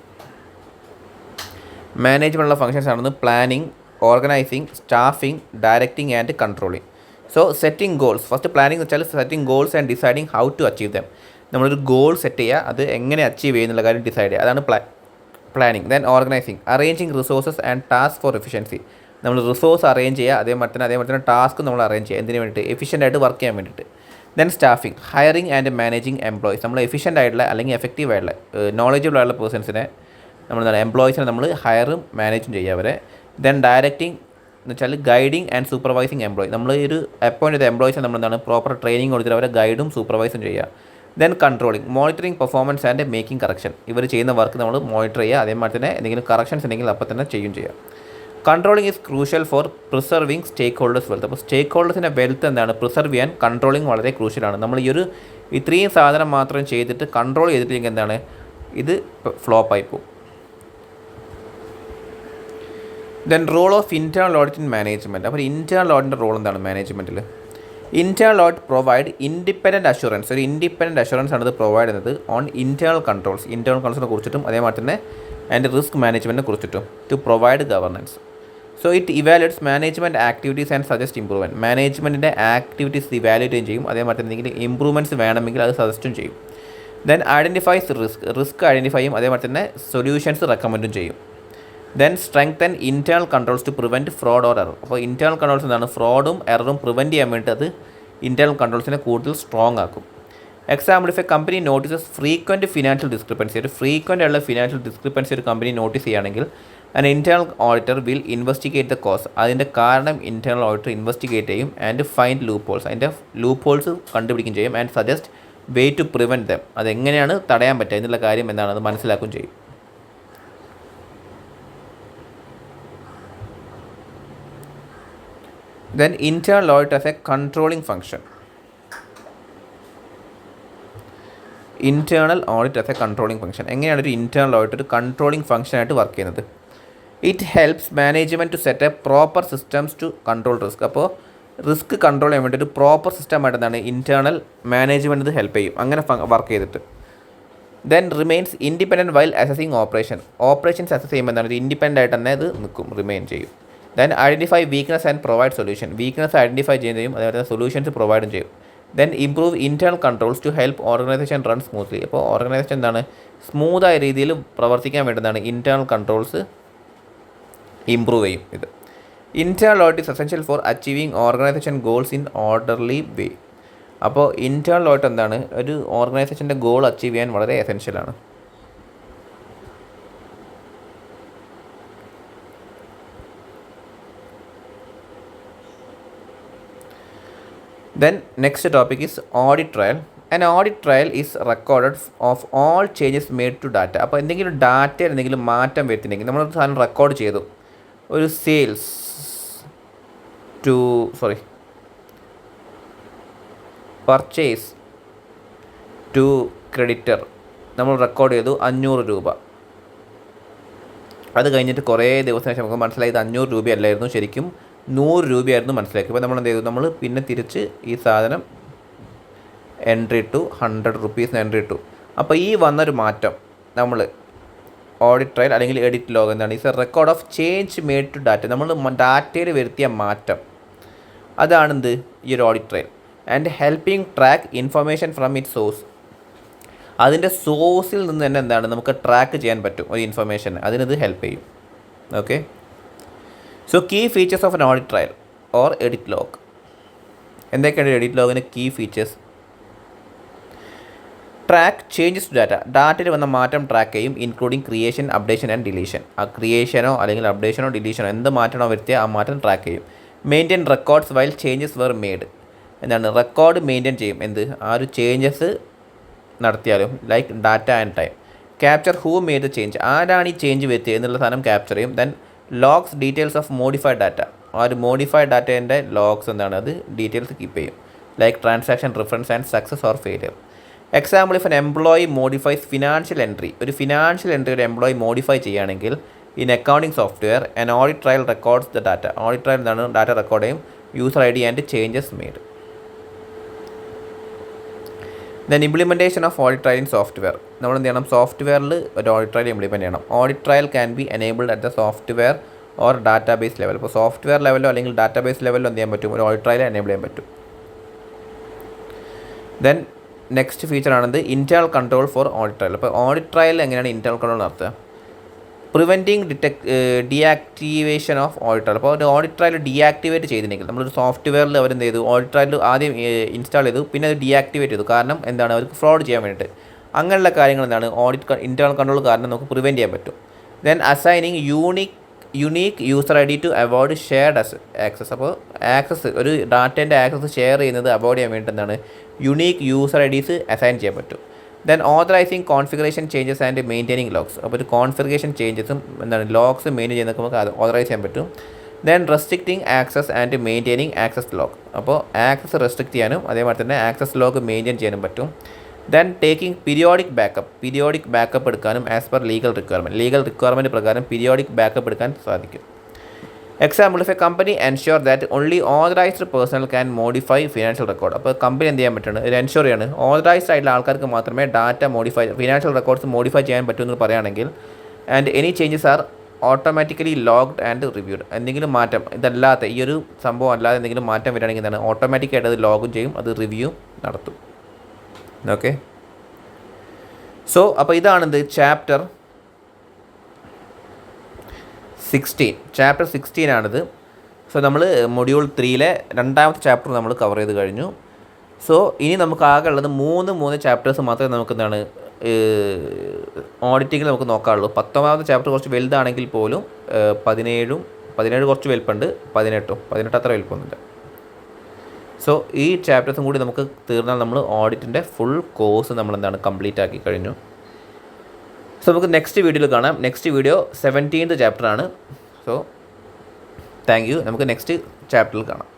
മാനേജ്മെൻറ്റുള്ള ഫങ്ഷൻസ് ആണെന്ന് planning, organising, staffing, directing and controlling. So setting goals. First planning എന്ന് വെച്ചാൽ setting goals and deciding how to achieve them. നമ്മളൊരു ഗോൾ സെറ്റ് ചെയ്യുക, അത് എങ്ങനെ അച്ചീവ് ചെയ്യുന്നുള്ള കാര്യം ഡിസൈഡ് ചെയ്യുക, അതാണ് planning. Then organising, arranging resources and task for efficiency. നമ്മൾ റിസോഴ്സ് അറേഞ്ച് ചെയ്യുക, അതേപോലെ തന്നെ ടാസ്ക് നമ്മൾ അറേഞ്ച് ചെയ്യുക എന്തിനു വേണ്ടിയിട്ട് എഫിഷ്യൻ്റായിട്ട് വർക്ക് ചെയ്യാൻ വേണ്ടിയിട്ട്. Then staffing, hiring and managing employees. നമ്മൾ എഫിഷ്യൻ്റ് ആയിട്ടുള്ള അല്ലെങ്കിൽ എഫക്റ്റീവ് ആയിട്ടുള്ള നോളജബിൾ ആയിട്ടുള്ള പേഴ്സൺസിനെ നമ്മൾ എംപ്ലോയീസിനെ നമ്മൾ ഹയറും മാനേജും ചെയ്യുക അവരെ. ദെൻ ഡയറക്റ്റിംഗ് എന്ന് വെച്ചാൽ ഗൈഡിങ് ആൻഡ് സൂപ്പർവൈസിങ് എംപ്ലോയി. നമ്മൾ ഒരു അപ്പോയിൻറ്റ് ചെയ്ത എംപ്ലോയീസിനെ നമ്മൾ എന്താണ് പ്രോപ്പർ ട്രെയിനിങ് കൊടുത്തിട്ട് അവരെ ഗൈഡും സൂപ്പർവൈസും ചെയ്യുക. Then controlling, monitoring performance and making correction. ഇവർ ചെയ്യുന്ന വർക്ക് നമ്മൾ മോണിറ്റർ ചെയ്യുക, അതേമാതിരി തന്നെ എന്തെങ്കിലും കറക്ഷൻസ് ഉണ്ടെങ്കിൽ അപ്പോൾ തന്നെ ചെയ്യുക. Controlling is crucial for preserving stakeholders wealth. അപ്പോൾ സ്റ്റേക്ക് ഹോൾഡേഴ്സിൻ്റെ വെൽത്ത് എന്താണ് പ്രിസർവ് ചെയ്യാൻ കൺട്രോളിങ് വളരെ ക്രൂഷ്യലാണ്. നമ്മൾ ഈ ഒരു ഇത്രയും സാധനം മാത്രം ചെയ്തിട്ട് കൺട്രോൾ ചെയ്തിട്ടില്ലെങ്കിൽ എന്താണ് ഇത് ഫ്ലോപ്പായി പോകും. Then role of internal audit in management. അപ്പോൾ ഇൻറ്റേർണൽ ഓഡിറ്റിൻ്റെ റോൾ എന്താണ് മാനേജ്മെൻറ്റിൽ? Internal audit provide independent assurance. ഒരു ഇൻഡിപെൻഡൻറ്റ് അഷുറൻസ് ആണ് ഇത് പ്രൊവൈഡ് ചെയ്യുന്നത് ഓൺ ഇൻറ്റേർണൽ കൺട്രോൾസ്. ഇൻറ്റേർണൽ കൺട്രോൾസിനെ കുറിച്ചിട്ടും അതേമാതിരി തന്നെ ആൻഡ് റിസ്ക് മാനേജ്മെൻറ്റിനെ കുറിച്ചിട്ടും to provide governance. So it evaluates management activities and suggest improvement. മാനേജ്മെൻറ്റിൻ്റെ ആക്ടിവിറ്റീസ് ഇവാലുവേറ്റ് ചെയ്യും, അതേമാതിരി എന്തെങ്കിലും ഇമ്പ്രൂവ്മെൻറ്റ്സ് വേണമെങ്കിൽ അത് സജസ്റ്റും ചെയ്യും. ദെൻ ഐഡൻറ്റിഫൈസ് റിസ്ക് ഐഡൻറ്റിഫൈ ചെയ്യും, അതേമാതിരി തന്നെ സൊല്യൂഷൻസ് റെക്കമെൻഡും ചെയ്യും. Then strengthen internal controls to prevent fraud or error. അപ്പോൾ ഇൻറ്റേർണൽ കൺട്രോൾസ് എന്താണ് ഫ്രോഡും എററും പ്രിവെൻറ്റ് ചെയ്യാൻ വേണ്ടി അത് ഇൻറ്റേർണൽ കൺട്രോൾസിനെ കൂടുതൽ സ്ട്രോങ് ആക്കും. Example, if a company notices frequent financial discrepancy. ഒരു ഫ്രീക്വൻ്റ് ഉള്ള ഫിനാൻഷ്യൽ ഡിസ്ക്രിപ്പൻസി ഒരു കമ്പനി നോട്ടീസ് ചെയ്യുകയാണെങ്കിൽ an internal auditor will investigate the cause. അതിൻ്റെ കാരണം ഇൻറ്റേർണൽ ഓഡിറ്റർ ഇൻവെസ്റ്റിഗേറ്റ് ചെയ്യും ആൻഡ് ഫൈൻഡ് ലൂപ്പ് ഹോൾസ്. അതിൻ്റെ ലൂപ്പ് ഹോൾസ് കണ്ടുപിടിക്കുകയും ചെയ്യും and suggest way to prevent them. അതെങ്ങനെയാണ് തടയാൻ പറ്റുക എന്നുള്ള കാര്യം എന്താണെന്ന് മനസ്സിലാക്കുകയും ചെയ്യും. Then internal audit as a controlling function. Internal audit as a controlling function. എങ്ങനെയാണ് ഒരു ഇൻറ്റേർണൽ ഓഡിറ്റ് ഒരു കൺട്രോളിങ് ഫംഗ്ഷനായിട്ട് വർക്ക് ചെയ്യുന്നത്? It helps management to set a proper systems to control risk. അപ്പോൾ റിസ്ക് കൺട്രോൾ ചെയ്യാൻ വേണ്ടി ഒരു പ്രോപ്പർ സിസ്റ്റമായിട്ട് എന്താണ് ഇൻറ്റേർണൽ മാനേജ്മെൻറ്റ് ഇത് ഹെൽപ്പ് ചെയ്യും അങ്ങനെ വർക്ക് ചെയ്തിട്ട്. Then remains independent while assessing operations assess ചെയ്യുമ്പോൾ എന്താണ് ഒരു ഇൻഡിപെൻഡൻ്റ് ആയിട്ട് തന്നെ ഇത് നിൽക്കും, റിമെയിൻ ചെയ്യും. Then identify weakness and provide solution. Weakness identify ചെയ്യുകയും അതേപോലെ സൊല്യൂഷൻസ് പ്രൊവൈഡും ചെയ്യും. Then improve internal controls to help organisation run smoothly. അപ്പോൾ ഓർഗനൈസേഷൻ എന്താണ് സ്മൂത്തായ രീതിയിൽ പ്രവർത്തിക്കാൻ വേണ്ടുന്നതാണ് ഇൻറ്റേർണൽ കൺട്രോൾസ് ഇംപ്രൂവ് ചെയ്യും ഇത്. Internal audit is essential for achieving organisation goals in orderly way. അപ്പോൾ ഇൻറ്റേർണൽ ഓഡിറ്റ് എന്താണ് ഒരു ഓർഗനൈസേഷൻ്റെ ഗോൾ അച്ചീവ് ചെയ്യാൻ വളരെ എസെൻഷ്യലാണ്. Then next topic is audit trail. An audit trail is recorded of all changes made to data. അപ്പോൾ എന്തെങ്കിലും ഡാറ്റയിൽ എന്തെങ്കിലും മാറ്റം വരുത്തിയിട്ടുണ്ടെങ്കിൽ നമ്മൾ സാധനം റെക്കോർഡ് ചെയ്തു. ഒരു സെയിൽസ് പർച്ചേസ് ടു ക്രെഡിറ്റർ നമ്മൾ റെക്കോർഡ് ചെയ്തു 500 രൂപ. അത് കഴിഞ്ഞിട്ട് കുറേ ദിവസത്തിന് ശേഷം നമുക്ക് മനസ്സിലായി ഇത് 500 രൂപയല്ലായിരുന്നു, ശരിക്കും 100 രൂപയായിരുന്നു മനസ്സിലാക്കി. അപ്പോൾ നമ്മൾ എന്ത് ചെയ്തു, നമ്മൾ പിന്നെ തിരിച്ച് ഈ സാധനം എൻട്രി ഇട്ടു, 100 റുപ്പീസിന് എൻട്രി ഇട്ടു. അപ്പോൾ ഈ വന്നൊരു മാറ്റം നമ്മൾ ഓഡിറ്റ് ട്രയൽ അല്ലെങ്കിൽ എഡിറ്റ് ലോഗ് എന്താണ്, is a record of change made to data. നമ്മൾ ഡാറ്റയിൽ വരുത്തിയ മാറ്റം അതാണെന്ത് ഈ ഒരു audit trail. And helping track information from it source. അതിൻ്റെ സോഴ്സിൽ നിന്ന് തന്നെ എന്താണ് നമുക്ക് ട്രാക്ക് ചെയ്യാൻ പറ്റും ഒരു ഇൻഫർമേഷൻ, അതിനത് ഹെൽപ്പ് ചെയ്യും. Okay, so key features of an audit trail or edit log. എന്തൊക്കെയാണ് എഡിറ്റ് ലോഗിന് key features? Track changes to data. ഡാറ്റയിൽ വന്ന മാറ്റം ട്രാക്ക് ചെയ്യും, including creation, updation and deletion. ആ ക്രിയേഷനോ അല്ലെങ്കിൽ അപ്ഡേഷനോ ഡിലീഷനോ എന്ത് മാറ്റണോ വരുത്തിയ ആ മാറ്റം ട്രാക്ക് ചെയ്യും. Maintain records while changes were made. എന്താണ് റെക്കോർഡ് മെയിൻറ്റെയിൻ ചെയ്യും, എന്ത് ആ ഒരു ചേഞ്ചസ് നടത്തിയാലും, like data and time. Capture who made the change, ആരാണ് ഈ ചേഞ്ച് വരുത്തിയത് എന്നുള്ള സാധനം ക്യാപ്ചർ ചെയ്യും. Then logs details of modified data. ആ ഒരു മോഡിഫൈഡ് ഡാറ്റേൻ്റെ ലോഗ്സ് എന്താണ് അത് ഡീറ്റെയിൽസ് കീപ്പ് ചെയ്യും, like transaction reference and success or failure. Example, if an employee modifies financial entry, ഒരു ഫിനാൻഷ്യൽ എൻട്രി ഒരു എംപ്ലോയി മോഡിഫൈ ചെയ്യുകയാണെങ്കിൽ in accounting software and audit trial records the data. Audit trial എന്താണ് data record ചെയ്യും, user I D and changes made. Then implementation of audit trial in software. നമ്മൾ എന്ത് ചെയ്യണം, സോഫ്റ്റ്വെയറിൽ ഒരു ഓഡിറ്റ് ട്രയൽ ഇംപ്ലിമെൻറ്റ് ചെയ്യണം. Audit trial can be enabled at the software or database level. ഇപ്പോൾ software ലെവലോ അല്ലെങ്കിൽ ഡാറ്റാബേസ് ലെവലിലോ എന്ത് ചെയ്യാൻ പറ്റും, ഒരു ഓഡിറ്റ് ട്രയൽ എനേബിൾ ചെയ്യാൻ പറ്റും. ദെൻ നെക്സ്റ്റ് ഫീച്ചറാണെന്ത് internal control for audit trail. അപ്പോൾ ഓഡിറ്റ് ട്രയൽ എങ്ങനെയാണ് ഇൻറ്റേർണൽ കൺട്രോൾ നടത്തുക? Preventing deactivation of audit trail. അപ്പോൾ ഒരു ഓഡിറ്റ് ട്രയൽ ഡീആക്ടിവേറ്റ് ചെയ്തിട്ടുണ്ടെങ്കിൽ നമ്മളൊരു സോഫ്റ്റ്വെയറിൽ അവരെന്ത് ചെയ്തു, ഓഡിറ്റ് ട്രയൽ ആദ്യം ഇൻസ്റ്റാൾ ചെയ്തു, പിന്നെ അത് ഡീആക്ടിവേറ്റ് ചെയ്തു. കാരണം എന്താണ്, അവർക്ക് ഫ്രോഡ് ചെയ്യാൻ വേണ്ടിയിട്ട്. അങ്ങനെയുള്ള കാര്യങ്ങൾ എന്താണ് ഓഡിറ്റ് ഇൻറ്റേർണൽ കൺട്രോൾ കാരണം നമുക്ക് പ്രിവെൻറ്റ് ചെയ്യാൻ പറ്റും. Then assigning unique user I D to avoid shared access. അപ്പോൾ ആക്സസ് ഒരു ഡാറ്റേൻ്റെ ആക്സസ് ഷെയർ ചെയ്യുന്നത് അവോയ്ഡ് ചെയ്യാൻ വേണ്ടി എന്താണ് യുണീക്ക് യൂസർ ഐ ഡീസ് അസൈൻ ചെയ്യാൻ പറ്റും. Then ഓതറൈസിങ് configuration changes and maintaining logs. അപ്പോൾ ഒരു കോൺഫിഗറേഷൻ ചേഞ്ചസും എന്താണ് ലോഗ്സ് മെയിൻറ്റെയിൻ ചെയ്യുന്നതൊക്കെ നമുക്ക് ഓതറൈസ് ചെയ്യാൻ പറ്റും. Then restricting access and maintaining access log. അപ്പോൾ ആക്സസ് റെസ്ട്രിക്റ്റ് ചെയ്യാനും അതേപോലെ തന്നെ ആക്സസ് ലോഗ് മെയിൻറ്റെയിൻ ചെയ്യാനും പറ്റും. ദെൻ ടേക്കിംഗ് പീരിയോഡിക് ബാക്കപ്പ് എടുക്കാനും ആസ് പെർ ലീഗൽ റിക്വയർമെൻറ്റ് പ്രകാരം പീരിയോഡിക് ബാക്കപ്പ് എടുക്കാൻ സാധിക്കും. Example, if a company ensure that only authorised personal can modify financial record. അപ്പോൾ കമ്പനി എന്ത് ചെയ്യാൻ പറ്റുന്നത്, ഒരു എൻഷുർ ചെയ്യാണ് ഓതറൈസ്ഡ് ആയിട്ടുള്ള ആൾക്കാർക്ക് മാത്രമേ ഡാറ്റ ഫിനാൻഷ്യൽ റെക്കോർഡ്സ് മോഡിഫൈ ചെയ്യാൻ പറ്റുമെന്ന് പറയുകയാണെങ്കിൽ, and any changes are automatically logged and reviewed. എന്തെങ്കിലും മാറ്റം ഇതല്ലാത്ത ഈ ഒരു സംഭവം അല്ലാതെ എന്തെങ്കിലും മാറ്റം വരികയാണെങ്കിൽ എന്താണ് ഓട്ടോമാറ്റിക്കായിട്ട് അത് ലോഗും ചെയ്യും, അത് റിവ്യൂ നടത്തും. ഓക്കെ, സോ അപ്പോൾ ഇതാണെന്ത് ചാപ്റ്റർ 16 ആണിത്. സോ നമ്മൾ മൊഡ്യൂൾ 3 രണ്ടാമത്തെ ചാപ്റ്റർ നമ്മൾ കവർ ചെയ്ത് കഴിഞ്ഞു. സോ ഇനി നമുക്ക് ആകെ ഉള്ളത് മൂന്ന് ചാപ്റ്റേഴ്സ് മാത്രമേ നമുക്ക് എന്താണ് ഓഡിറ്റിങ്ങിൽ നമുക്ക് നോക്കാനുള്ളൂ. 19ാമത്തെ ചാപ്റ്റർ കുറച്ച് വലുതാണെങ്കിൽ പോലും 17 കുറച്ച് വലുപ്പമുണ്ട്, 18 അത്ര വലുപ്പമൊന്നുമില്ല. സോ ഈ ചാപ്റ്റേഴ്സും കൂടി നമുക്ക് തീർന്നാൽ നമ്മൾ ഓഡിറ്റിൻ്റെ ഫുൾ കോഴ്സ് നമ്മൾ എന്താണ് കംപ്ലീറ്റ് ആക്കി കഴിഞ്ഞു. സോ നമുക്ക് നെക്സ്റ്റ് വീഡിയോയിൽ കാണാം. നെക്സ്റ്റ് വീഡിയോ 17th ചാപ്റ്ററാണ്. So thank you. നമുക്ക് നെക്സ്റ്റ് ചാപ്റ്ററിൽ കാണാം.